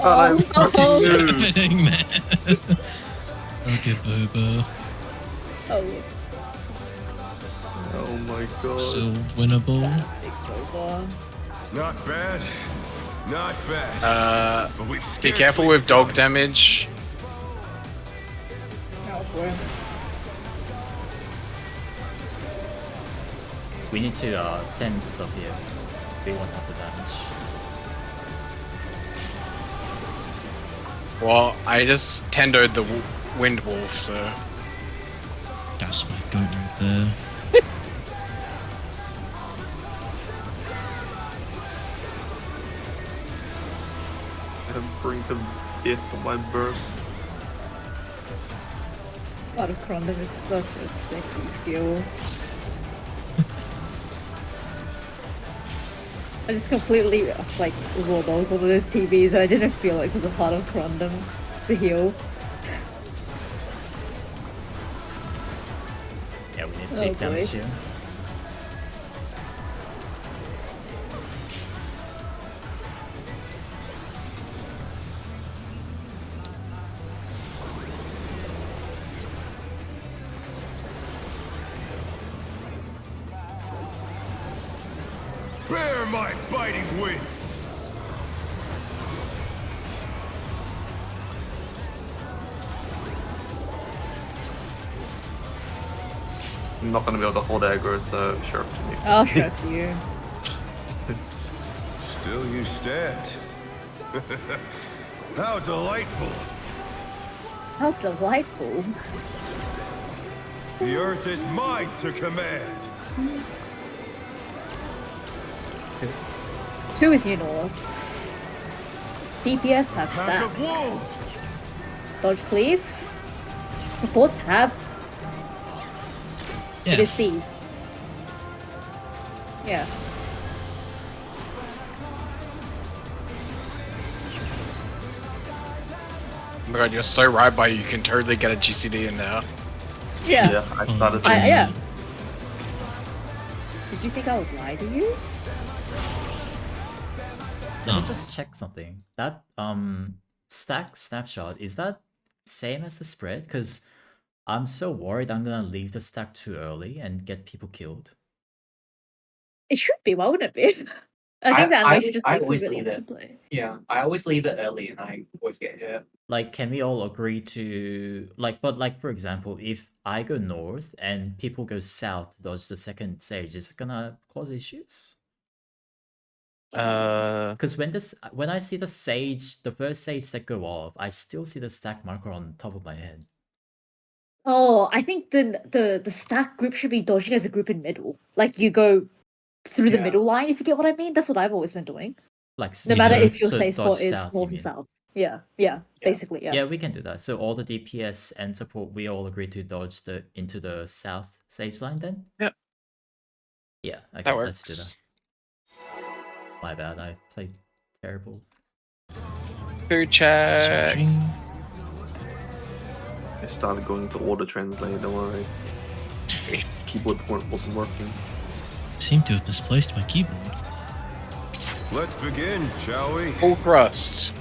Oh, What is no. happening, man? Okay, Boba. Oh, Oh my my god. Still winnable. It's over. Not bad. Not bad. But we've Be careful with dog damage. No, boy. We need to send stuff here. We won't have the damage. Well, I just tendered the wind wolf, so That's my goat right there. At the brink of death on my burst. God of Crondom is such a sexy skill. I just completely like rolled over those TVs and I didn't feel like it was a part of Crondom to heal. Yeah, we need Oh, big boy. damage here. Bear my biting wings. I'm not gonna be able to hold aggro, so sure to me. I'll trust you. Still you stand. How delightful. How delightful. The earth is mine to command. 2 is new north. DPS have Pack stack. of wolves. Dodge cleave. Supports have. Yeah. It is C. Yeah. oh my god, you're so right, by you can totally get a GCD in there. Yeah. Yeah, I started. Yeah. Did you think I would lie to you? Let me Oh. just check something. That stack snapshot, is that same as the spread? Because I'm so worried I'm gonna leave the stack too early and get people killed. It should be. Why wouldn't it be? I think the animation just I makes always it really leave hard it. to play. Yeah, I always leave it early and I always get hit. Like, can we all agree to but like for example, if I go north and people go south to dodge the second stage, is it gonna cause issues? Because when I see the first sage that go off, I still see the stack marker on top of my head. Oh, I think the stack group should be dodging as a group in middle. Like you go through the Yeah. middle line, if you get what I mean. That's what I've always been doing. Like No matter so- if your so safe dodge spot is south, you north or mean? south. Yeah, basically, yeah. Yeah, we can do that. So all the DPS and support, we all agree to dodge into the south sage line then? Yep. Yeah, okay, That let's do works. that. My bad, I played terrible. Food check. Searching. I started going to auto translate. Don't worry. Keyboard wasn't working. Seem to have misplaced my keyboard. Let's begin, shall we? Full thrust.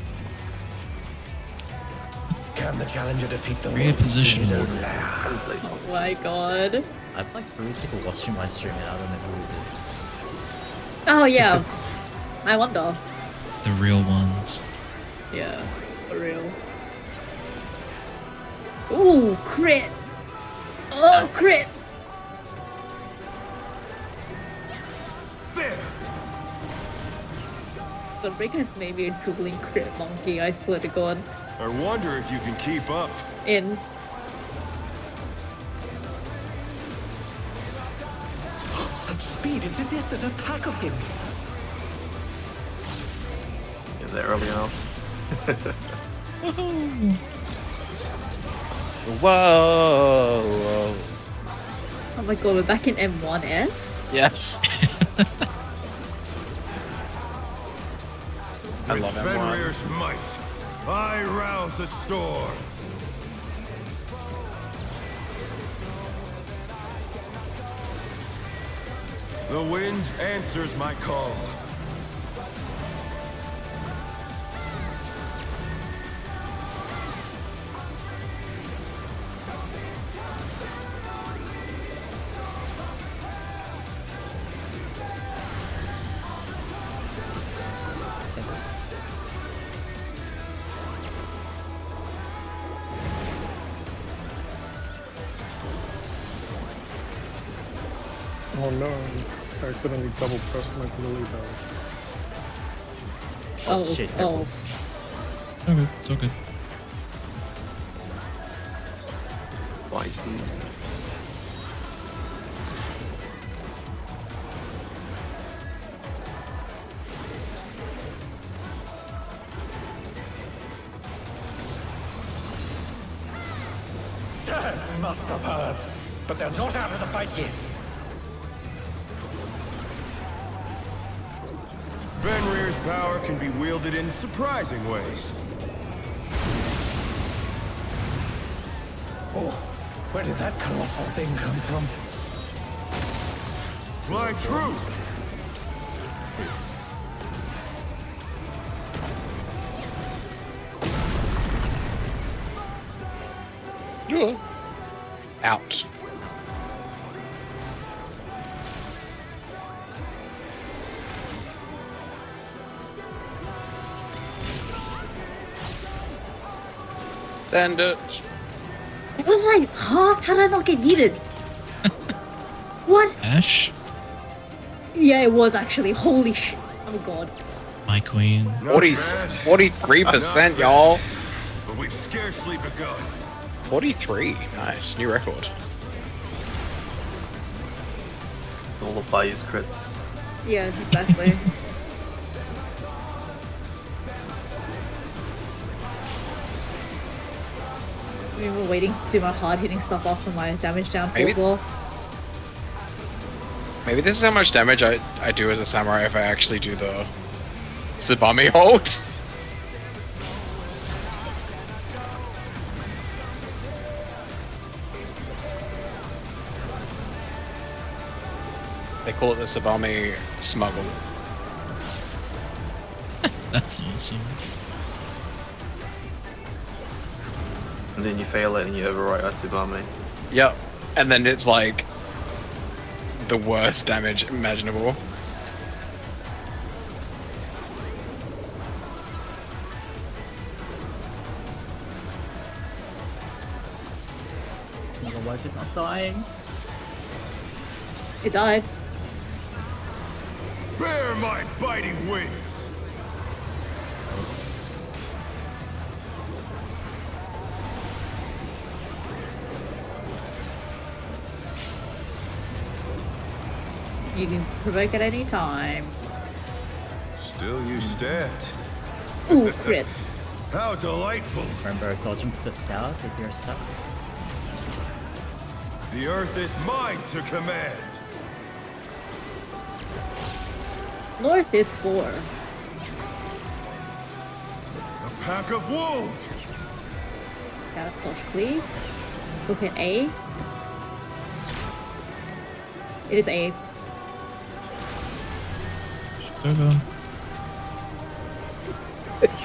Can the challenger defeat the Rear wolf in position. his own lair? Translate. Oh my god. I have like 3 people watching my stream and I don't know who it is. Oh yeah. I wonder. The real ones. Yeah, for real. Ooh, crit! Oh, crit! There. The ring has made me a drooling crit monkey, I swear to god. I wonder if you can keep up. In. Such speed, it's as if there's a pack of him. Yeah, they're early enough. Whoa. Oh my god, we're back in M1S? Yeah. I With love M1. Fenrir's might, I rouse a storm. The wind answers my call. Oh no, I accidentally double pressed my lily bell. Oh, shit, careful. Okay, it's all good. Spicy. Dad must have heard, but they're not out of the fight yet. Fenrir's power can be wielded in surprising ways. Oh, where did that colossal thing come from? Fly true! Out. Stand it. It was like, huh? How did I not get yeeted? What? Ash, Yeah, it was actually. Holy shit. Oh god. my queen. Not 40, bad, 43%, y'all. but we've scarcely begun. 43. Nice. New record. It's all of Bayou's crits. Yeah, exactly. We were waiting to do my hard hitting stuff after my damage down Maybe- falls off. Maybe this is how much damage I do as a samurai if I actually do the Tsubame hold. They call it the Tsubame smuggle. That's awesome. And then you fail it and you overwrite Atsubame. Yep. And then it's like the worst damage imaginable. Otherwise, it's not dying. It died. Bear my biting wings! It's... You can provoke at any time. Still you stand. Ooh, crit. How delightful! Remember dodging to the south if you're stuck. The earth is mine to command! North is 4. A pack of wolves! Got a push cleave. Look at A. It is A. Over.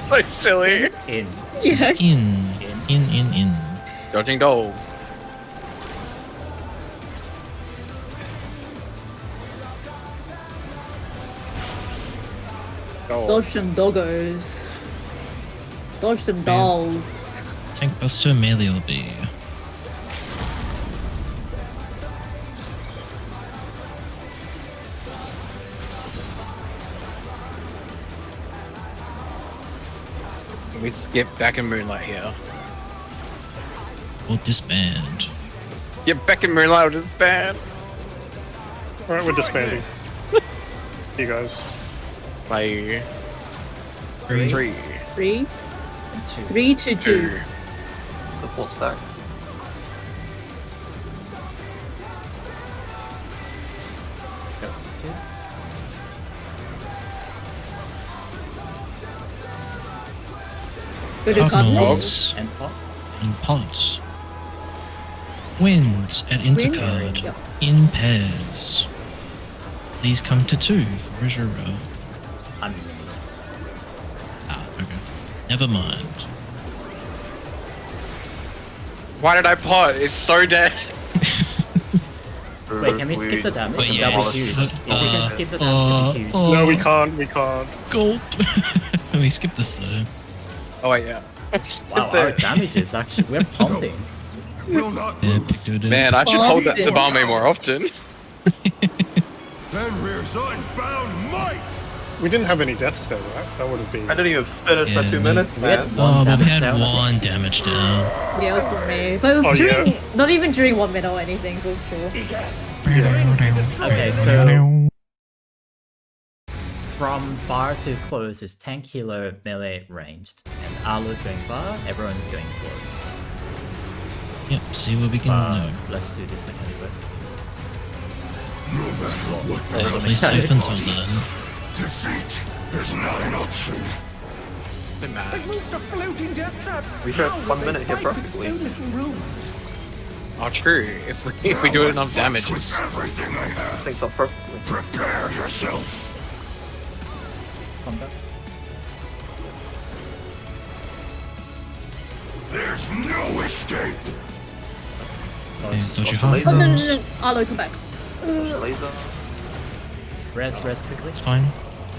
So silly. In. This is in. Dodging dog. Dodge them doggos. Dodge them dogs. Tank Buster melee will be. We get back in Moonlight here. Or disband. Get back in Moonlight or disband. Alright, we're Try disbanding. this. You guys. By 3. 3. 3. And 2. 3 to 2. 2. Support stack. Go to Cardinals. Cardinals. And pop. And pods. Winds at intercard. Yep. In pairs. These come to 2 for Rizura. I'm Ah, okay. Never mind. Why did I pot? It's so dead. Wait, can we skip the damage? But yeah, That'd be huge. If we can skip the damage, it'd be huge. No, we can't. Gulp. Let me skip this though. Oh wait, yeah. Wow, our damage is actually... We're pumping. Will not Yeah, lose. picked it. Man, I should hold that Oh, Tsubame more often. Fenrir's unbound might! We didn't have any deaths there, right? That would have been. I didn't even finish my Yeah, 2 we- minutes, man. Oh, but we damage had down. one damage down. Yeah, it was for me. But it was Oh, during, yeah. not even during 1 minute or anything, so it's cool. Okay, so from far to close is 10 kilo melee ranged, and Arlo is going far, everyone is going close. Yep, see what we can do. Let's do this mechanic first. At least safe until then. Defeat is not an option. Bit mad. They moved to floating death traps. We have How 1 will minute they here fight with perfectly. so little room? Oh, true. If we do enough damage, it's Everything I This have. thing's up perfectly. Prepare yourself. Combat. There's no escape. Okay, dodge your laser. Oh, no, no, half. no. Arlo, come back. Laser. Rest quickly. It's fine.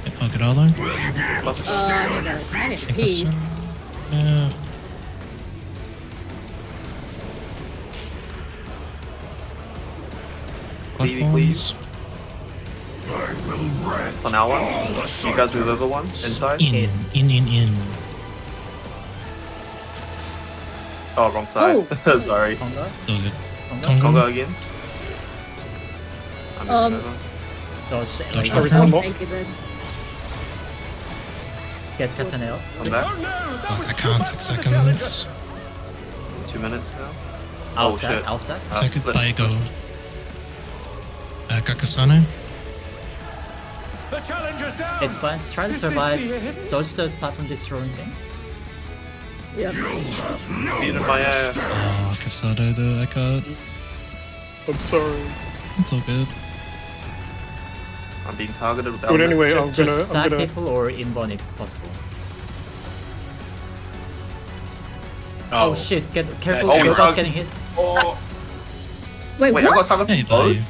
Yep, I'll get Arlo. I need a Take piece. this. Yeah. Please. Platforms. I will rent It's on our one. You guys move over one inside. In. Oh, wrong side. Sorry. Conga. Still good. Conga. Congo again. I'm moving over. Dodge. Dodge laser. half. One more. Thank you then. Get Casaneo. I'm back. Oh no, that Fuck, was I too can't. much 6 for the challenge. seconds. 2 minutes now. Alsat. shit. Alsat. Second split, by split. go. Kakasane. The challenger's down. It's fine. Try to Is this survive. the hidden? Dodge the platform destroying thing. Yeah. Beating my ass. Oh, Casado though, I can't. I'm sorry. It's all good. I'm being targeted with But element. anyway, I'm Just gonna. side people or invuln if possible. Oh, shit! Get careful. Oh, Your you're guy's out. getting hit. Oh, Wait, wait, I got what? targeted Hey, from both? buddy.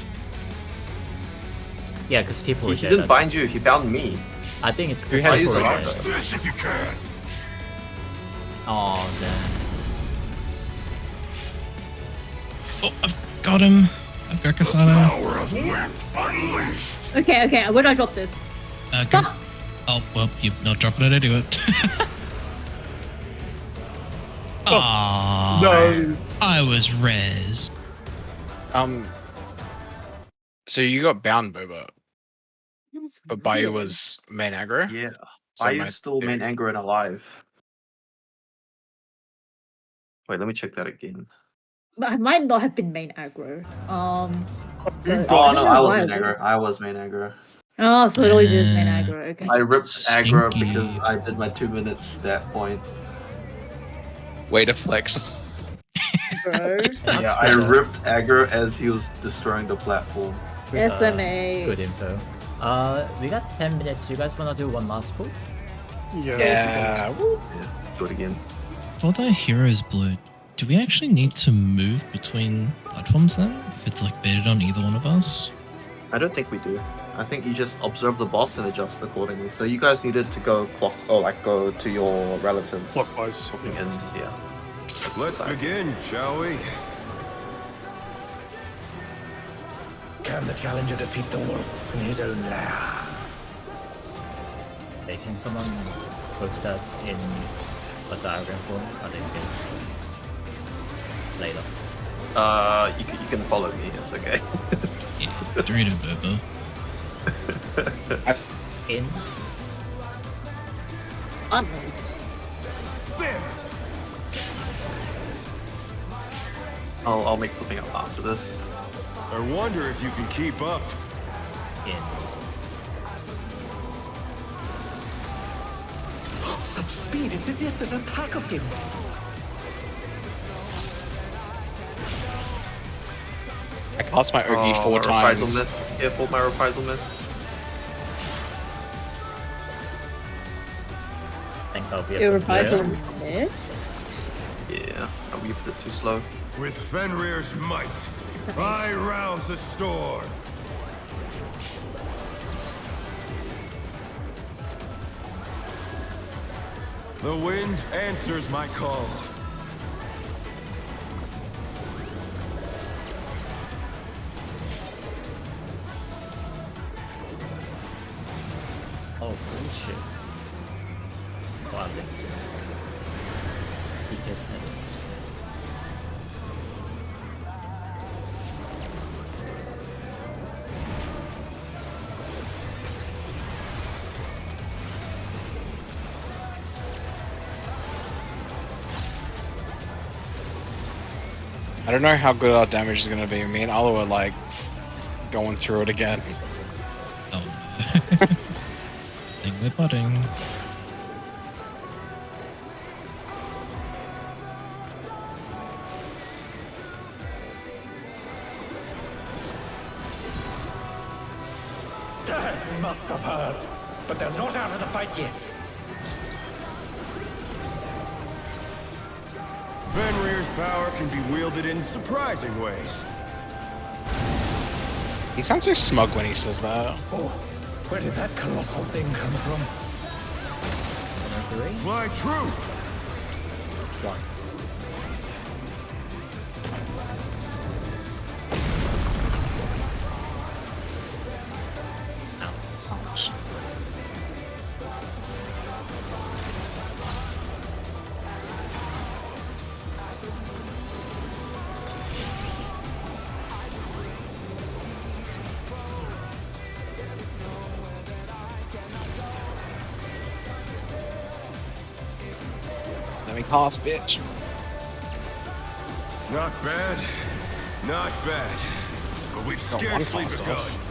Yeah, because people He are dead. didn't bind you, he bound me. I think it's You because had to people use are it dead. after. This if you can. Oh damn. Oh, I've got him. I've got Kasana. Power of wind unleashed. Okay, where do I drop this? Go. Oh, well, you're not dropping it anyway. Aww. No. I was res. So you got bound, Boba, That's but Bayu weird. was main aggro. Yeah. So Are my- you still main anger and alive? Wait, let me check that again. But I might not have been main aggro. But- Oh don't no, I know was why main I aggro. I was main aggro. Oh, so it always is main aggro. Okay. I ripped aggro Stinky. because I did my 2 minutes at that point. Way to flex. Bro. Yeah, I ripped aggro as he was destroying the platform. SMA. Good info. We got 10 minutes. Do you guys wanna do one last pull? Yeah. Yeah. Yeah, let's do it again. For the hero's blood, do we actually need to move between platforms then? If it's like baited on either one of us? I don't think we do. I think you just observe the boss and adjust accordingly. So you guys needed to go clock or like go to your relative. Clockwise. And yeah. Let's begin, shall we? Can the challenger defeat the wolf in his own lair? Hey, can someone post that in a diagram form? I think later. You can follow me. It's okay. Yeah, Dorito Bobo. In. Unknown. There. I'll make something up after this. I wonder if you can keep up. In. Such speed, it's as if there's a pack of him. I cast my Ogi Oh, 4 my reprisal times. missed. Careful, my reprisal missed. I think that'll be a Your simple reprisal layer. missed. Yeah, I weaved it too slow. With Fenrir's might, I rouse a storm. The wind answers my call. shit. Oh, I linked it. Deepest tennis. I don't know how good our damage is going to be. Me and Alu are like going through it again. Oh. Think we're butting. They must have heard, but they're not out of the fight yet. Fenrir's power can be wielded in surprising ways. He sounds so smug when he says that. Oh, where did that colossal thing come from? Fly true! One. Ouch. Let me cast, bitch. Not bad, not bad. But we've Got one scarcely fast begun. off.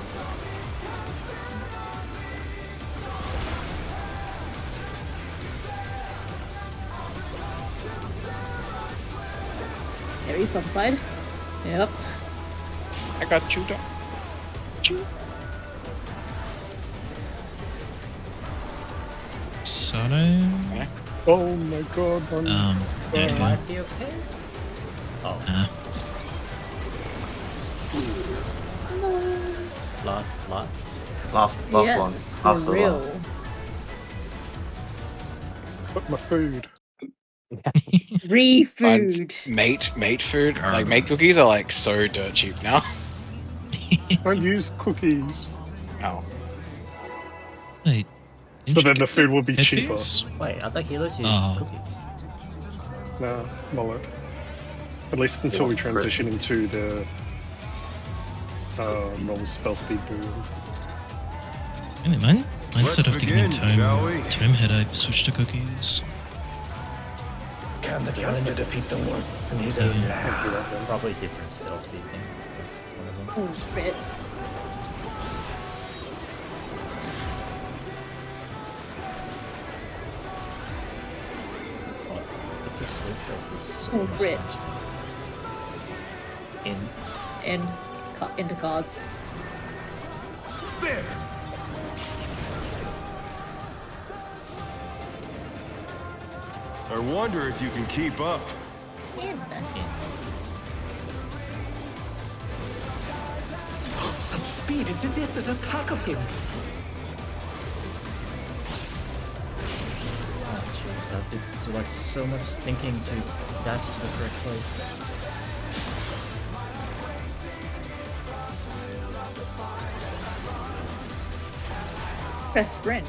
Aries on the side. Yep. I got you, dog. Sorry. Okay. Oh my god, There you go. Might be okay. Oh, last. Last Yes, one. for Last of the real. last. But my food. Free Find food. mate food. Like mate cookies are like so dirt cheap now. Don't use cookies. Oh. Wait. So then the food will be cheaper. Headpiece? Wait, I thought healers use Oh. cookies. Nah, mullet. At least until we transition into the normal spell speed boom. Really, mine instead of begin, taking shall we? time hit, I switched to cookies. Can the challenger defeat the wolf in his own lair? Probably different spell speed thing. Was one of them. Oh, shit. If the slow spells was so Oh, much Brit. in Into cards. There! I wonder if you can keep up. In. Such speed, it's as if there's a pack of him. Oh jeez, I have to do like so much thinking to dash to the correct place. Press sprint.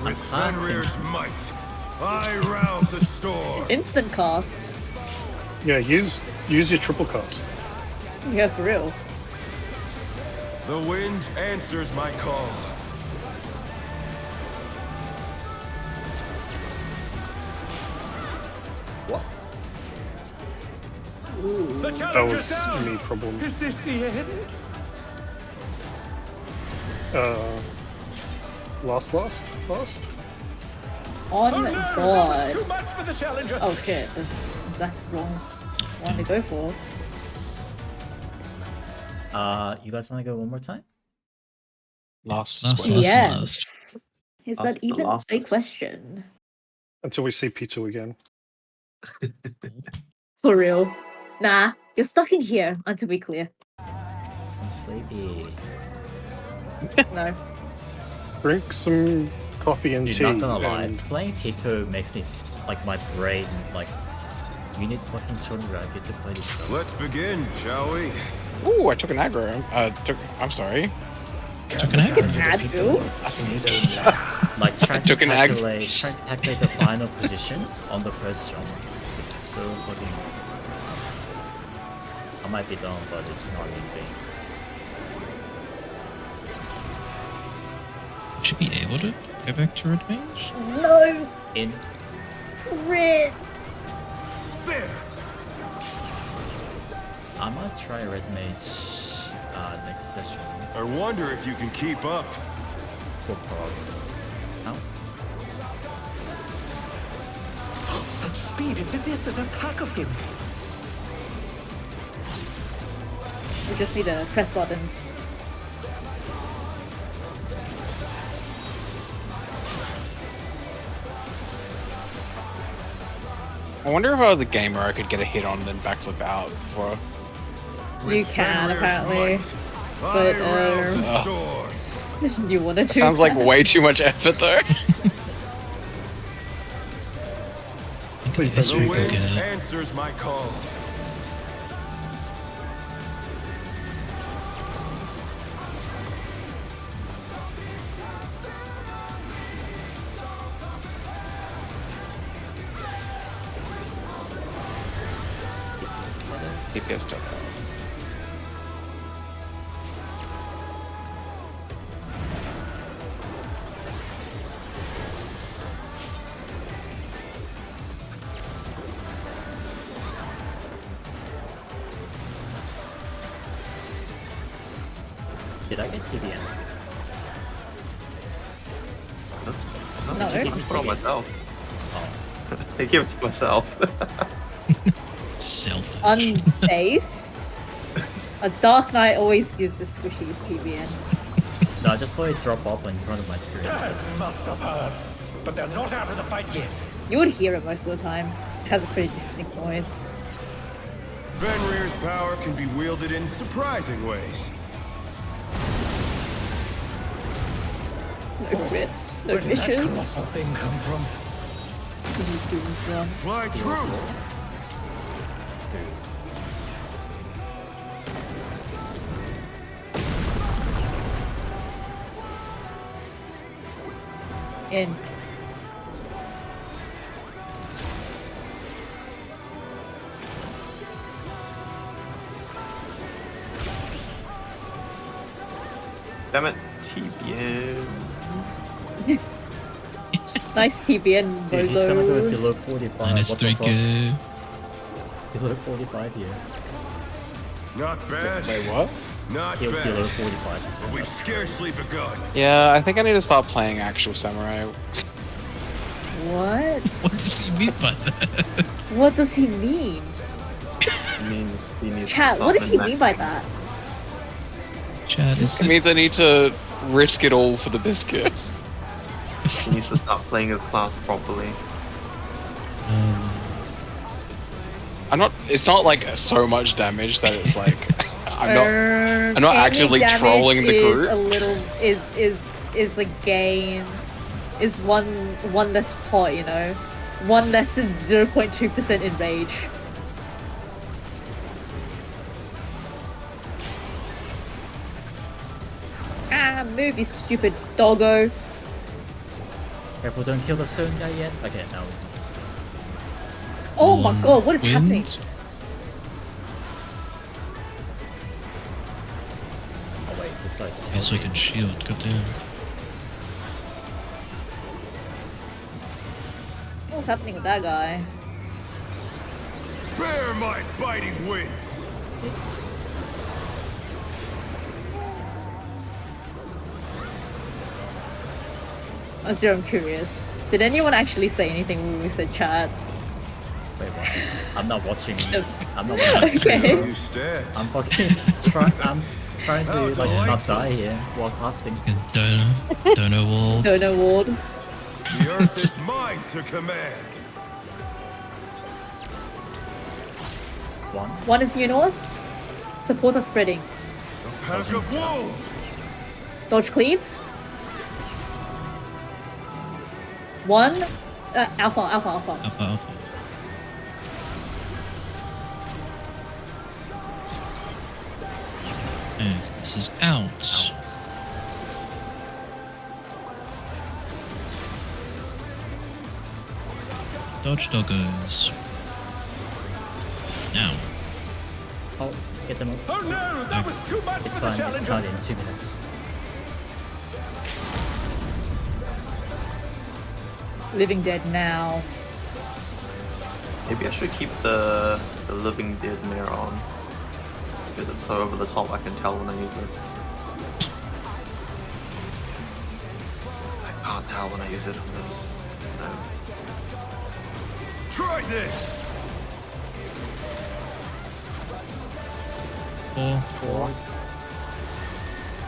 With fasting. Fenrir's might, I rouse the storm. Instant cast. Yeah, use your triple cast. Yeah, for real. The wind answers my call. The That challenger's was down! me problem. Is this the end? Last? Oh Oh my no, that god. was too much for the challenger! Oh shit, that's exactly wrong one to go for. You guys want to go one more time? Last Last, square. last. Yes. Is Last that the even a lastest. question? Until we see P2 again. For real. Nah, you're stuck in here until we clear. I'm sleepy. No. Drink some coffee and Dude, tea. not gonna lie, and playing Tito makes me like my brain like. You need fucking Tony Rabbit to play this stuff. Let's begin, shall we? Ooh, I took an aggro. I'm sorry. Can Took the an aggro. challenger defeat the Aggro? wolf in his own lair? Like trying to Took an ag- calculate the final position on the first jump is so fucking. I might be dumb, but it's not easy. Should be able to go back to red mage. No! In Red! There! I might try red mage next session I wonder if you can keep up. for prog. How? Such speed, it's as if there's a pack of him. We just need to press buttons. I wonder if I was a gamer I could get a hit on and then backflip out before. You can, Fenrir's apparently. might, But, I rouse the storm. You wanna do Sounds like that? way too much effort though. I think the The go wind get it. answers my call. DPS stuff. Did I get TDM? No. I put it on myself. Oh. I give it to myself. Selfish. Unbased. A Dark Knight always gives the squishies TBN. No, I just saw it drop off in front of my screen. That must have hurt. But they're not out of the fight yet. You would hear it most of the time. It has a pretty distinct noise. Fenrir's power can be wielded in surprising ways. No crits, no Where did that vicious. colossal thing come from? Fly true! In. Damn it, TBM. Nice TBN, Dude, he's gonna go bozo. below 45. Minus What the 3k. fuck? Below 45 here. Not bad. Wait, what? Not He was below bad. 45%. But we've scarcely begun. Yeah, I think I need to start playing actual samurai. What? What does he mean by that? What does he mean? Means he needs Chat, to what start did he mean by min-maxing. that? Chad, is It it? means I need to risk it all for the biscuit. He needs to start playing his class properly. I'm not. It's not like so much damage that it's like I'm not Any actively damage trolling the is group. A little is a gain. Is one less pot, you know, one less than 0.2% in rage. Ah, move, you stupid doggo. Careful, don't kill the stone guy yet. Okay, now. Oh my god, what is happening? Wind? Oh wait, this guy's. I guess we can shield. Good damn. What's happening with that guy? Bear my biting wings! It's. I'm curious. Did anyone actually say anything when we said chat? Wait, what? I'm not watching. No. I'm not watching. stream. Okay. You stand. I'm fucking I'm trying to How like not delightful. die here while casting. Dono wall. Dono ward. The earth is mine to command. One. One is near north. Support are spreading. A pack of wolves! Dodge cleaves. One. Alpha. Alpha, alpha. And this is out. Dodge doggos. Now. Oh, get them up. Oh no, that was too much It's for the fine, it's challenger. not in 2 minutes. Living Dead now. Maybe I should keep the Living Dead mirror on. Because it's so over the top I can tell when I use it. I can't tell when I use it on this. No. Try this! 4.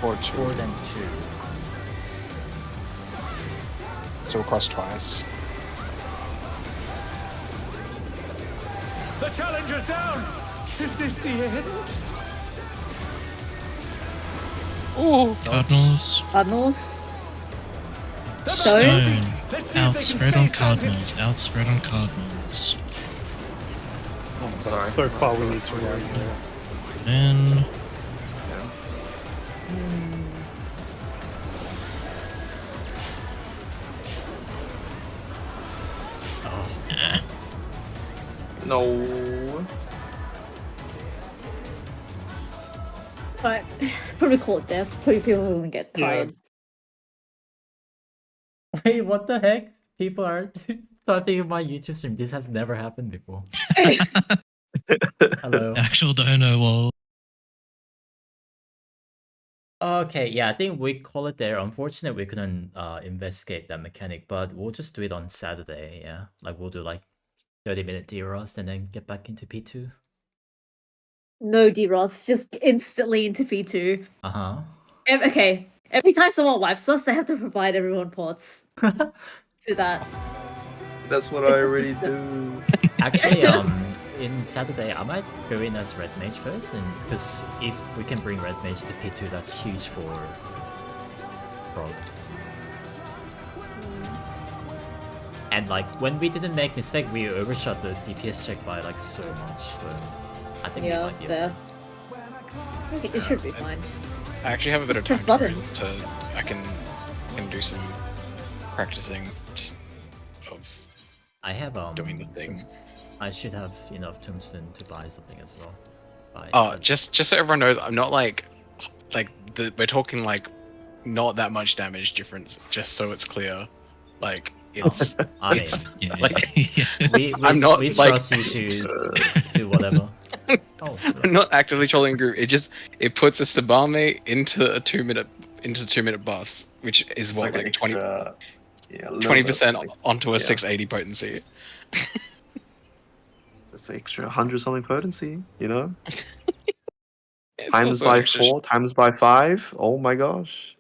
4-2. 4 then 2. So across twice. The challenger's down. Is this the end? Ooh! Cardinals. Cardinals. Stone. Let's see if they can Outspread stay on standing. Cardinals. Outspread on Cardinals. Oh, sorry. So far, we need to run. Then. No. But probably call it there. Probably people are gonna get Yeah. tired. Wait, what the heck? People are talking about YouTube stream. This has never happened before. Hello. Actual dono wall. Okay, yeah, I think we call it there. Unfortunately, we couldn't investigate that mechanic, but we'll just do it on Saturday, yeah? Like, we'll do like 30-minute D-Rust and then get back into P2. No D-Ross, just instantly into P2. Uh-huh. Okay, every time someone wipes us, they have to provide everyone ports. Do that. That's what It's I just already a- do. Actually, in Saturday, I might go in as Red Mage first, and because if we can bring Red Mage to P2, that's huge for prog. And like, when we didn't make mistake, we overshot the DPS check by like so much, so I think we Yeah, might be fair. I think it should be fine. I actually have a bit of Just time press to, buttons. I can do some practicing just of I have doing the thing. I should have enough tombstone to buy something as well. Oh, just so everyone knows, I'm not like we're talking like not that much damage difference. Just so it's clear, like it's. I mean, Yeah. Like- yeah. we I'm not, we like- trust you to do whatever. Oh, I'm not actively trolling group. It puts a Sabame into a 2-minute buffs, which is It's what an like 20 extra- yeah, a little bit, 20% like, onto a yeah. 680 potency. It's an extra 100 something potency, you know? It's Times also by extra 4, times by 5. Oh my gosh.